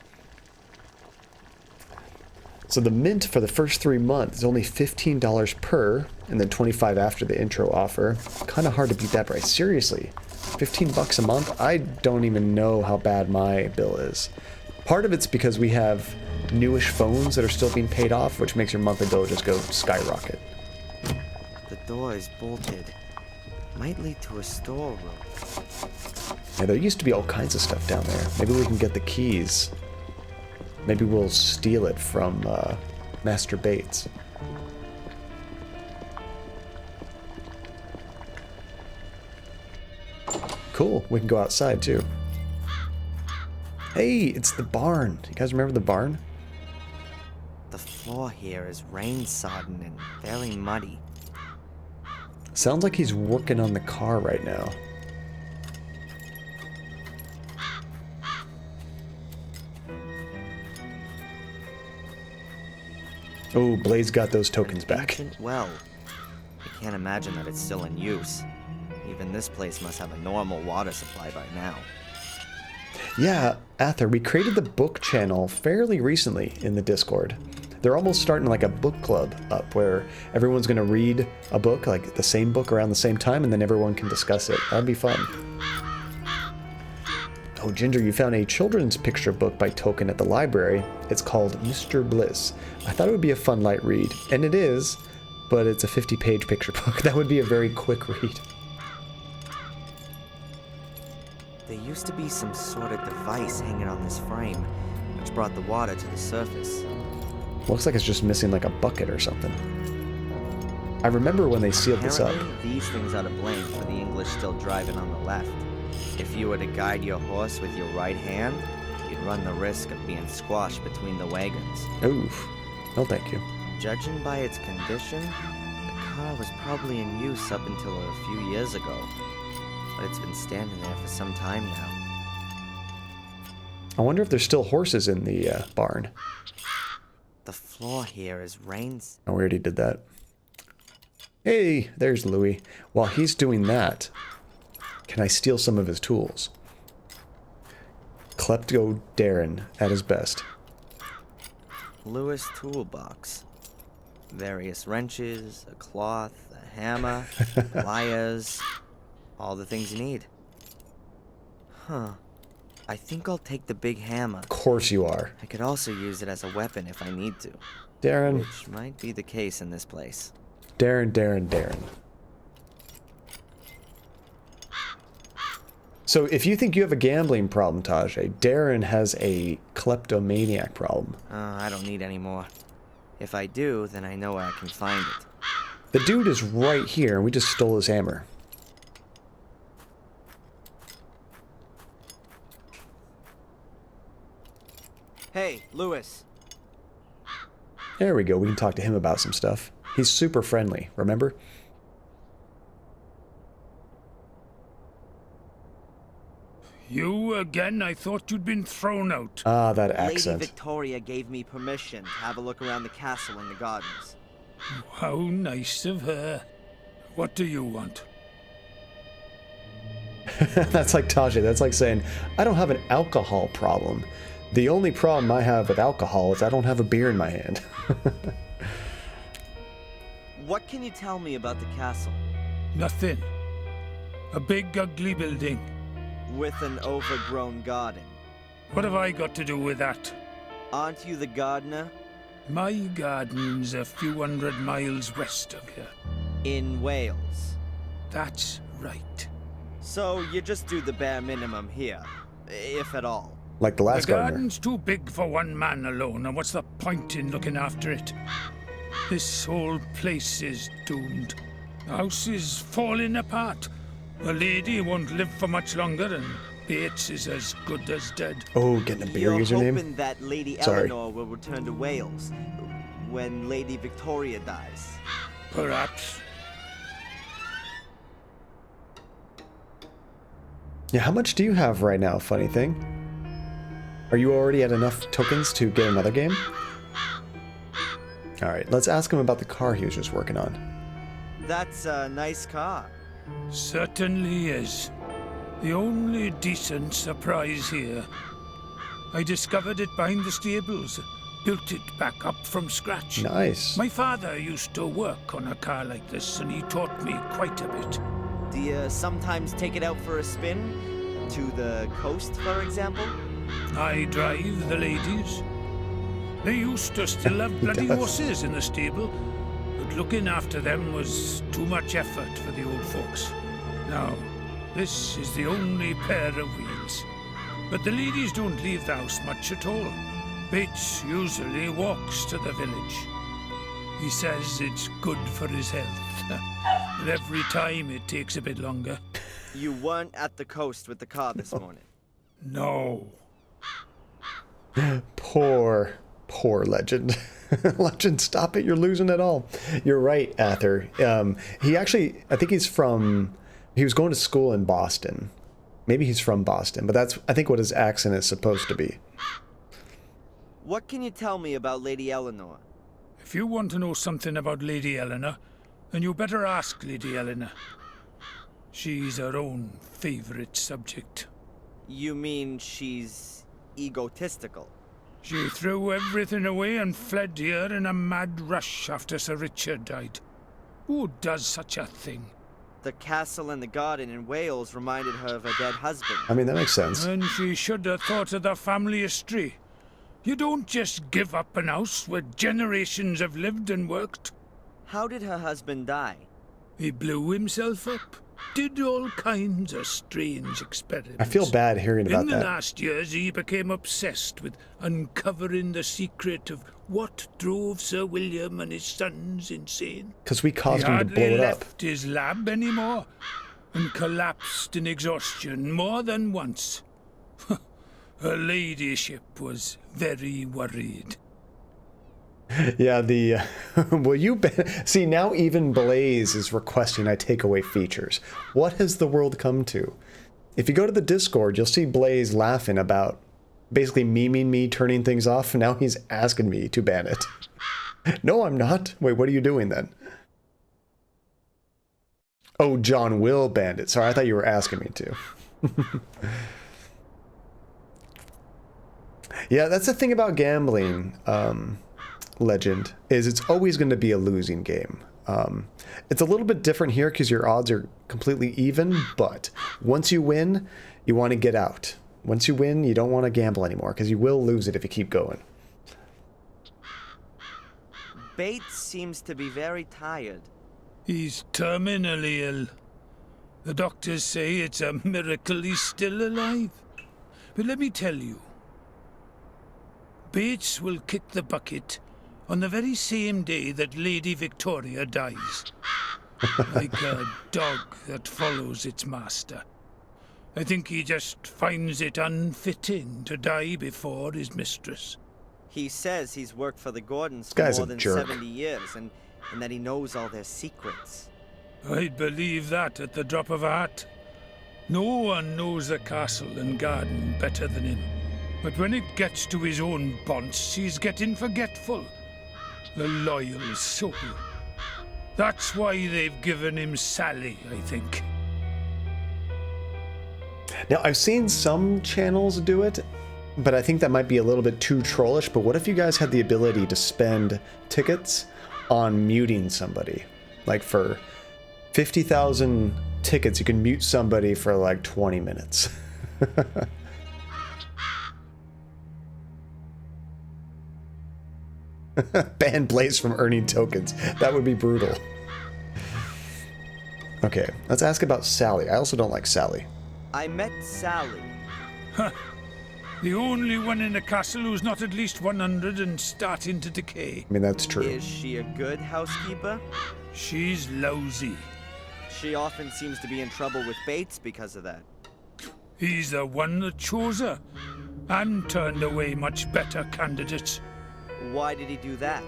So the mint for the first 3 months is only $15 per, and then $25 after the intro offer. Kind of hard to beat that price. Seriously, 15 bucks a month? I don't even know how bad my bill is. Part of it's because we have newish phones that are still being paid off, which makes your monthly bill just go skyrocket. The door is bolted. Might lead to a storeroom. Yeah, there used to be all kinds of stuff down there. Maybe we can get the keys. Maybe we'll steal it from Master Bates. Cool, we can go outside too. Hey, it's the barn. You guys remember the barn? The floor here is rain-sodden and fairly muddy. Sounds like he's working on the car right now. Oh, Blaze got those tokens back. Ancient well. I can't imagine that it's still in use. Even this place must have a normal water supply by now. Yeah, Ather, we created the book channel fairly recently in the Discord. They're almost starting like a book club up where everyone's going to read a book, like the same book around the same time, and then everyone can discuss it. That'd be fun. Oh, Ginger, you found a children's picture book by Token at the library. It's called Mr. Bliss. I thought it would be a fun light read, and it is, but it's a 50-page picture book. That would be a very quick read. There used to be some sort of device hanging on this frame, which brought the water to the surface. Looks like it's just missing like a bucket or something. I remember when they sealed this up. Apparently, these things are to blame for the English still driving on the left. If you were to guide your horse with your right hand, you'd run the risk of being squashed between the wagons. Oof. No, thank you. Judging by its condition, the car was probably in use up until a few years ago. But it's been standing there for some time now. I wonder if there's still horses in the barn. The floor here is rains. Oh, we already did that. Hey, there's Louis. While he's doing that, can I steal some of his tools? Klepto Darren at his best. Lewis toolbox. Various wrenches, a cloth, a hammer, pliers, all the things you need. Huh. I think I'll take the big hammer. Of course you are. I could also use it as a weapon if I need to. Darren. Which might be the case in this place. Darren. So if you think you have a gambling problem, Tajay, Darren has a kleptomaniac problem. I don't need any more. If I do, then I know where I can find it. The dude is right here, and we just stole his hammer. Hey, Lewis. There we go. We can talk to him about some stuff. He's super friendly, remember? You again? I thought you'd been thrown out. Ah, that accent. Lady Victoria gave me permission to have a look around the castle and the gardens. How nice of her. What do you want? That's like Tajay. That's like saying, I don't have an alcohol problem. The only problem I have with alcohol is I don't have a beer in my hand. What can you tell me about the castle? Nothing. A big, ugly building. With an overgrown garden. What have I got to do with that? Aren't you the gardener? My garden's a few 100 miles west of here. In Wales? That's right. So you just do the bare minimum here, if at all. Like the last gardener. The garden's too big for one man alone, and what's the point in looking after it? This whole place is doomed. The house is falling apart. The lady won't live for much longer, and Bates is as good as dead. Oh, getting a beer You're username? hoping that Lady Eleanor will return to Wales when Lady Victoria dies. Perhaps. Yeah, how much do you have right now, funny thing? Are you already at enough tokens to get another game? Alright, let's ask him about the car he was just working on. That's a nice car. Certainly is. The only decent surprise here. I discovered it behind the stables. Built it back up from scratch. Nice. My father used to work on a car like this, and he taught me quite a bit. Do you sometimes take it out for a spin? To the coast, for example? I drive the ladies. They used to still have bloody horses in the stable, but looking after them was too much effort for the old folks. Now, this is the only pair of wheels. But the ladies don't leave the house much at all. Bates usually walks to the village. He says it's good for his health. But every time it takes a bit longer. You weren't at the coast with the car this morning? No. Poor Legend. Legend, stop it. You're losing it all. You're right, Ather. He actually, I think he was going to school in Boston. Maybe he's from Boston, but that's, I think, what his accent is supposed to be. What can you tell me about Lady Eleanor? If you want to know something about Lady Eleanor, then you better ask Lady Eleanor. She's her own favorite subject. You mean she's egotistical? She threw everything away and fled here in a mad rush after Sir Richard died. Who does such a thing? The castle and the garden in Wales reminded her of her dead husband. I mean, that makes sense. And she should have thought of the family history. You don't just give up an house where generations have lived and worked. How did her husband die? He blew himself up. Did all kinds of strange experiments. I feel bad hearing about In the that. last years, he became obsessed with uncovering the secret of what drove Sir William and his sons insane. Because we caused He him to blow hardly it up. left his lab anymore, and collapsed in exhaustion more than once. Her ladyship was very worried. Yeah, the see now even Blaze is requesting I take away features. What has the world come to? If you go to the Discord, you'll see Blaze laughing about basically memeing me turning things off, and now he's asking me to ban it. No, I'm not. Wait, what are you doing then? Oh, John will ban it. Sorry, I thought you were asking me to. Yeah, that's the thing about gambling. Legend is it's always going to be a losing game. It's a little bit different here because your odds are completely even, but once you win, you want to get out. Once you win, you don't want to gamble anymore because you will lose it if you keep going. Bates seems to be very tired. He's terminally ill. The doctors say it's a miracle he's still alive. But let me tell you, Bates will kick the bucket on the very same day that Lady Victoria dies. Like a dog that follows its master. I think he just finds it unfitting to die before his mistress. He says he's worked for the Gordons for Guy's more a than jerk. 70 years, and that he knows all their secrets. I'd believe that at the drop of a hat. No one knows the castle and garden better than him. But when it gets to his own bonds, he's getting forgetful. The loyal soul. That's why they've given him Sally, I think. Now, I've seen some channels do it, but I think that might be a little bit too trollish. But what if you guys had the ability to spend tickets on muting somebody? Like for 50,000 tickets, you can mute somebody for like 20 minutes. Ban Blaze from earning tokens. That would be brutal. Okay, let's ask about Sally. I also don't like Sally. I met Sally. Huh. The only one in the castle who's not at least 100 and starting to decay. I mean, that's true. Is she a good housekeeper? She's lousy. She often seems to be in trouble with Bates because of that. He's the one that chose her, and turned away much better candidates. Why did he do that?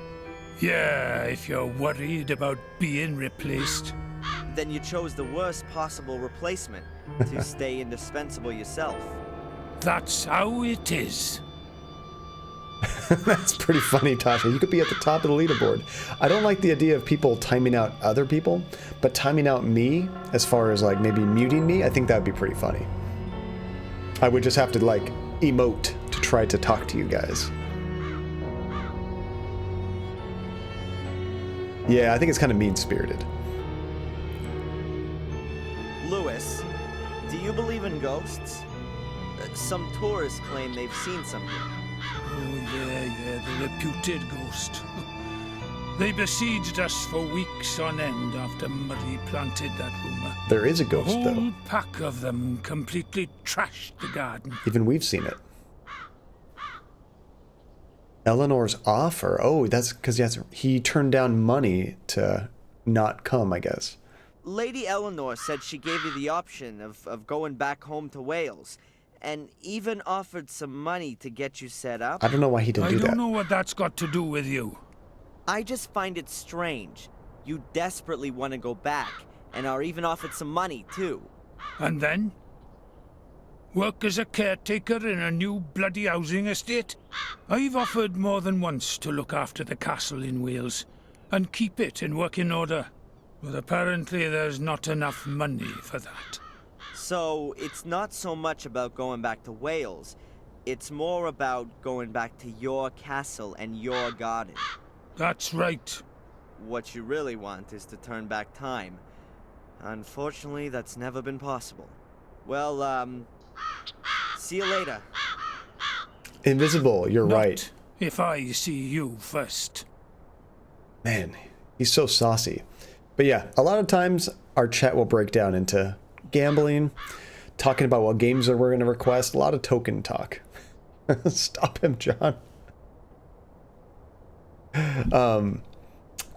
Yeah, if you're worried about being replaced. Then you chose the worst possible replacement to stay indispensable yourself. That's how it is. That's pretty funny, Tasha. You could be at the top of the leaderboard. I don't like the idea of people timing out other people, but timing out me, as far as like maybe muting me, I think that would be pretty funny. I would just have to like emote to try to talk to you guys. Yeah, I think it's kind of mean-spirited. Lewis, do you believe in ghosts? Some tourists claim they've seen something. Oh, yeah, the reputed ghost. They besieged us for weeks on end after Murray planted that rumor. There is a ghost, A though. whole pack of them completely trashed the garden. Even we've seen it. Eleanor's offer. Oh, that's because he turned down money to not come, I guess. Lady Eleanor said she gave you the option of going back home to Wales, and even offered some money to get you set up. I don't know why he didn't do that. I don't know what that's got to do with you. I just find it strange. You desperately want to go back, and are even offered some money, too. And then? Work as a caretaker in a new bloody housing estate? I've offered more than once to look after the castle in Wales and keep it in working order. But apparently there's not enough money for that. So, it's not so much about going back to Wales. It's more about going back to your castle and your garden. That's right. What you really want is to turn back time. Unfortunately, that's never been possible. Well, see you later. Invisible, you're Not right. if I see you first. Man, he's so saucy. But yeah, a lot of times our chat will break down into gambling, talking about what games we're going to request, a lot of token talk. Stop him, John.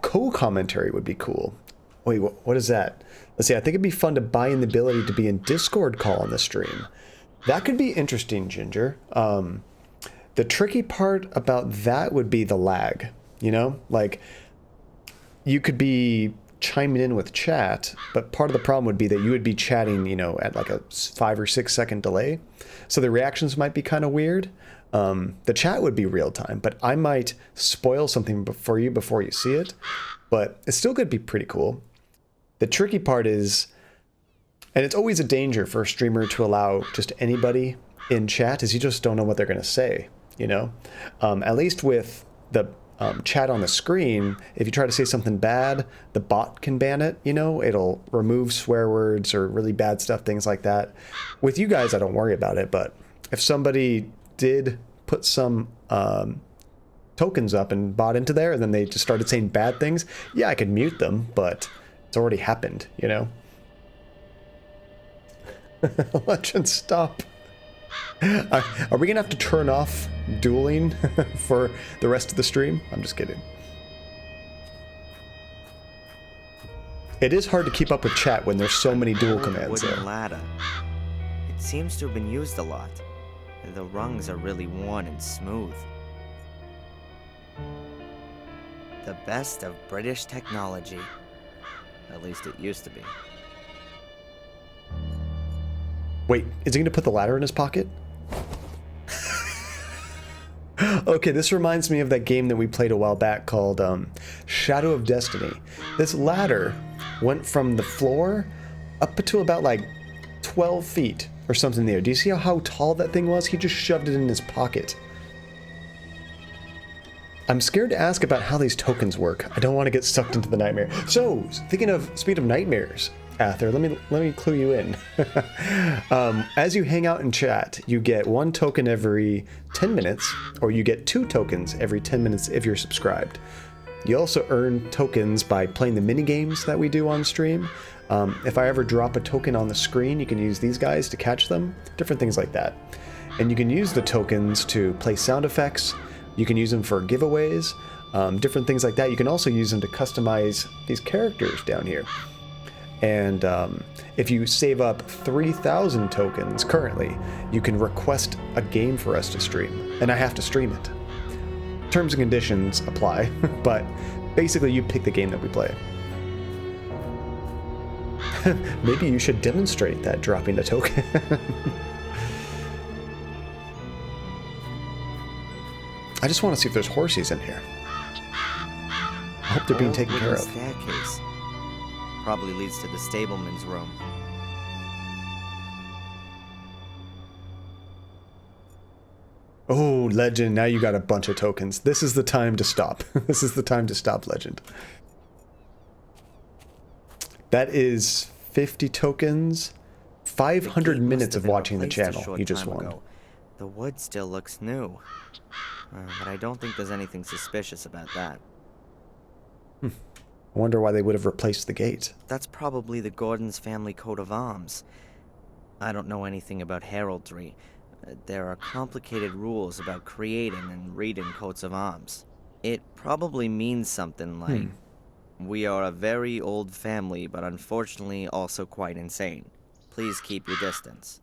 Co-commentary would be cool. Wait, what is that? Let's see, I think it'd be fun to buy in the ability to be in Discord call on the stream. That could be interesting, Ginger. The tricky part about that would be the lag, you know? Like, you could be chiming in with chat, but part of the problem would be that you would be chatting, you know, at like a 5 or 6 second delay. So the reactions might be kind of weird. The chat would be real time, but I might spoil something for you before you see it, but it's still going to be pretty cool. The tricky part is, and it's always a danger for a streamer to allow just anybody in chat, is you just don't know what they're going to say, you know? At least with the chat on the screen, if you try to say something bad, the bot can ban it, you know? It'll remove swear words or really bad stuff, things like that. With you guys, I don't worry about it, but if somebody did put some tokens up and bought into there, and then they just started saying bad things, yeah, I could mute them, but it's already happened, you know? Legend, stop. Are we gonna have to turn off dueling for the rest of the stream? I'm just kidding. It is hard to keep up with chat when there's so many duel commands Wooden there. ladder. It seems to have been used a lot. The rungs are really worn and smooth. The best of British technology. At least it used to be. Wait, is he gonna put the ladder in his pocket? Okay, this reminds me of that game that we played a while back called Shadow of Destiny. This ladder went from the floor up to about like 12 feet or something there. Do you see how tall that thing was? He just shoved it in his pocket. I'm scared to ask about how these tokens work. I don't want to get sucked into the nightmare. So, speaking of nightmares, Ather, let me clue you in. As you hang out in chat, you get 1 token every 10 minutes, or you get 2 tokens every 10 minutes if you're subscribed. You also earn tokens by playing the mini games that we do on stream. If I ever drop a token on the screen, you can use these guys to catch them, different things like that. And you can use the tokens to play sound effects. You can use them for giveaways, different things like that. You can also use them to customize these characters down here. And if you save up 3,000 tokens currently, you can request a game for us to stream, and I have to stream it. Terms and conditions apply, but basically you pick the game that we play. Maybe you should demonstrate that dropping a token. I just want to see if there's horsies in here. I hope they're being taken care of. Staircase. Probably leads to the stableman's room. Oh, Legend, now you got a bunch of tokens. This is the time to stop. This is the time to stop, Legend. That is 50 tokens, 500 minutes of watching the channel. You just won. The wood still looks new. But I don't think there's anything suspicious about that. I wonder why they would have replaced the gate. That's probably the Gordon's family coat of arms. I don't know anything about heraldry. There are complicated rules about creating and reading coats of arms. It probably means something like, we are a very old family, but unfortunately also quite insane. Please keep your distance.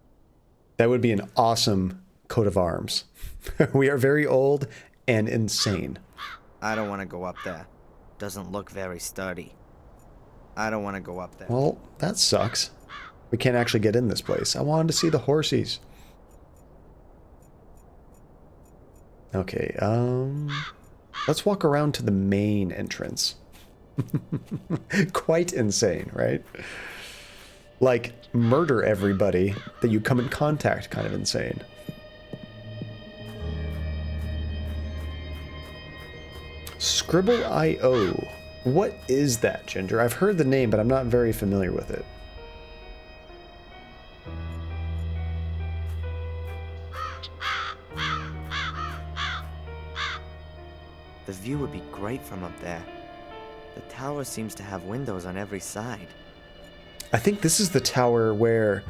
That would be an awesome coat of arms. We are very old and insane. I don't want to go up there. Doesn't look very sturdy. I don't want to go up there. Well, that sucks. We can't actually get in this place. I wanted to see the horsies. Okay, let's walk around to the main entrance. Quite insane, right? Like, murder everybody that you come in contact, kind of insane. Scribble.io. What is that, Ginger? I've heard the name, but I'm not very familiar with it. The view would be great from up there. The tower seems to have windows on every side. I think this is the tower where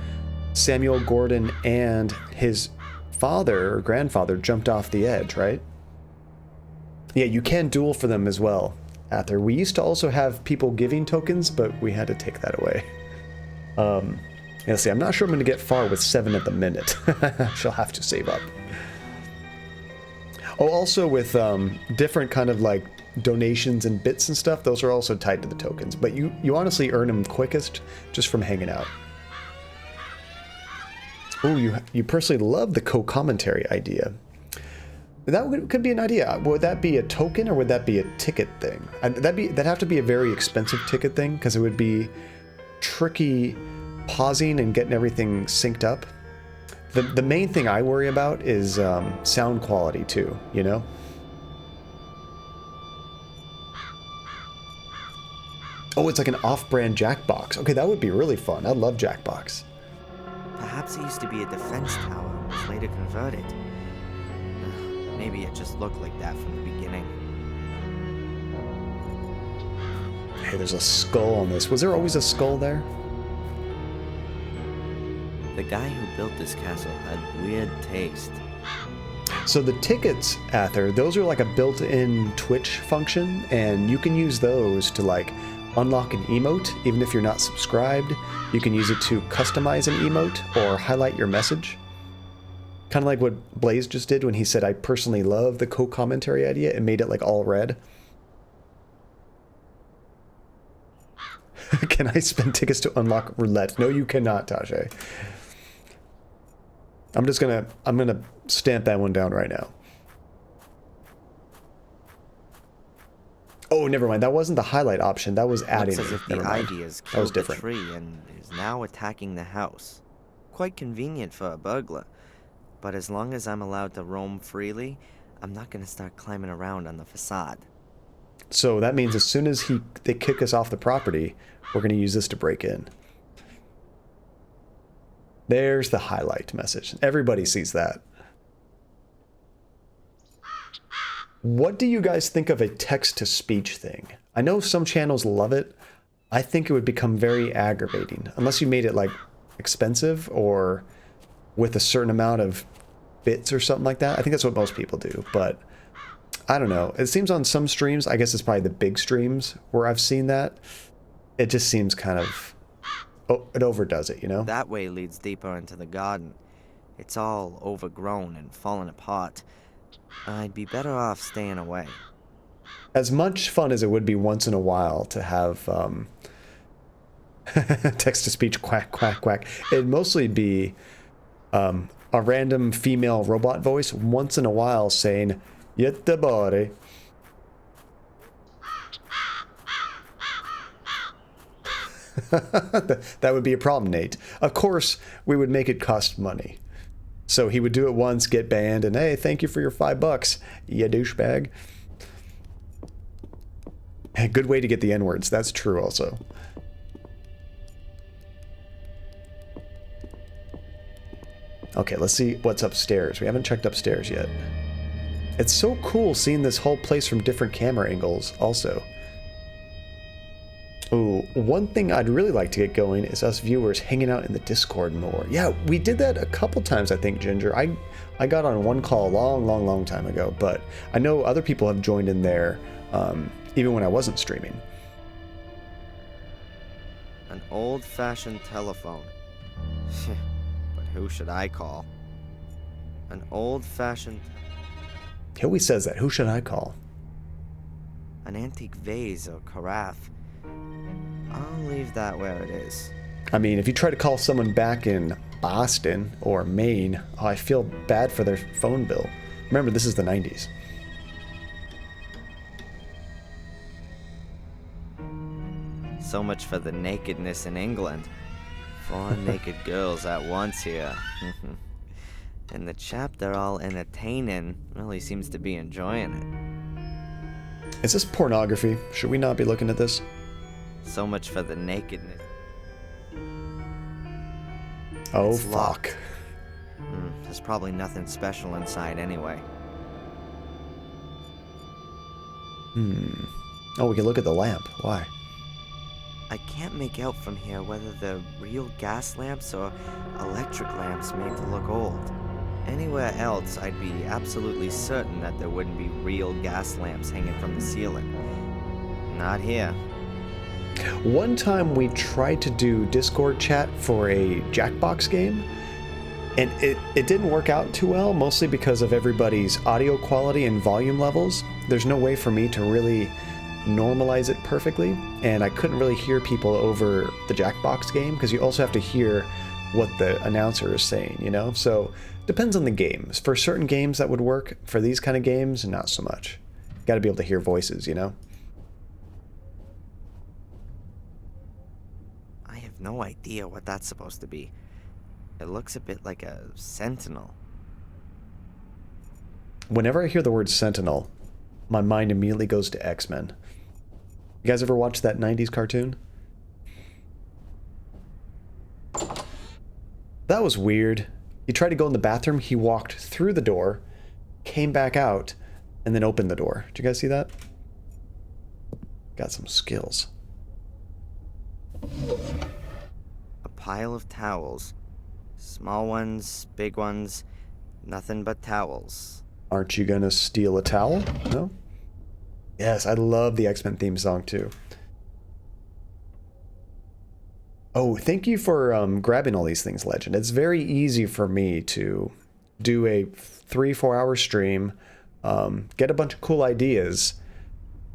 Samuel Gordon and his father or grandfather jumped off the edge, right? Yeah, you can duel for them as well, Ather. We used to also have people giving tokens, but we had to take that away. Yeah, see, I'm not sure I'm going to get far with 7 at the minute. She'll have to save up. Oh, also with different kind of like donations and bits and stuff, those are also tied to the tokens. But you honestly earn them quickest just from hanging out. Oh, you personally love the co-commentary idea. That could be an idea. Would that be a token or would that be a ticket thing? That'd have to be a very expensive ticket thing because it would be tricky pausing and getting everything synced up. The main thing I worry about is sound quality too, you know? Oh, it's like an off-brand Jackbox. Okay, that would be really fun. I love Jackbox. Perhaps it used to be a defense tower and was later converted. Maybe it just looked like that from the beginning. Hey, there's a skull on this. Was there always a skull there? The guy who built this castle had weird taste. So the tickets, Ather, those are like a built-in Twitch function, and you can use those to like unlock an emote, even if you're not subscribed. You can use it to customize an emote or highlight your message. Kind of like what Blaze just did when he said, I personally love the co-commentary idea, and made it like all red. Can I spend tickets to unlock roulette? No, you cannot, Tajay. I'm gonna stamp that one down right now. Oh, never mind. That wasn't the highlight option. That was adding. Looks as if the ideas that was killed the different. tree and is now attacking the house. Quite convenient for a burglar. But as long as I'm allowed to roam freely, I'm not gonna start climbing around on the facade. So that means as soon as they kick us off the property, we're gonna use this to break in. There's the highlight message. Everybody sees that. What do you guys think of a text-to-speech thing? I know some channels love it. I think it would become very aggravating. Unless you made it, like, expensive or with a certain amount of bits or something like that. I think that's what most people do, but I don't know. It seems on some streams, I guess it's probably the big streams where I've seen that. It just seems kind of... Oh, it overdoes it, you know? That way leads deeper into the garden. It's all overgrown and falling apart. I'd be better off staying away. As much fun as it would be once in a while to have text-to-speech quack, quack, quack, it'd mostly be a random female robot voice once in a while saying, "Yet the body." That would be a problem, Nate. Of course, we would make it cost money. So he would do it once, get banned, and hey, thank you for your $5, you douchebag. A good way to get the N-words, that's true also. Okay, let's see what's upstairs. We haven't checked upstairs yet. It's so cool seeing this whole place from different camera angles also. Ooh, one thing I'd really like to get going is us viewers hanging out in the Discord more. Yeah, we did that a couple times, I think, Ginger. I got on one call a long time ago, but I know other people have joined in there, even when I wasn't streaming. An old-fashioned telephone. But who should I call? An old-fashioned... He always says that. Who should I call? An antique vase or carafe. I'll leave that where it is. I mean, if you try to call someone back in Boston or Maine, oh, I feel bad for their phone bill. Remember, this is the 90s. So much for the nakedness in England. 4 naked girls at once here. And the chap they're all entertaining really seems to be enjoying it. Is this pornography? Should we not be looking at this? So much for the nakedness. Oh, It's fuck. locked. There's probably nothing special inside anyway. Oh, we can look at the lamp. Why? I can't make out from here whether they're real gas lamps or electric lamps made to look old. Anywhere else, I'd be absolutely certain that there wouldn't be real gas lamps hanging from the ceiling. Not here. One time we tried to do Discord chat for a Jackbox game, and it didn't work out too well, mostly because of everybody's audio quality and volume levels. There's no way for me to really normalize it perfectly, and I couldn't really hear people over the Jackbox game, because you also have to hear what the announcer is saying, you know? So, depends on the games. For certain games that would work, for these kind of games, not so much. Gotta be able to hear voices, you know? I have no idea what that's supposed to be. It looks a bit like a sentinel. Whenever I hear the word Sentinel, my mind immediately goes to X-Men. You guys ever watch that 90s cartoon? That was weird. He tried to go in the bathroom, he walked through the door, came back out, and then opened the door. Did you guys see that? Got some skills. A pile of towels. Small ones, big ones, nothing but towels. Aren't you gonna steal a towel? No? Yes, I love the X-Men theme song too. Oh, thank you for grabbing all these things, Legend. It's very easy for me to do a 3-4 hour stream, get a bunch of cool ideas,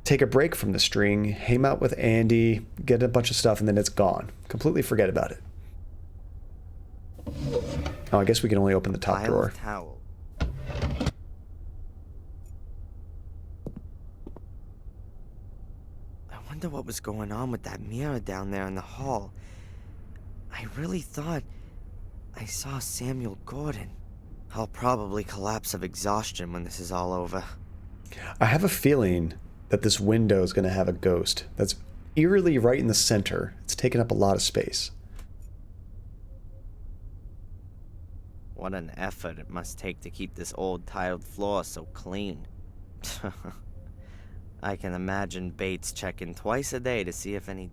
take a break from the stream, hang out with Andy, get a bunch of stuff, and then it's gone. Completely forget about it. Oh, I guess we can only open the top Pile drawer. of towel. I wonder what was going on with that mirror down there in the hall. I really thought I saw Samuel Gordon. I'll probably collapse of exhaustion when this is all over. I have a feeling that this window is going to have a ghost that's eerily right in the center. It's taking up a lot of space. What an effort it must take to keep this old tiled floor so clean. I can imagine Bates checking twice a day to see if any...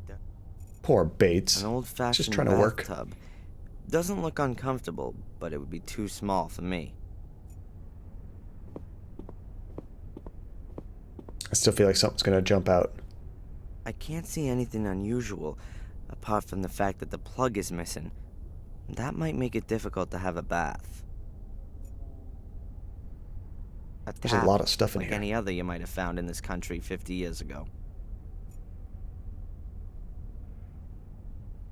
Poor Bates. An old-fashioned Just trying to work. bathtub. Doesn't look uncomfortable, but it would be too small for me. I still feel like something's going to jump out. I can't see anything unusual, apart from the fact that the plug is missing. That might make it difficult to have a bath. There's a lot of stuff in like here. any other you might have found in this country 50 years ago.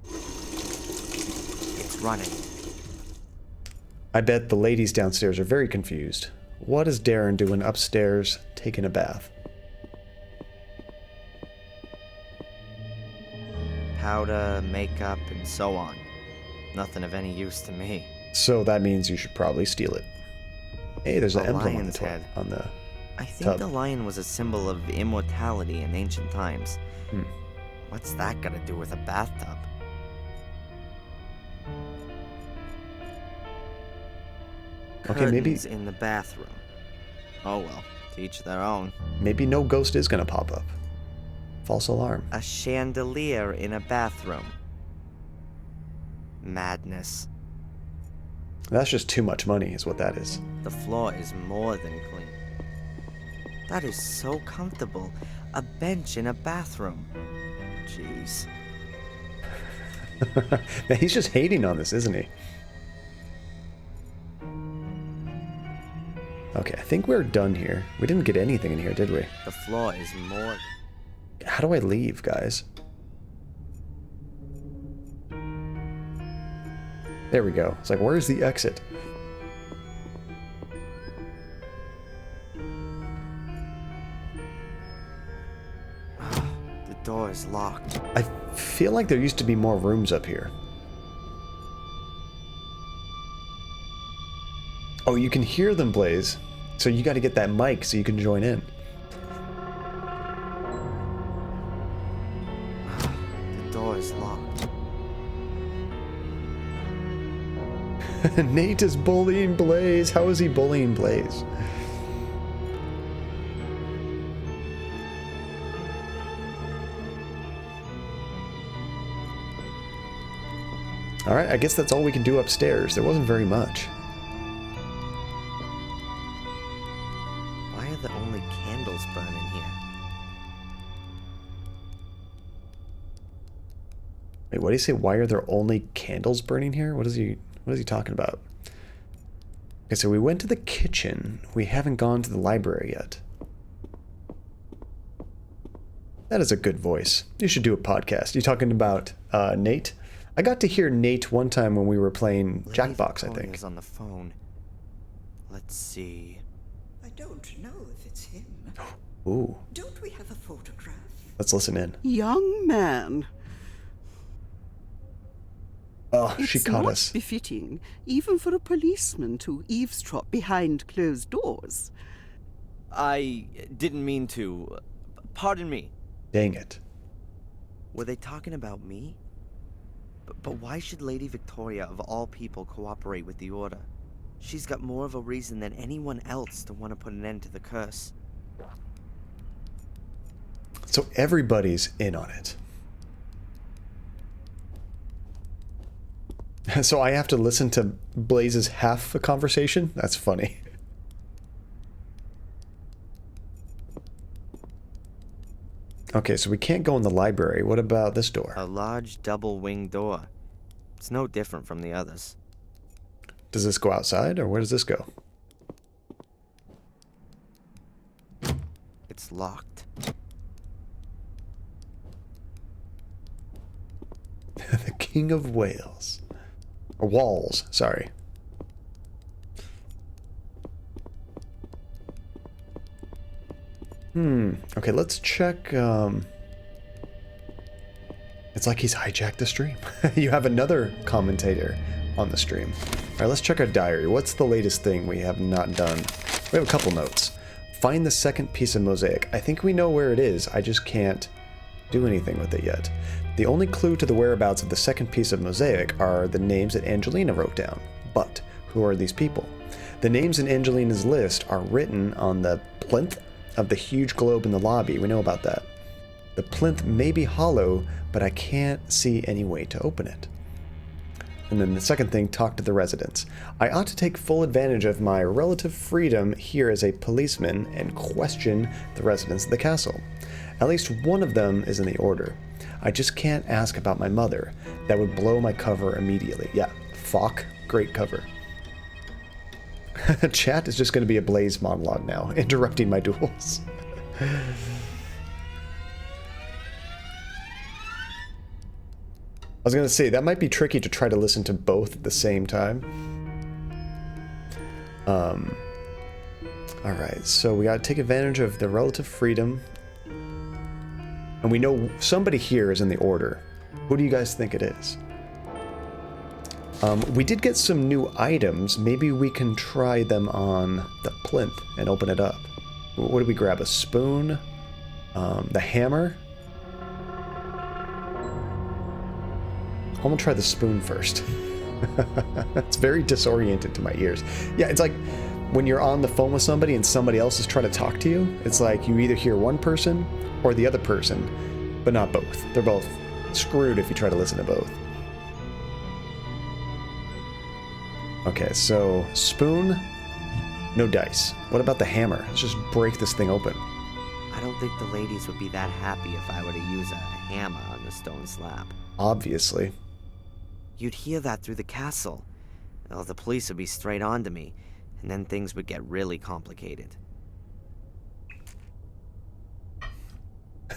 It's running. I bet the ladies downstairs are very confused. What is Darren doing upstairs taking a bath? Powder, makeup, and so on. Nothing of any use to me. So that means you should probably steal it. Hey, there's an A emblem on the lion's head. on the I think tub. the lion was a symbol of immortality in ancient times. Hmm. What's that got to do with a bathtub? Okay, maybe- Curtains in the bathroom. Oh well, to each their own. Maybe no ghost is going to pop up. False alarm. A chandelier in a bathroom. Madness. That's just too much money is what that is. The floor is more than clean. That is so comfortable. A bench in a bathroom. Jeez. Man, he's just hating on this, isn't he? Okay, I think we're done here. We didn't get anything in here, did we? The floor is more... How do I leave, guys? There we go. It's like, where's the exit? door is locked. I feel like there used to be more rooms up here. Oh, you can hear them, Blaze. So you got to get that mic so you can join in. The door is locked. Nate is bullying Blaze. How is he bullying Blaze? Alright, I guess that's all we can do upstairs. There wasn't very much. Why are there only candles burning here? Wait, what do you say? Why are there only candles burning here? What is he talking about? Okay, so we went to the kitchen. We haven't gone to the library yet. That is a good voice. You should do a podcast. You talking about Nate? I got to hear Nate one time when we were playing Jackbox, I think. Is on the phone. Let's see. I don't know if it's him. Ooh. Don't we have a photograph? Let's listen in. Young man. Oh, she caught us. It's not befitting, even for a policeman to eavesdrop behind closed doors. I didn't mean to. Pardon me. Dang it. Were they talking about me? But why should Lady Victoria, of all people, cooperate with the Order? She's got more of a reason than anyone else to want to put an end to the curse. So everybody's in on it. So I have to listen to Blaze's half a conversation? That's funny. Okay, so we can't go in the library. What about this door? A large double-winged door. It's no different from the others. Does this go outside, or where does this go? It's locked. The King of Wales. Or Walls, sorry. Okay, let's check, It's like he's hijacked the stream. You have another commentator on the stream. Alright, let's check our diary. What's the latest thing we have not done? We have a couple notes. Find the second piece of mosaic. I think we know where it is, I just can't do anything with it yet. The only clue to the whereabouts of the second piece of mosaic are the names that Angelina wrote down. But who are these people? The names in Angelina's list are written on the plinth of the huge globe in the lobby. We know about that. The plinth may be hollow, but I can't see any way to open it. And then the second thing, talk to the residents. I ought to take full advantage of my relative freedom here as a policeman and question the residents of the castle. At least one of them is in the Order. I just can't ask about my mother. That would blow my cover immediately. Yeah, fuck, great cover. Chat is just going to be a Blaze monologue now, interrupting my duels. I was going to say, that might be tricky to try to listen to both at the same time. Alright, so we got to take advantage of the relative freedom. And we know somebody here is in the Order. Who do you guys think it is? We did get some new items. Maybe we can try them on the plinth and open it up. What did we grab? A spoon? The hammer? I'm gonna try the spoon first. It's very disoriented to my ears. Yeah, it's like when you're on the phone with somebody and somebody else is trying to talk to you. It's like you either hear one person or the other person, but not both. They're both screwed if you try to listen to both. Okay, so spoon, no dice. What about the hammer? Let's just break this thing open. I don't think the ladies would be that happy if I were to use a hammer on the stone slab. Obviously. You'd hear that through the castle. Well, the police would be straight on to me, and then things would get really complicated.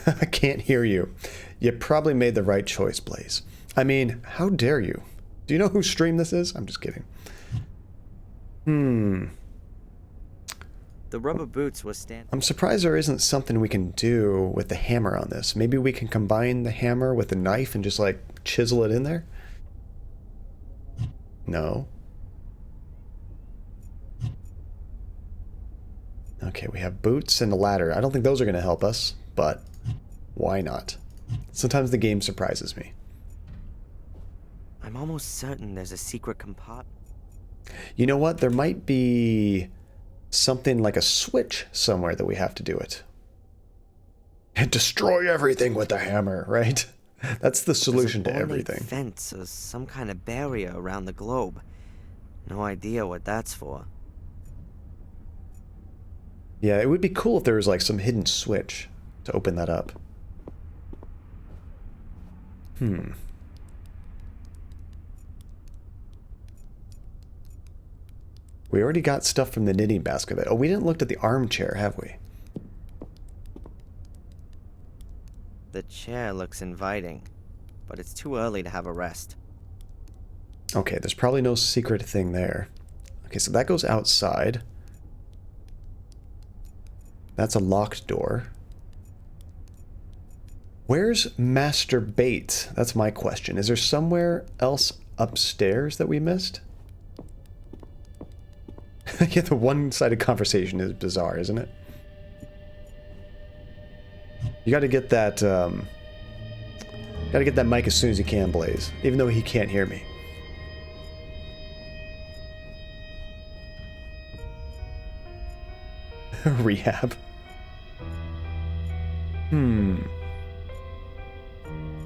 I can't hear you. You probably made the right choice, Blaze. I mean, how dare you? Do you know whose stream this is? I'm just kidding. The rubber boots were standing. I'm surprised there isn't something we can do with the hammer on this. Maybe we can combine the hammer with the knife and just like chisel it in there? No. Okay, we have boots and a ladder. I don't think those are going to help us, but why not? Sometimes the game surprises me. I'm almost certain there's a secret compartment. You know what? There might be something like a switch somewhere that we have to do it. And destroy everything with the hammer, right? That's the solution to everything. Fence or some kind of barrier around the globe. No idea what that's for. Yeah, it would be cool if there was like some hidden switch to open that up. We already got stuff from the knitting basket. Oh, we didn't look at the armchair, have we? The chair looks inviting, but it's too early to have a rest. Okay, there's probably no secret thing there. Okay, so that goes outside. That's a locked door. Where's Master Bates? That's my question. Is there somewhere else upstairs that we missed? Yeah, the one-sided conversation is bizarre, isn't it? You gotta get that, gotta get that mic as soon as you can, Blaze. Even though he can't hear me. Rehab.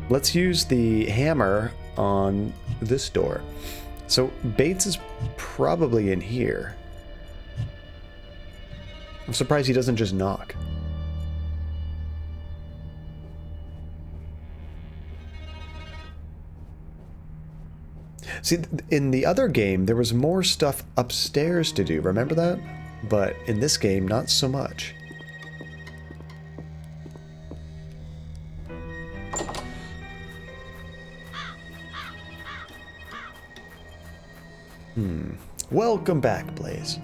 Let's use the hammer on this door. So Bates is probably in here. I'm surprised he doesn't just knock. See, in the other game, there was more stuff upstairs to do, remember that? But in this game, not so much. Welcome back, Blaze.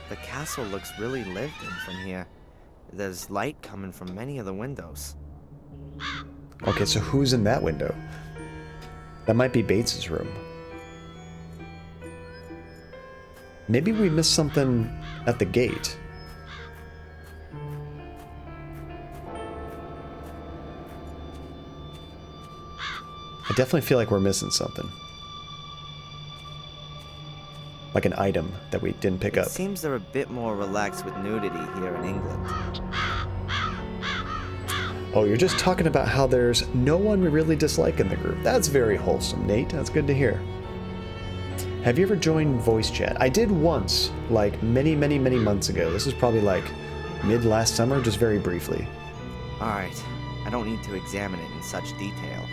The castle looks really lived in from here. There's light coming from many of the windows. Okay, so who's in that window? That might be Bates's room. Maybe we missed something at the gate. I definitely feel like we're missing something. Like an item that we didn't pick up. It seems they're a bit more relaxed with nudity here in England. Oh, you're just talking about how there's no one we really dislike in the group. That's very wholesome, Nate. That's good to hear. Have you ever joined voice chat? I did once, like many months ago. This was probably like mid last summer, just very briefly. Alright, I don't need to examine it in such detail.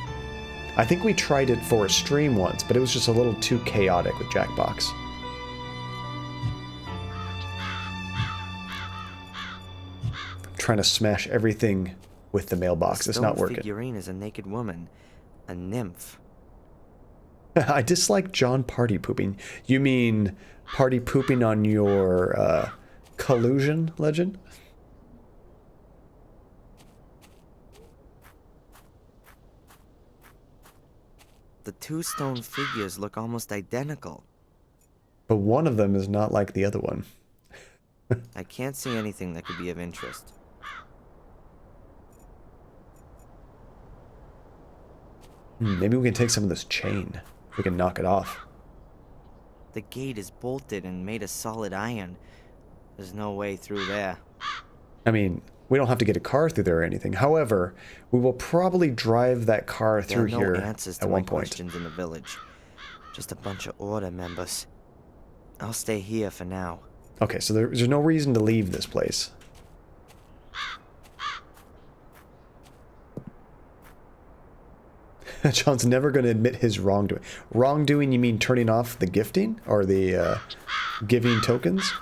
I think we tried it for a stream once, but it was just a little too chaotic with Jackbox. Trying to smash everything with the mailbox. It's not working. The figurine is a naked woman, a nymph. I dislike John party pooping. You mean party pooping on your collusion legend? The two stone figures look almost identical. But one of them is not like the other one. I can't see anything that could be of interest. Maybe we can take some of this chain. We can knock it off. The gate is bolted and made of solid iron. There's no way through there. I mean, we don't have to get a car through there or anything. However, we will probably drive that car through here at one point. There are no answers to my questions in the village. Just a bunch of order members. I'll stay here for now. Okay, so there's no reason to leave this place. John's never going to admit his wrongdoing. Wrongdoing, you mean turning off the gifting? Or the giving tokens?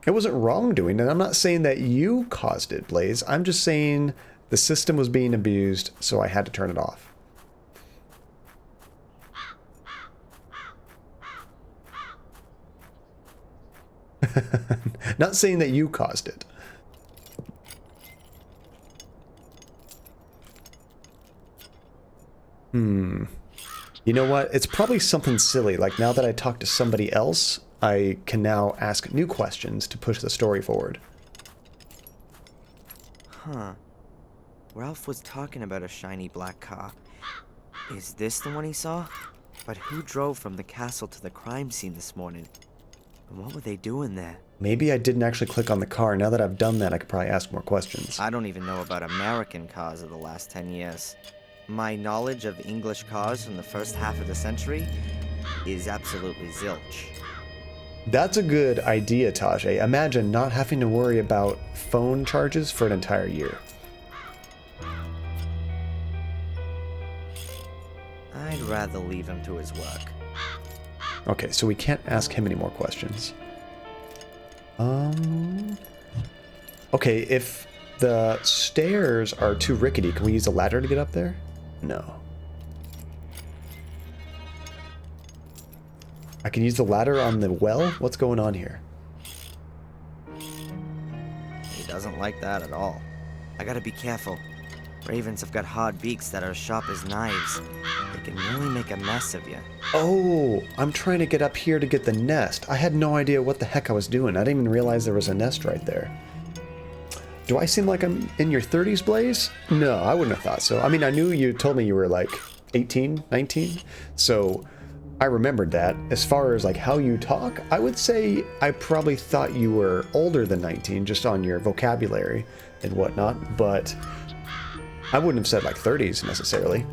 It wasn't wrongdoing, and I'm not saying that you caused it, Blaze. I'm just saying the system was being abused, so I had to turn it off. Not saying that you caused it. You know what? It's probably something silly. Like, now that I talked to somebody else, I can now ask new questions to push the story forward. Huh. Ralph was talking about a shiny black car. Is this the one he saw? But who drove from the castle to the crime scene this morning? And what were they doing there? Maybe I didn't actually click on the car. Now that I've done that, I could probably ask more questions. I don't even know about American cars of the last 10 years. My knowledge of English cars from the first half of the century is absolutely zilch. That's a good idea, Tajay. Imagine not having to worry about phone charges for an entire year. I'd rather leave him to his work. Okay, so we can't ask him any more questions. Okay, if the stairs are too rickety, can we use a ladder to get up there? No. I can use the ladder on the well? What's going on here? He doesn't like that at all. I gotta be careful. Ravens have got hard beaks that are sharp as knives. They can really make a mess of you. Oh, I'm trying to get up here to get the nest. I had no idea what the heck I was doing. I didn't even realize there was a nest right there. Do I seem like I'm in your 30s, Blaze? No, I wouldn't have thought so. I mean, I knew you told me you were like 18, 19, so I remembered that. As far as like how you talk, I would say I probably thought you were older than 19 just on your vocabulary and whatnot, but I wouldn't have said like 30s necessarily.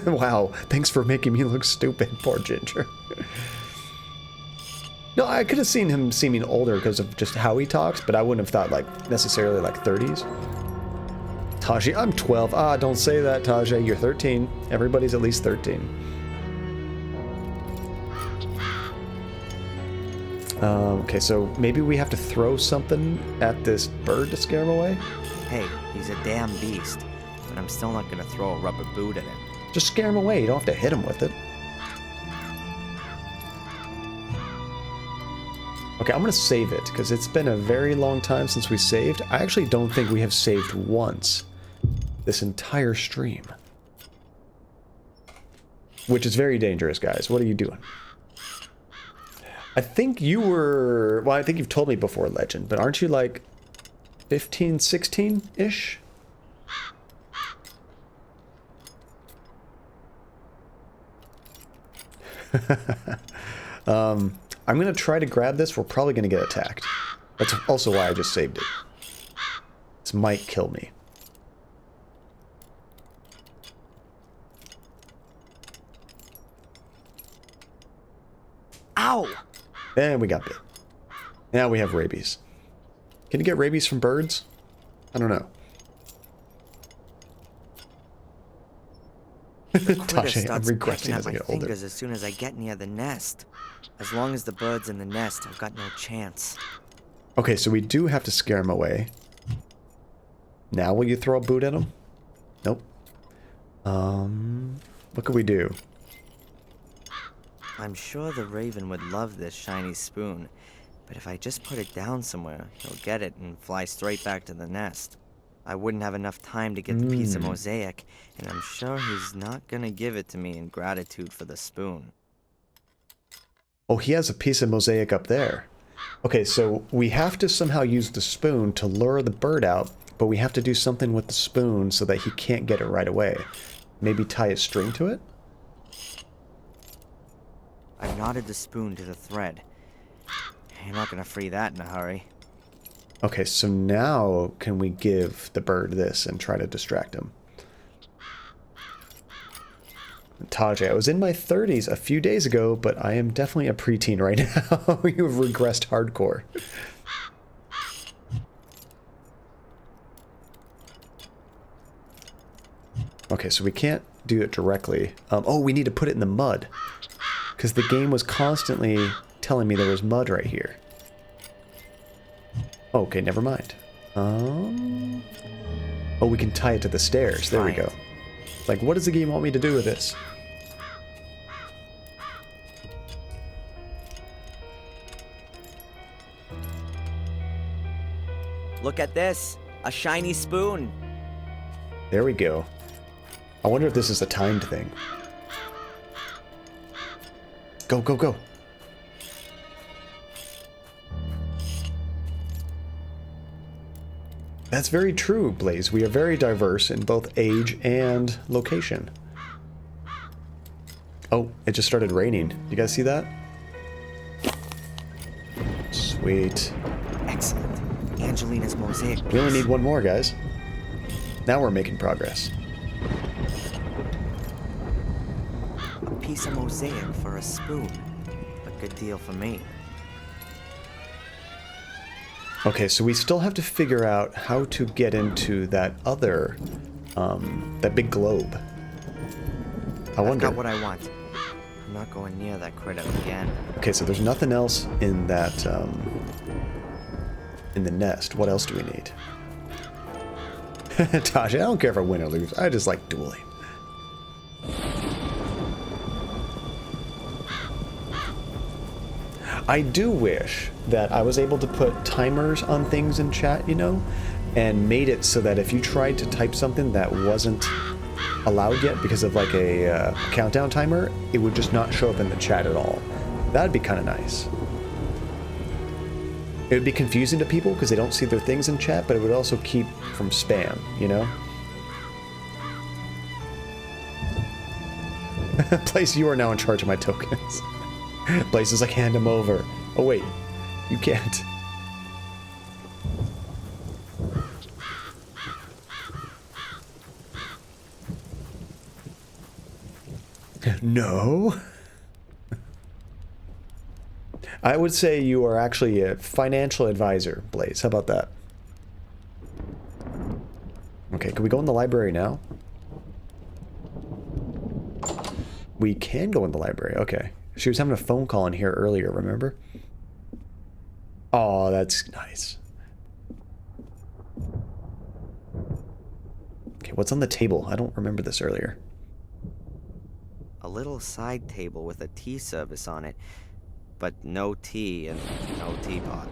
Wow, thanks for making me look stupid, poor Ginger. No, I could have seen him seeming older because of just how he talks, but I wouldn't have thought like necessarily like 30s. Tajay, I'm 12. Ah, don't say that, Tajay. You're 13. Everybody's at least 13. Okay, so maybe we have to throw something at this bird to scare him away? Hey, he's a damn beast, but I'm still not gonna throw a rubber boot at him. Just scare him away. You don't have to hit him with it. Okay, I'm going to save it, because it's been a very long time since we saved. I actually don't think we have saved once this entire stream. Which is very dangerous, guys. What are you doing? I think you were... Well, I think you've told me before, Legend, but aren't you like 15, 16-ish? I'm going to try to grab this. We're probably going to get attacked. That's also why I just saved it. This might kill me. Ow! And we got bit. Now we have rabies. Can you get rabies from birds? I don't know. Tasha, I'm regressing as I get older. As soon as I get near the nest. As long as the bird's in the nest, I've got no chance. Okay, so we do have to scare him away. Now will you throw a boot at him? Nope. What could we do? I'm sure the raven would love this shiny spoon, but if I just put it down somewhere, he'll get it and fly straight back to the nest. I wouldn't have enough time to get the piece of mosaic, and I'm sure he's not gonna give it to me in gratitude for the spoon. Oh, he has a piece of mosaic up there. Okay, so we have to somehow use the spoon to lure the bird out, but we have to do something with the spoon so that he can't get it right away. Maybe tie a string to it? I knotted the spoon to the thread. You're not gonna free that in a hurry. Okay, so now can we give the bird this and try to distract him? Tajay, I was in my 30s a few days ago, but I am definitely a preteen right now. You have regressed hardcore. Okay, so we can't do it directly. Oh, we need to put it in the mud. Because the game was constantly telling me there was mud right here. Okay, never mind. Oh, we can tie it to the stairs. There we go. Like, what does the game want me to do with this? Look at this. A shiny spoon. There we go. I wonder if this is a timed thing. Go, go, go. That's very true, Blaze. We are very diverse in both age and location. Oh, it just started raining. You guys see that? Sweet. Excellent. Angelina's mosaic. We only need one more, guys. Now we're making progress. A piece of mosaic for a spoon. A good deal for me. Okay, so we still have to figure out how to get into that other, that big globe. I wonder. I've got what I want. I'm not going near that critter again. Okay, so there's nothing else in that, in the nest. What else do we need? Tasha, I don't care if I win or lose. I just like dueling. I do wish that I was able to put timers on things in chat, you know, and made it so that if you tried to type something that wasn't allowed yet because of like a countdown timer, it would just not show up in the chat at all. That'd be kind of nice. It would be confusing to people because they don't see their things in chat, but it would also keep from spam, you know? Place, you are now in charge of my tokens. Place is like, hand them over. Oh wait, you can't. No. I would say you are actually a financial advisor, Blaze. How about that? Okay, can we go in the library now? We can go in the library, okay. She was having a phone call in here earlier, remember? Oh, that's nice. Okay, what's on the table? I don't remember this earlier. A little side table with a tea service on it, but no tea and no teapot.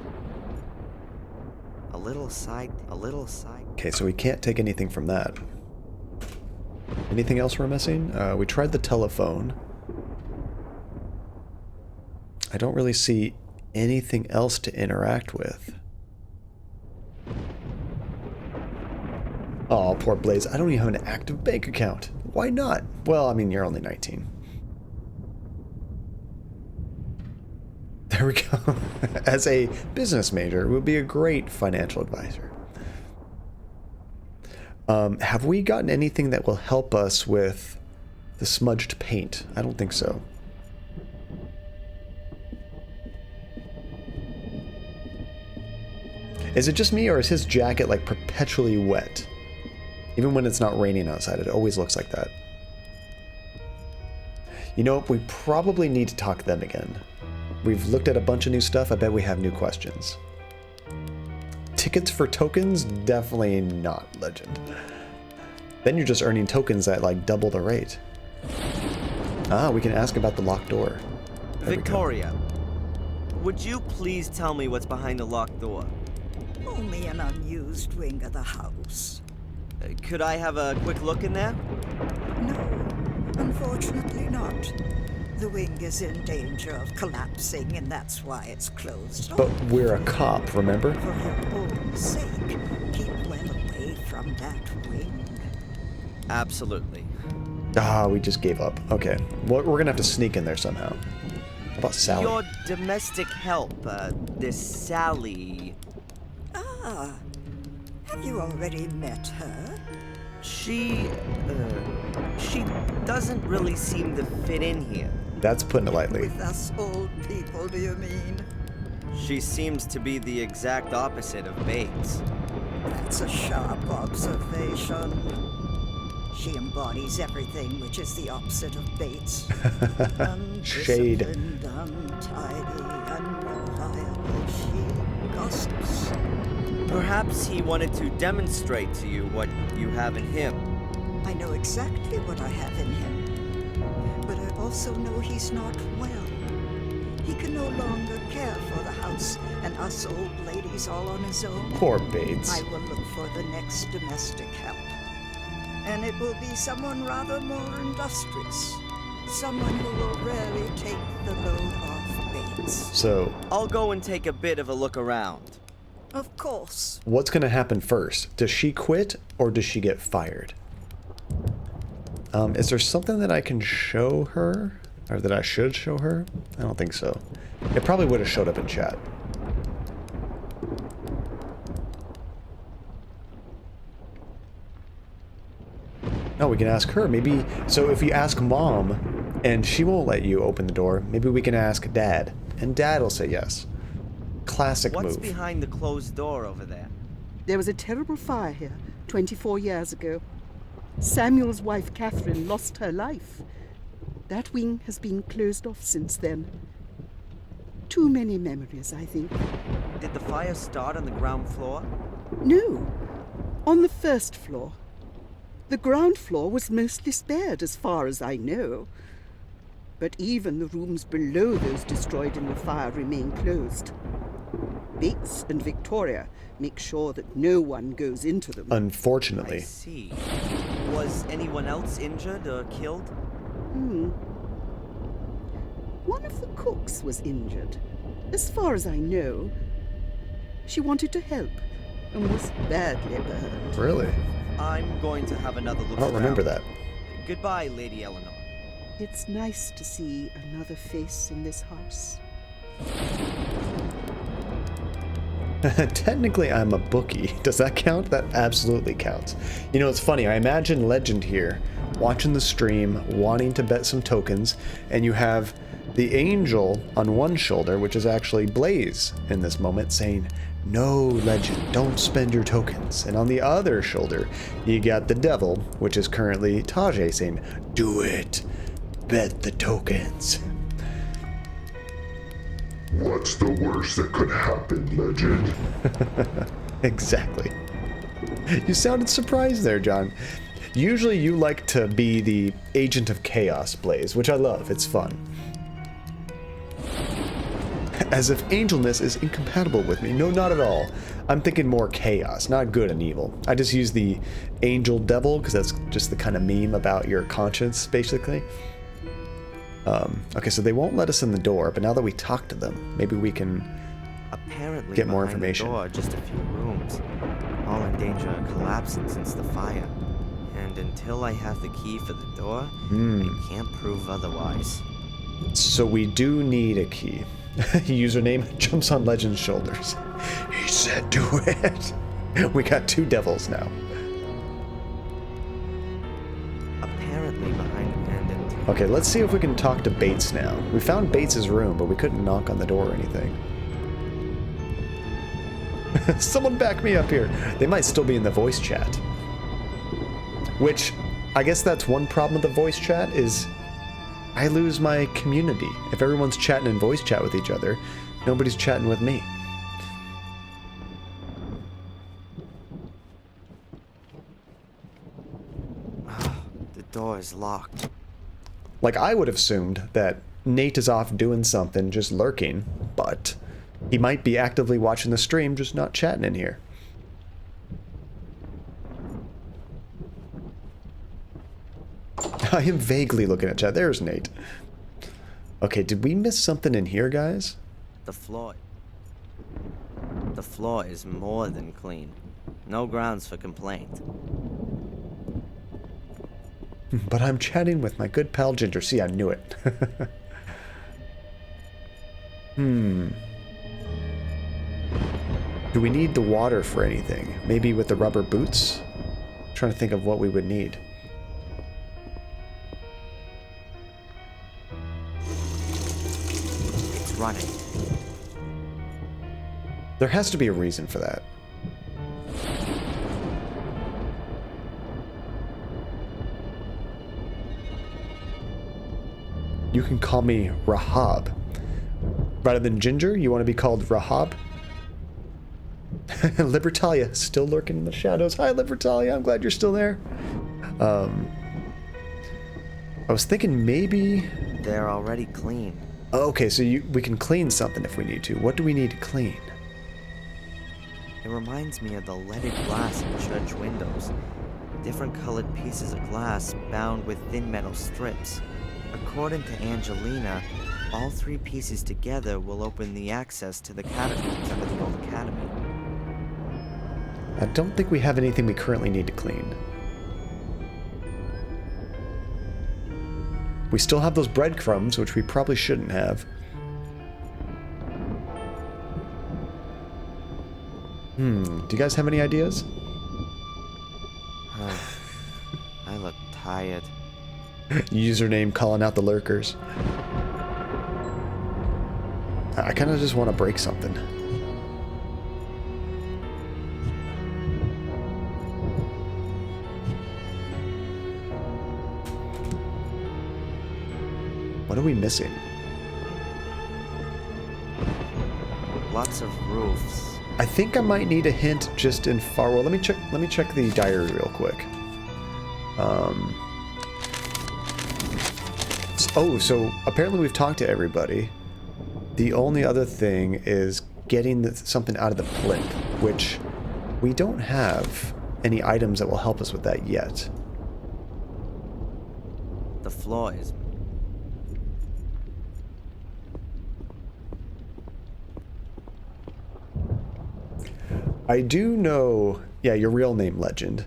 A little side. Okay, so we can't take anything from that. Anything else we're missing? We tried the telephone. I don't really see anything else to interact with. Oh, poor Blaze. I don't even have an active bank account. Why not? Well, I mean, you're only 19. There we go. As a business major, would be a great financial advisor. Have we gotten anything that will help us with the smudged paint? I don't think so. Is it just me, or is his jacket like perpetually wet? Even when it's not raining outside, it always looks like that. You know, we probably need to talk to them again. We've looked at a bunch of new stuff. I bet we have new questions. Tickets for tokens? Definitely not legend. Then you're just earning tokens at like double the rate. Ah, we can ask about the locked door. There Victoria, would you please tell me what's behind the locked door? Only an unused wing of the house. Could I have a quick look in there? No, unfortunately not. The wing is in danger of collapsing, and that's why it's closed off. But we're a cop, remember? For your own sake, keep well away from that wing. Absolutely. Ah, we just gave up. Okay. Well, we're gonna have to sneak in there somehow. How about Sally? Your domestic help, this Sally. Ah, have you already met her? She doesn't really seem to fit in here. That's putting it lightly. With us old people, do you mean? She seems to be the exact opposite of Bates. That's a sharp observation. She embodies everything which is the opposite of Bates. Shade. Undisciplined, untidy, unreliable. She gossips. Perhaps he wanted to demonstrate to you what you have in him. I know exactly what I have in him. But I also know he's not well. he can no longer care for the house and us old ladies all on his own, Poor Bates. I will look for the next domestic help. And it will be someone rather more industrious. Someone who will really take the load off Bates. So, I'll go and take a bit of a look around. Of course. what's going to happen first? Does she quit or does she get fired? Is there something that I can show her? Or that I should show her? I don't think so. It probably would have showed up in chat. No, we can ask her. Maybe, so if you ask Mom and she won't let you open the door, maybe we can ask Dad. And Dad will say yes. Classic move. What's behind the closed door over there? There was a terrible fire here 24 years ago. Samuel's wife, Catherine, lost her life. That wing has been closed off since then. Too many memories, I think. Did the fire start on the ground floor? No, on the first floor. The ground floor was mostly spared, as far as I know. But even the rooms below those destroyed in the fire remain closed. Bates and Victoria make sure that no one goes into them. Unfortunately. I see. Was anyone else injured or killed? One of the cooks was injured. As far as I know, she wanted to help and was badly burned. Really? I'm going to have another look I don't remember that. Goodbye, Lady Eleanor. It's nice to see another face in this house. Technically, I'm a bookie. Does that count? That absolutely counts. You know, it's funny. I imagine Legend here, watching the stream, wanting to bet some tokens, and you have the angel on one shoulder, which is actually Blaze in this moment, saying, "No, Legend, don't spend your tokens." And on the other shoulder, you got the devil, which is currently Tajay, saying, "Do it. Bet the tokens." What's the worst that could happen, Legend? Exactly. You sounded surprised there, John. Usually you like to be the agent of chaos, Blaze, which I love. It's fun. As if angelness is incompatible with me. No, not at all. I'm thinking more chaos, not good and evil. I just use the angel devil because that's just the kind of meme about your conscience, basically. Okay, so they won't let us in the door, but now that we talk to them, maybe we can Apparently get more behind information. The door, just a few rooms, all in danger of collapsing since the fire. And until I have the key for the door, I can't prove otherwise. So we do need a key. Username jumps on Legend's shoulders. He said do it. We got two devils now. Apparently behind the pendant. Okay, let's see if we can talk to Bates now. We found Bates's room, but we couldn't knock on the door or anything. Someone back me up here. They might still be in the voice chat. Which, I guess that's one problem with the voice chat is I lose my community. If everyone's chatting in voice chat with each other, nobody's chatting with me. The door is locked. Like, I would have assumed that Nate is off doing something, just lurking, but he might be actively watching the stream, just not chatting in here. I am vaguely looking at chat. There's Nate. Okay, did we miss something in here, guys? The floor is more than clean. No grounds for complaint. But I'm chatting with my good pal Ginger. See, I knew it. Do we need the water for anything? Maybe with the rubber boots? I'm trying to think of what we would need. It's running. There has to be a reason for that. You can call me Rahab. Rather than Ginger, you want to be called Rahab? Libertalia, still lurking in the shadows. Hi, Libertalia, I'm glad you're still there. I was thinking maybe... They're already clean. Okay, so we can clean something if we need to. What do we need to clean? It reminds me of the leaded glass in church windows. Different colored pieces of glass bound with thin metal strips. According to Angelina, all 3 pieces together will open the access to the catacombs under the old academy. I don't think we have anything we currently need to clean. We still have those breadcrumbs, which we probably shouldn't have. Do you guys have any ideas? I look tired. Username calling out the lurkers. I kind of just want to break something. What are we missing? Lots of roofs. I think I might need a hint just in far. Well, let me check the diary real quick. Oh, so apparently we've talked to everybody. The only other thing is getting something out of the plinth, which we don't have any items that will help us with that yet. The floor is... I do know... Yeah, your real name, Legend.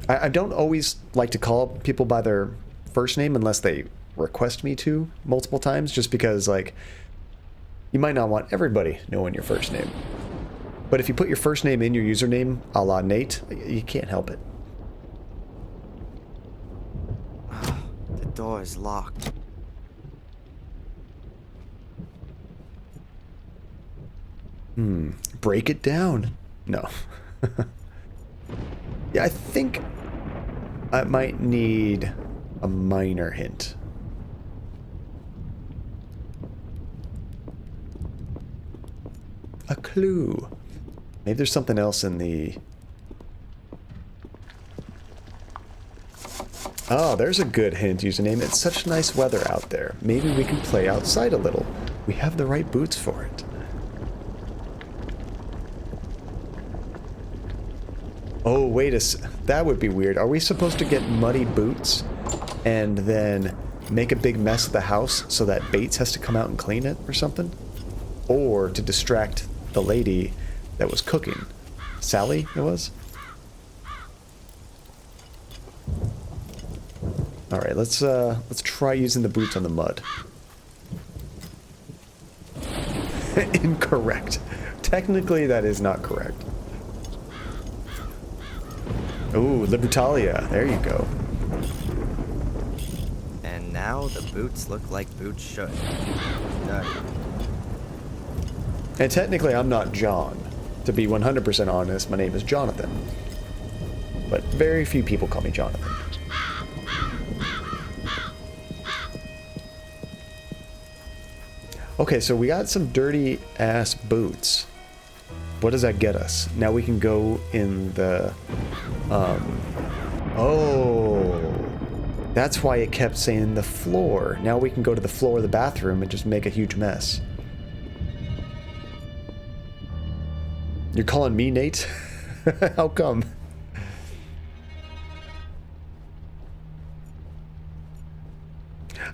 I don't always like to call people by their first name unless they request me to multiple times, just because, like, you might not want everybody knowing your first name. But if you put your first name in your username, a la Nate, you can't help it. The door is locked. Break it down. No. Yeah, I think I might need a minor hint. A clue. Maybe there's something else in the... Oh, there's a good hint, username. It's such nice weather out there. Maybe we can play outside a little. We have the right boots for it. Oh, wait that would be weird. Are we supposed to get muddy boots and then make a big mess of the house so that Bates has to come out and clean it or something? Or to distract the lady that was cooking. Sally, it was? Alright, let's try using the boots on the mud. Incorrect. Technically, that is not correct. Ooh, Libertalia. There you go. And now the boots look like boots should. Dirty. And technically, I'm not John. To be 100% honest, my name is Jonathan. But very few people call me Jonathan. Okay, so we got some dirty-ass boots. What does that get us? Now we can go in the... Oh... That's why it kept saying the floor. Now we can go to the floor of the bathroom and just make a huge mess. You're calling me Nate? How come?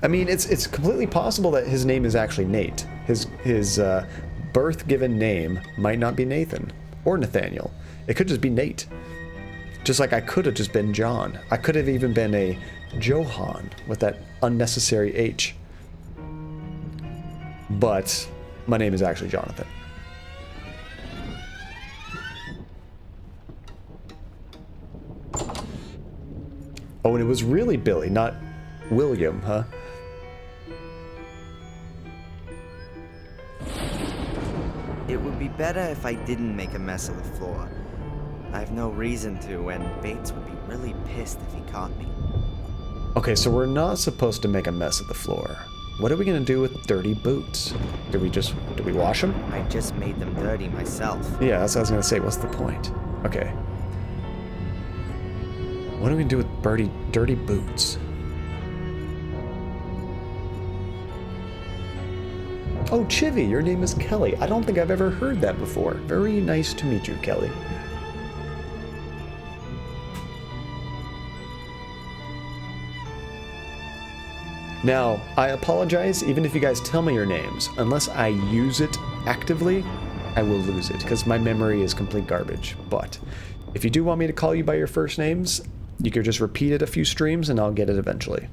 I mean, it's completely possible that his name is actually Nate. His birth-given name might not be Nathan or Nathaniel. It could just be Nate. Just like I could have just been John. I could have even been a Johan with that unnecessary H. But my name is actually Jonathan. Oh, and it was really Billy, not William, huh? It would be better if I didn't make a mess of the floor. I have no reason to, and Bates would be really pissed if he caught me. Okay, so we're not supposed to make a mess of the floor. What are we gonna do with dirty boots? Do we wash them? I just made them dirty myself. Yeah, that's what I was gonna say. What's the point? Okay. What are we gonna do with dirty boots? Oh, Chivy, your name is Kelly. I don't think I've ever heard that before. Very nice to meet you, Kelly. Now, I apologize, even if you guys tell me your names. Unless I use it actively, I will lose it, because my memory is complete garbage. But if you do want me to call you by your first names, you could just repeat it a few streams and I'll get it eventually.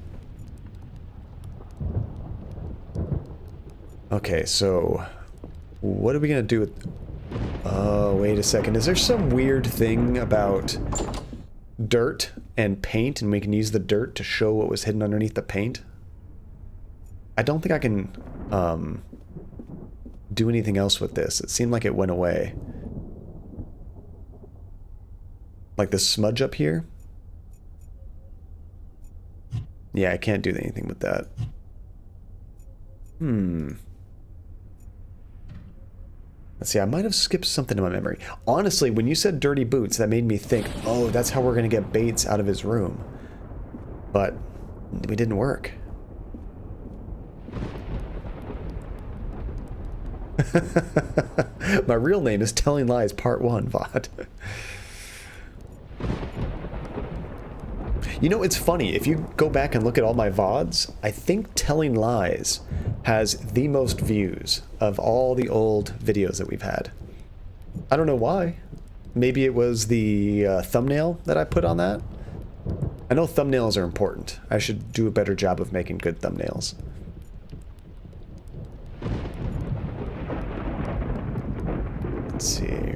Okay, so what are we gonna do with... Oh, wait a second. Is there some weird thing about dirt and paint, and we can use the dirt to show what was hidden underneath the paint? I don't think I can do anything else with this. It seemed like it went away. Like the smudge up here? Yeah, I can't do anything with that. Let's see, I might have skipped something in my memory. Honestly, when you said dirty boots, that made me think, oh, that's how we're going to get Bates out of his room. But it didn't work. My real name is Telling Lies Part 1, VOD. You know, it's funny, if you go back and look at all my VODs, I think Telling Lies has the most views of all the old videos that we've had. I don't know why. Maybe it was the thumbnail that I put on that. I know thumbnails are important. I should do a better job of making good thumbnails. Let's see.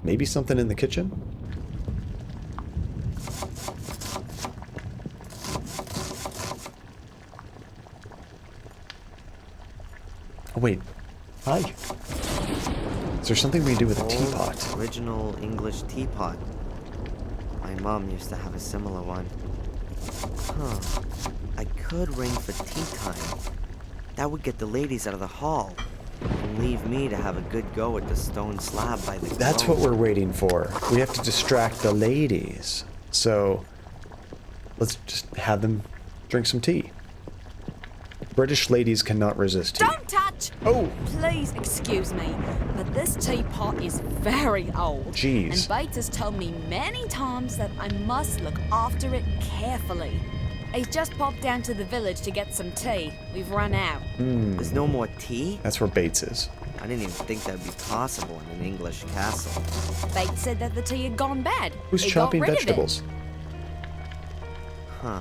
Maybe something in the kitchen? Oh, wait. Hi. Is there something we can do with a teapot? Original English teapot. My mom used to have a similar one. Huh. I could ring for tea time. That would get the ladies out of the hall. And leave me to have a good go at the stone slab by the That's grove. what we're waiting for. We have to distract the ladies. So, let's just have them drink some tea. British ladies cannot resist tea. Don't touch! Oh! Please excuse me, but this teapot is very old. Jeez. And Bates has told me many times that I must look after it carefully. He's just popped down to the village to get some tea. We've run out. There's no more tea? That's where Bates is. I didn't even think that would be possible in an English castle. Bates said that the tea had gone bad. Who's He chopping got rid vegetables? Of it. Huh.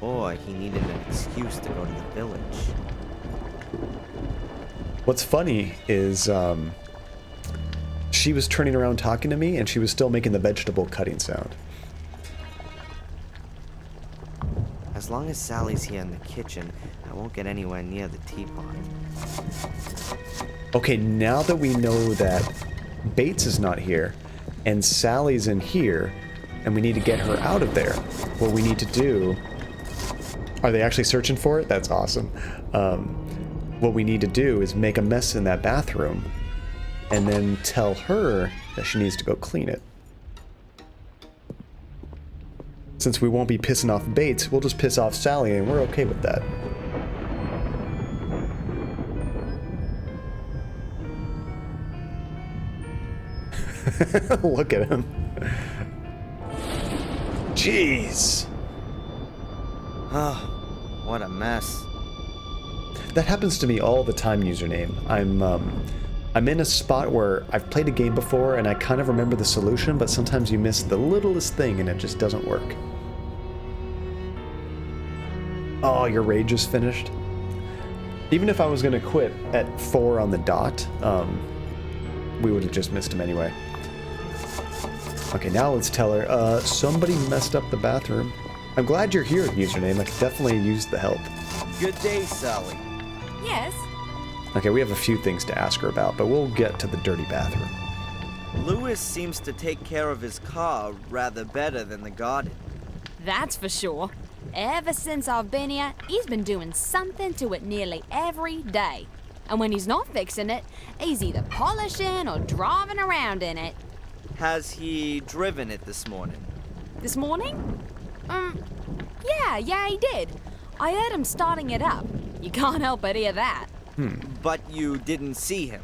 Or he needed an excuse to go to the village. What's funny is, she was turning around talking to me, and she was still making the vegetable cutting sound. As long as Sally's here in the kitchen, I won't get anywhere near the teapot. Okay, now that we know that Bates is not here, and Sally's in here, and we need to get her out of there, what we need to do... Are they actually searching for it? That's awesome. What we need to do is make a mess in that bathroom, and then tell her that she needs to go clean it. Since we won't be pissing off Bates, we'll just piss off Sally, and we're okay with that. Look at him. Jeez. Oh, what a mess. That happens to me all the time, username. I'm in a spot where I've played a game before and I kind of remember the solution, but sometimes you miss the littlest thing and it just doesn't work. Oh, your rage is finished? Even if I was going to quit at 4 on the dot, we would have just missed him anyway. Okay, now let's tell her, somebody messed up the bathroom. I'm glad you're here, username. I could definitely use the help. Good day, Sally. Yes? Okay, we have a few things to ask her about, but we'll get to the dirty bathroom. Lewis seems to take care of his car rather better than the garden. That's for sure. Ever since I've been here, he's been doing something to it nearly every day. And when he's not fixing it, he's either polishing or driving around in it. Has he driven it this morning? This morning? Yeah, he did. I heard him starting it up. You can't help but hear that. But you didn't see him.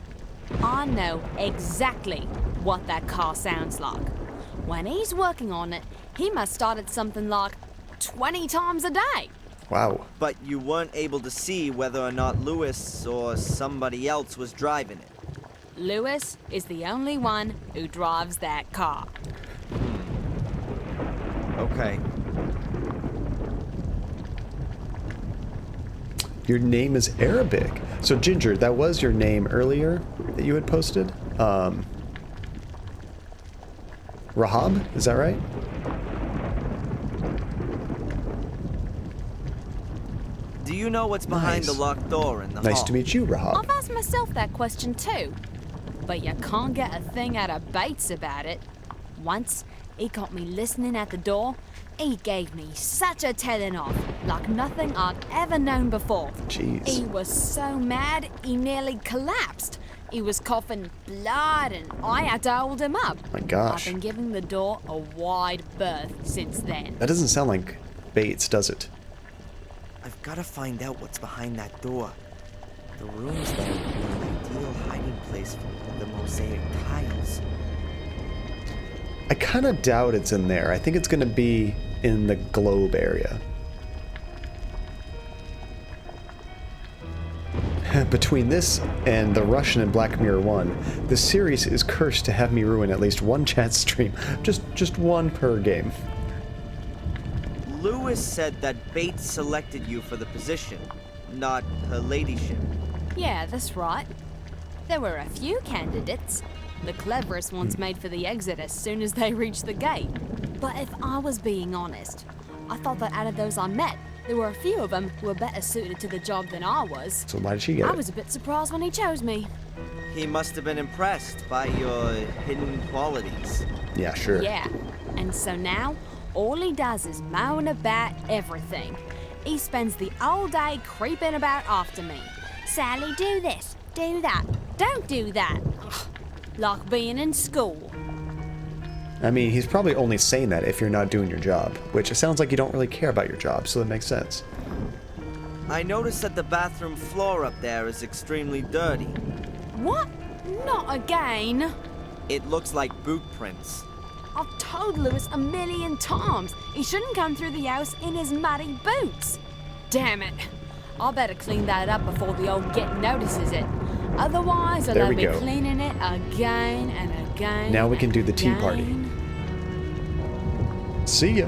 I know exactly what that car sounds like. When he's working on it, he must start at something like 20 times a day. Wow. But you weren't able to see whether or not Lewis or somebody else was driving it. Lewis is the only one who drives that car. Okay. Your name is Arabic. So Ginger, that was your name earlier that you had posted? Rahab, is that right? Do you know what's behind the locked door in the hall? Nice to meet you, Rahab. I've asked myself that question too. But you can't get a thing out of Bates about it. Once, he got me listening at the door. He gave me such a telling off, like nothing I'd ever known before. Jeez. He was so mad, he nearly collapsed. He was coughing blood and I had to hold him up. My gosh. I've been giving the door a wide berth since then. That doesn't sound like Bates, does it? I've got to find out what's behind that door. The rooms there would be an ideal hiding place for the mosaic tiles. I kind of doubt it's in there. I think it's going to be in the globe area. Between this and the Russian and Black Mirror 1, the series is cursed to have me ruin at least one chat stream. Just one per game. Lewis said that Bates selected you for the position, not her ladyship. Yeah, that's right. There were a few candidates. The cleverest ones made for the exit as soon as they reached the gate. But if I was being honest, I thought that out of those I met, there were a few of them who were better suited to the job than I was. So why did she get I it? was a bit surprised when he chose me. He must have been impressed by your hidden qualities. Yeah, sure. Yeah, and so now, all he does is moan about everything. He spends the whole day creeping about after me. Sally, do this, do that, don't do that. Like being in school. I mean, he's probably only saying that if you're not doing your job, which it sounds like you don't really care about your job, so that makes sense. I noticed that the bathroom floor up there is extremely dirty. What? Not again. It looks like boot prints. I've told Lewis a million times he shouldn't come through the house in his muddy boots. Damn it. I better clean that up before the old git notices it. Otherwise, I'll be cleaning it again and again. Now we can do the tea party. See ya.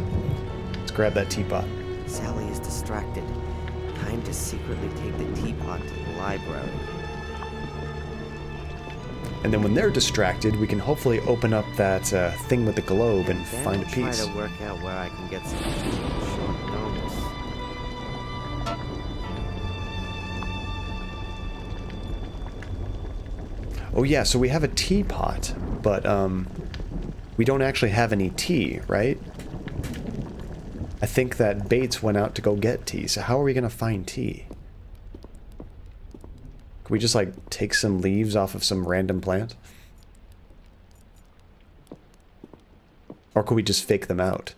Let's grab that teapot. Sally is distracted. Time to secretly take the teapot to the library. And then when they're distracted, we can hopefully open up that thing with the globe and Then find a I'll piece. try to work out where I can get some short notice. Oh yeah, so we have a teapot, but we don't actually have any tea, right? I think that Bates went out to go get tea, so how are we gonna find tea? Can we just like take some leaves off of some random plant? Or could we just fake them out?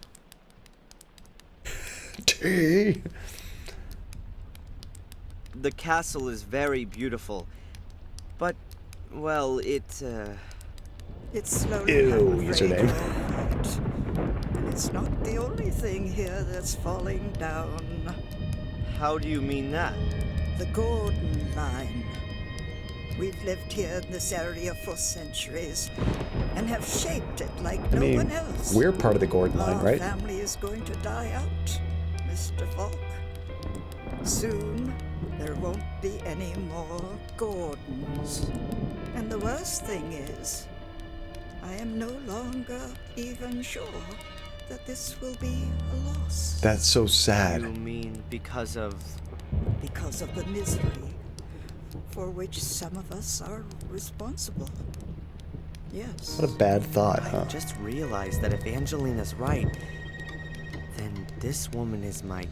Tea! The castle is very beautiful, but, well, It's slowly Ew, username. and it's not the only thing here that's falling down. How do you mean that? The Gordon Line. We've lived here in this area for centuries and have shaped it like no one else. We're part of the Gordon Line, Our right? family is going to die out, Mr. Falk. Soon, there won't be any more Gordons. And the worst thing is, I am no longer even sure that this will be a loss. That's so sad. You mean because of... Because of the misery for which some of us are responsible. Yes. What a bad thought, huh? I just realized that if Angelina's right, then this woman is my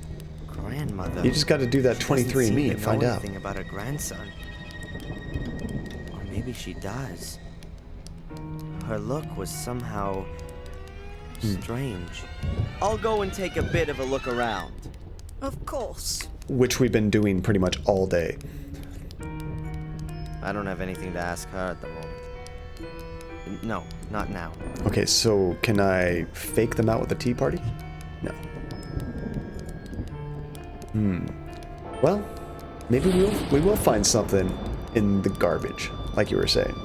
grandmother. You just got to do that 23andMe and find out. Anything about her grandson. Or maybe she does. Her look was somehow strange. I'll go and take a bit of a look around. Of course. which we've been doing pretty much all day. I don't have anything to ask her at the moment. No, not now. Okay, so can I fake them out with a tea party? No. Well, maybe we will find something in the garbage, like you were saying.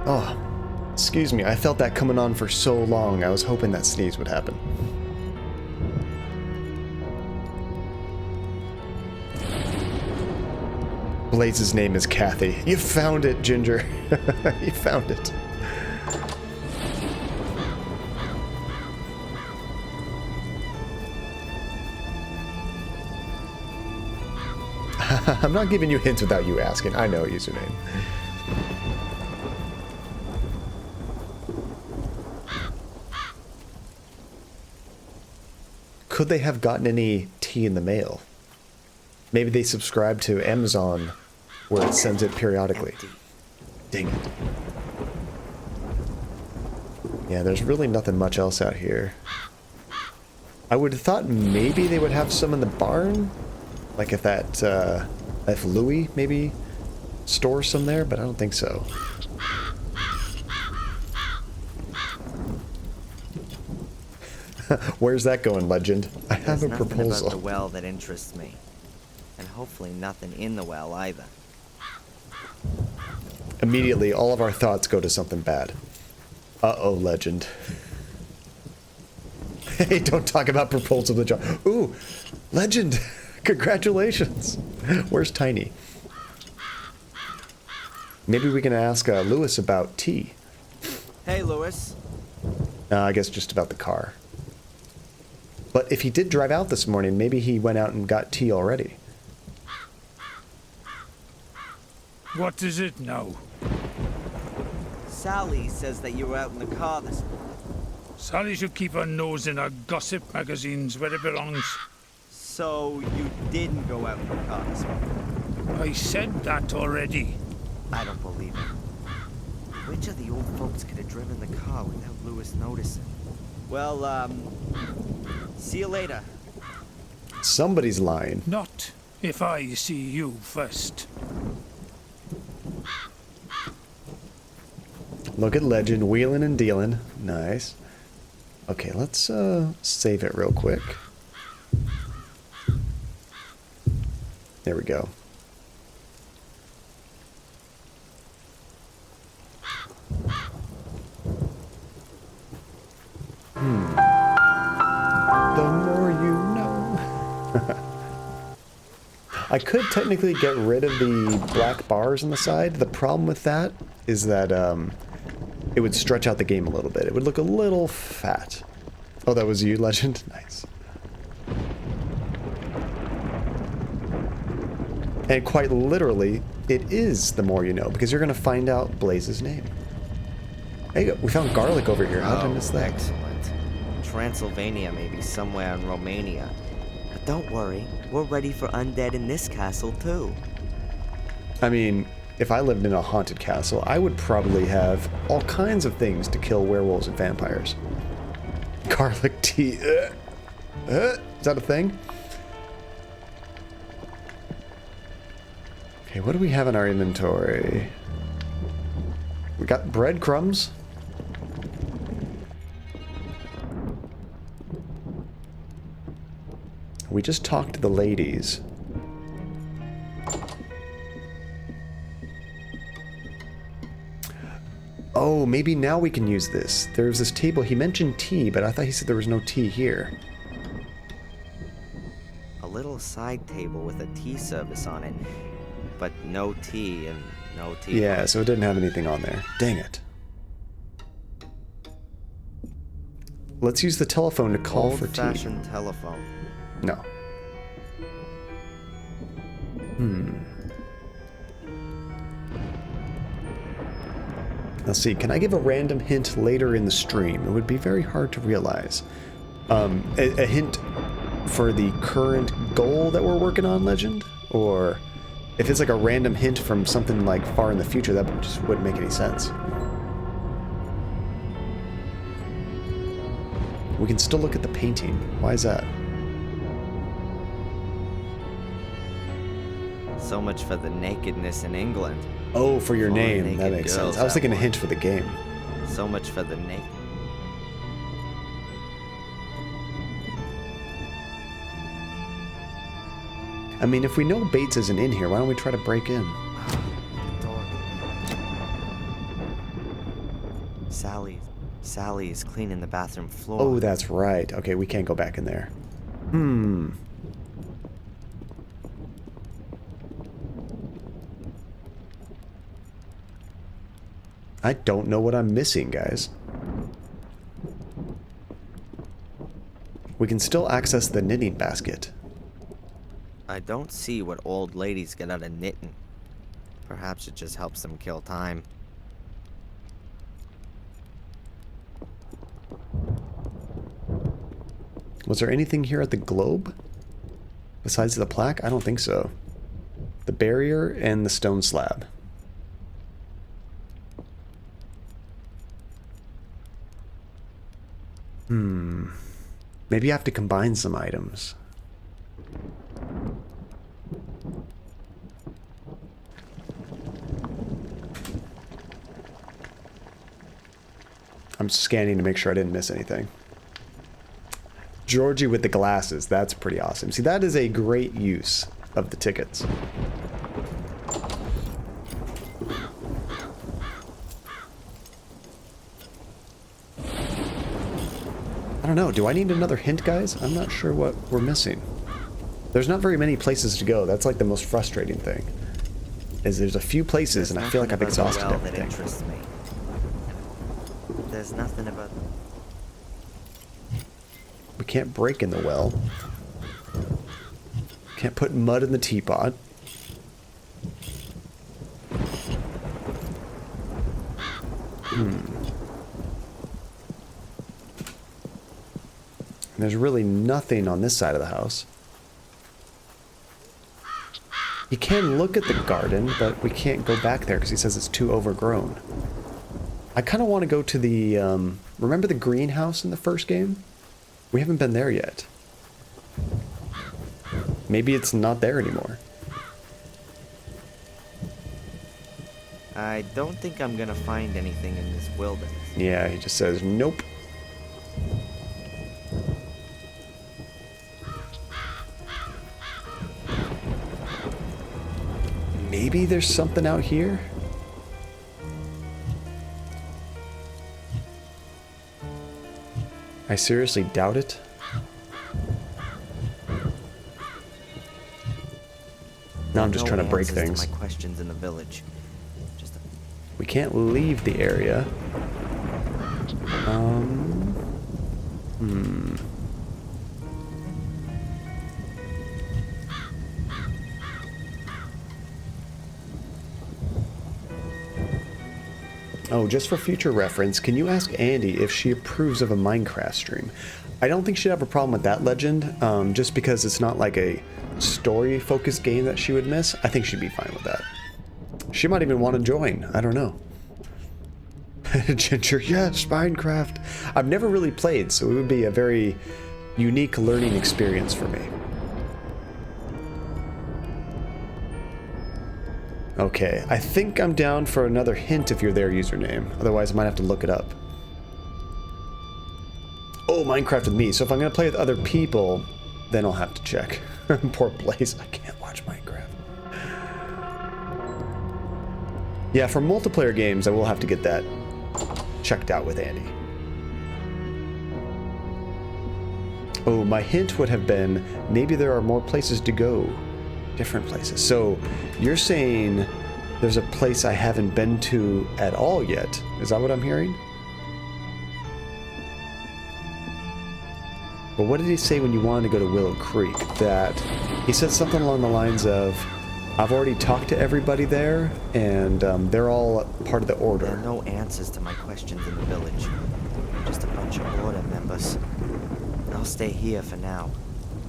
Oh, excuse me. I felt that coming on for so long. I was hoping that sneeze would happen. Blaze's name is Kathy. You found it, Ginger. You found it. I'm not giving you hints without you asking. I know a username. Could they have gotten any tea in the mail? Maybe they subscribe to Amazon, where it sends it periodically. Empty. Dang it. Yeah, there's really nothing much else out here. I would have thought maybe they would have some in the barn. Like if if Louis maybe stores some there, but I don't think so. Where's that going, Legend? I have a proposal. There's nothing about the well that interests me. And hopefully nothing in the well either. Immediately, all of our thoughts go to something bad. Uh-oh, Legend. Hey, don't talk about proposal to the job. Ooh, Legend! Congratulations! Where's Tiny? Maybe we can ask Lewis about tea. Hey, Lewis. I guess just about the car. But if he did drive out this morning, maybe he went out and got tea already. What is it now? Sally says that you were out in the car this morning. Sally should keep her nose in her gossip magazines where it belongs. So you didn't go out in the car this morning? I said that already. I don't believe it. Which of the old folks could have driven the car without Lewis noticing? Well, see you later. Somebody's lying. Not if I see you first. Look at Legend wheeling and dealing. Nice. Okay, let's save it real quick. There we go. The more you know. I could technically get rid of the black bars on the side. The problem with that is that it would stretch out the game a little bit. It would look a little fat. Oh, that was you, Legend? Nice. And quite literally, it is the more you know, because you're going to find out Blaze's name. Hey, we found garlic over here. How did I miss that? Excellent. Transylvania may be somewhere in Romania. But don't worry, we're ready for undead in this castle too. I mean, if I lived in a haunted castle, I would probably have all kinds of things to kill werewolves and vampires. Garlic tea. Is that a thing? Okay, what do we have in our inventory? We got breadcrumbs. We just talked to the ladies. Oh, maybe now we can use this. There's this table. He mentioned tea, but I thought he said there was no tea here. A little side table with a tea service on it. But no tea and no tea. Yeah, so it didn't have anything on there. Dang it. Let's use the telephone to call for tea. Old-fashioned telephone. No. Let's see, can I give a random hint later in the stream? It would be very hard to realize. A hint for the current goal that we're working on, Legend? Or if it's like a random hint from something like far in the future, that just wouldn't make any sense. We can still look at the painting. Why is that? So much for the nakedness in England. Oh, for your All the name. That naked makes sense. girls I was at thinking a once. hint for the game. So much for the naked. I mean, if we know Bates isn't in here, why don't we try to break in? Sally is cleaning the bathroom floor. Oh, that's right. Okay, we can't go back in there. I don't know what I'm missing, guys. We can still access the knitting basket. I don't see what old ladies get out of knitting. Perhaps it just helps them kill time. Was there anything here at the globe? Besides the plaque? I don't think so. The barrier and the stone slab. Maybe I have to combine some items. I'm scanning to make sure I didn't miss anything. Georgie with the glasses. That's pretty awesome. See, that is a great use of the tickets. I don't know. Do I need another hint, guys? I'm not sure what we're missing. There's not very many places to go. That's like the most frustrating thing. Is there's a few places and I feel like I've exhausted everything. That interests me. There's nothing about. We can't break in the well. Can't put mud in the teapot. There's really nothing on this side of the house. You can look at the garden, but we can't go back there because he says it's too overgrown. I kind of want to go to the, remember the greenhouse in the first game? We haven't been there yet. Maybe it's not there anymore. I don't think I'm gonna find anything in this wilderness. Yeah, he just says, nope. Maybe there's something out here? I seriously doubt it. Now I'm just trying to break things. To my questions in the village. We can't leave the area. Oh, just for future reference, can you ask Andy if she approves of a Minecraft stream? I don't think she'd have a problem with that, Legend, just because it's not like a story-focused game that she would miss. I think she'd be fine with that. She might even want to join. I don't know. Ginger, yes, Minecraft. I've never really played, so it would be a very unique learning experience for me. Okay, I think I'm down for another hint if you're their username. Otherwise, I might have to look it up. Oh, Minecraft with me. So if I'm going to play with other people, then I'll have to check. Poor Blaze. I can't watch Minecraft. Yeah, for multiplayer games, I will have to get that checked out with Andy. Oh, my hint would have been maybe there are more places to go. Different places. So you're saying there's a place I haven't been to at all yet. Is that what I'm hearing? But what did he say when you wanted to go to Willow Creek? That he said something along the lines of, I've already talked to everybody there, and they're all part of the order. There are no answers to my questions in the village. Just a bunch of order members. I'll stay here for now.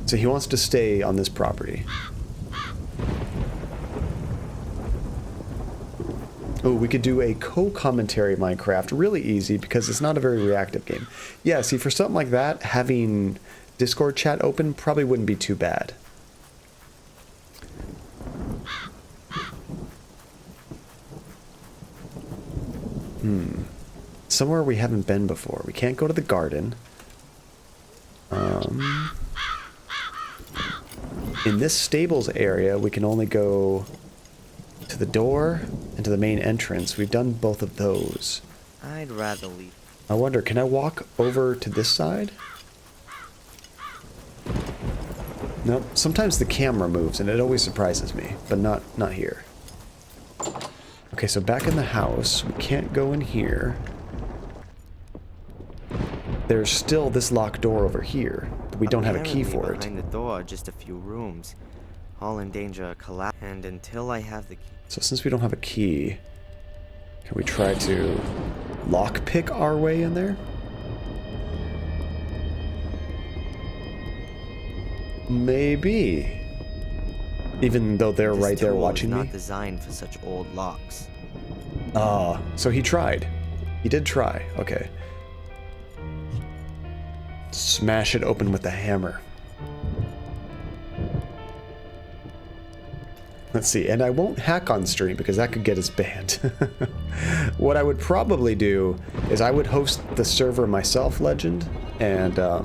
So he wants to stay on this property. Oh, we could do a co-commentary Minecraft. Really easy because it's not a very reactive game. Yeah, see, for something like that, having Discord chat open probably wouldn't be too bad. Somewhere we haven't been before. We can't go to the garden. In this stables area, we can only go to the door and to the main entrance. We've done both of those. I'd rather leave. I wonder, can I walk over to this side? Nope. Sometimes the camera moves and it always surprises me, but not here. Okay, so back in the house, we can't go in here. There's still this locked door over here, but we don't have a key for it. Behind the door, just a few rooms, all in danger of collapse. And until I have the key. So since we don't have a key, can we try to lockpick our way in there? Maybe. Even though they're right there watching me. This tool is not designed for such old locks. Ah, so he tried. He did try. Okay. Smash it open with the hammer. Let's see, and I won't hack on stream because that could get us banned. What I would probably do is I would host the server myself, Legend, and I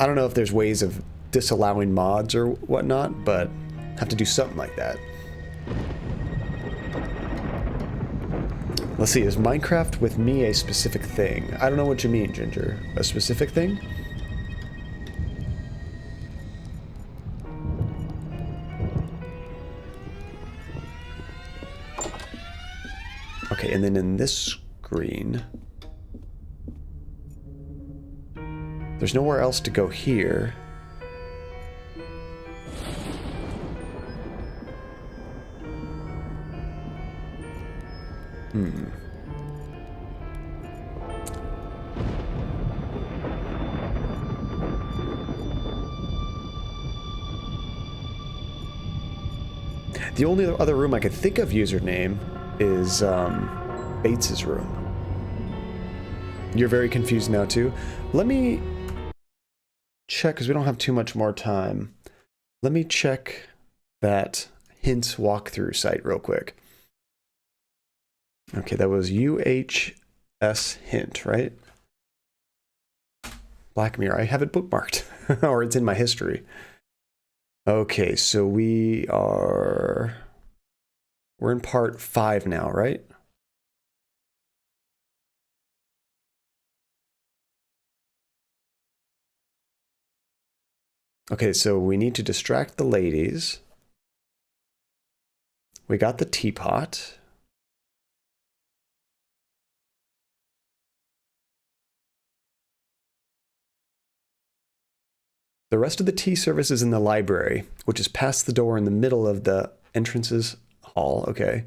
don't know if there's ways of disallowing mods or whatnot, but have to do something like that. Let's see, is Minecraft with me a specific thing? I don't know what you mean, Ginger. A specific thing? Okay, and then in this screen, there's nowhere else to go here. The only other room I could think of username is Bates's room. You're very confused now too. Let me check, because we don't have too much more time. Let me check that hint walkthrough site real quick. Okay, that was UHS hint, right? Black Mirror. I have it bookmarked, or it's in my history. Okay, so we're in part 5 now, right? Okay, so we need to distract the ladies. We got the teapot. The rest of the tea service is in the library, which is past the door in the middle of the entrances hall. Okay.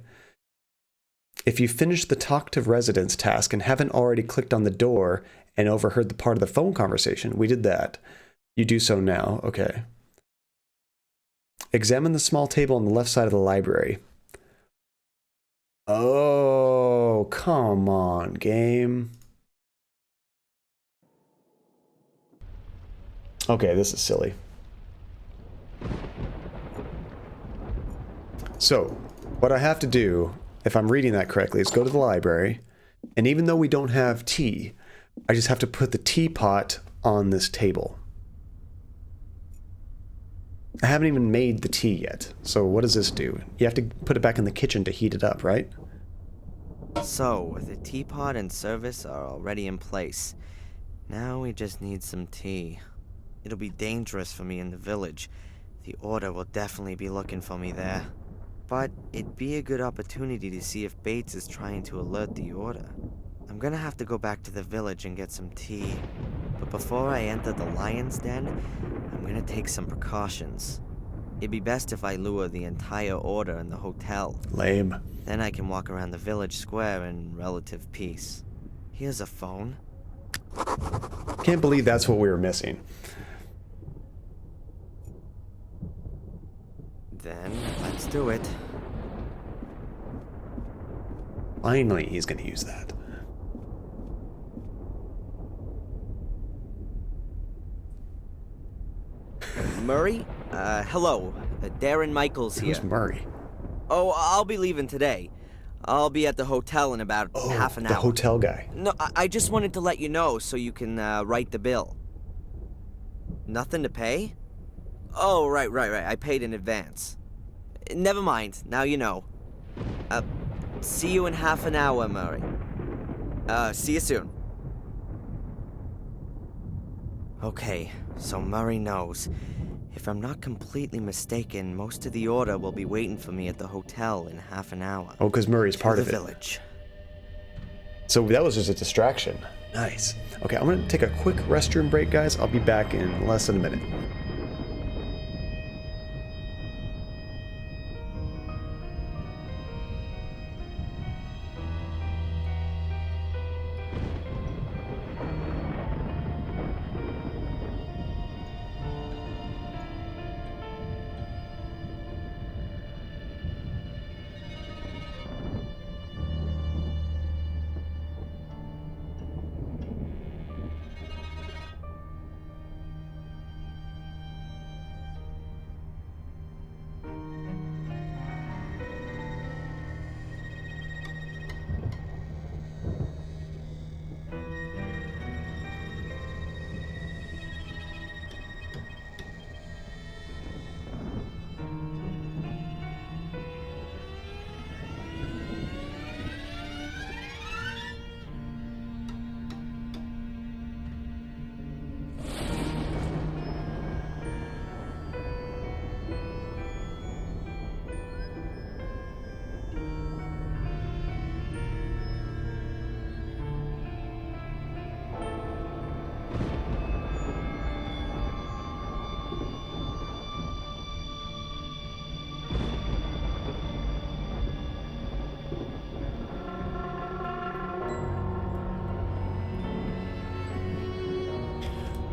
If you finish the talk to residents task and haven't already clicked on the door and overheard the part of the phone conversation, we did that. You do so now. Okay. Examine the small table on the left side of the library. Oh, come on, game. Okay, this is silly. So, what I have to do, if I'm reading that correctly, is go to the library, and even though we don't have tea, I just have to put the teapot on this table. I haven't even made the tea yet, so what does this do? You have to put it back in the kitchen to heat it up, right? So, the teapot and service are already in place. Now we just need some tea. It'll be dangerous for me in the village. The Order will definitely be looking for me there. But it'd be a good opportunity to see if Bates is trying to alert the Order. I'm gonna have to go back to the village and get some tea. But before I enter the lion's den, I'm gonna take some precautions. It'd be best if I lure the entire Order in the hotel. Lame. Then I can walk around the village square in relative peace. Here's a phone. Can't believe that's what we were missing. Then, let's do it. Finally, he's going to use that. Murray? Hello. Darren Michaels here. Who's Murray? Oh, I'll be leaving today. I'll be at the hotel in about half an hour. The hotel guy. No, I just wanted to let you know so you can write the bill. Nothing to pay? Oh, right. I paid in advance. Never mind. Now you know. See you in half an hour, Murray. See you soon. Okay, so Murray knows. If I'm not completely mistaken, most of the order will be waiting for me at the hotel in half an hour. Oh, because Murray's part of it. The village. So that was just a distraction. Nice. Okay, I'm going to take a quick restroom break, guys. I'll be back in less than a minute.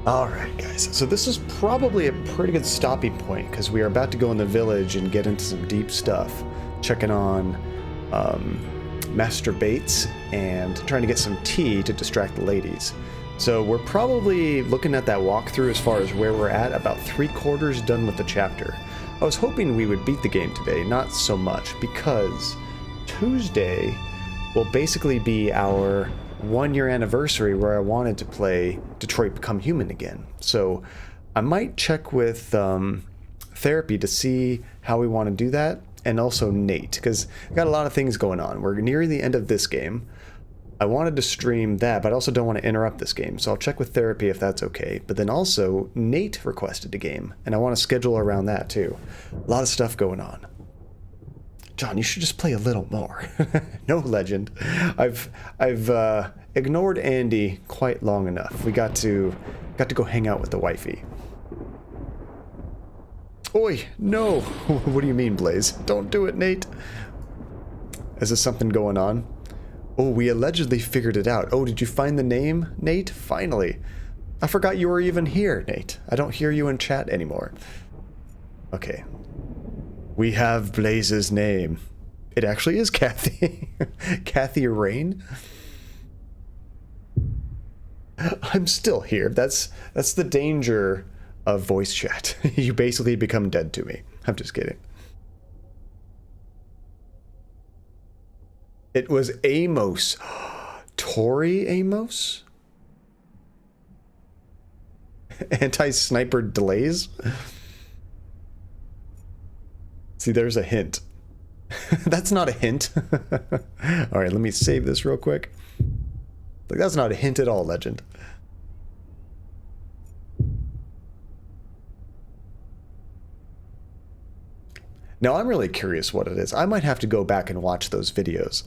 Alright guys, so this is probably a pretty good stopping point because we are about to go in the village and get into some deep stuff. Checking on Master Bates and trying to get some tea to distract the ladies. So we're probably looking at that walkthrough as far as where we're at, about 3/4 done with the chapter. I was hoping we would beat the game today, not so much, because Tuesday will basically be our 1-year anniversary where I wanted to play Detroit Become Human again. So I might check with Therapy to see how we want to do that, and also Nate, because I got a lot of things going on. We're nearing the end of this game. I wanted to stream that, but I also don't want to interrupt this game, so I'll check with Therapy if that's okay. But then also, Nate requested a game, and I want to schedule around that too. A lot of stuff going on. John, you should just play a little more. No, Legend. I've ignored Andy quite long enough. We got to go hang out with the wifey. Oi, no. What do you mean, Blaze? Don't do it, Nate. Is there something going on? Oh, we allegedly figured it out. Oh, did you find the name, Nate? Finally. I forgot you were even here, Nate. I don't hear you in chat anymore. Okay. We have Blaze's name. It actually is Kathy. Kathy Rain. I'm still here. That's the danger of voice chat. You basically become dead to me. I'm just kidding. It was Amos. Tori Amos? Anti-sniper delays? See, there's a hint. That's not a hint. Alright, let me save this real quick. Like, that's not a hint at all, Legend. Now, I'm really curious what it is. I might have to go back and watch those videos.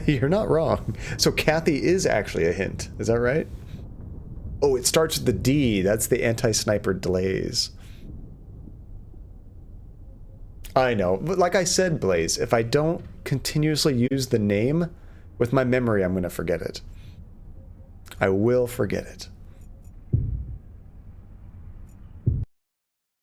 You're not wrong. So Kathy is actually a hint. Is that right? Oh, it starts with the D. That's the anti-sniper delays. I know. But like I said, Blaze, if I don't continuously use the name, with my memory, I'm going to forget it. I will forget it.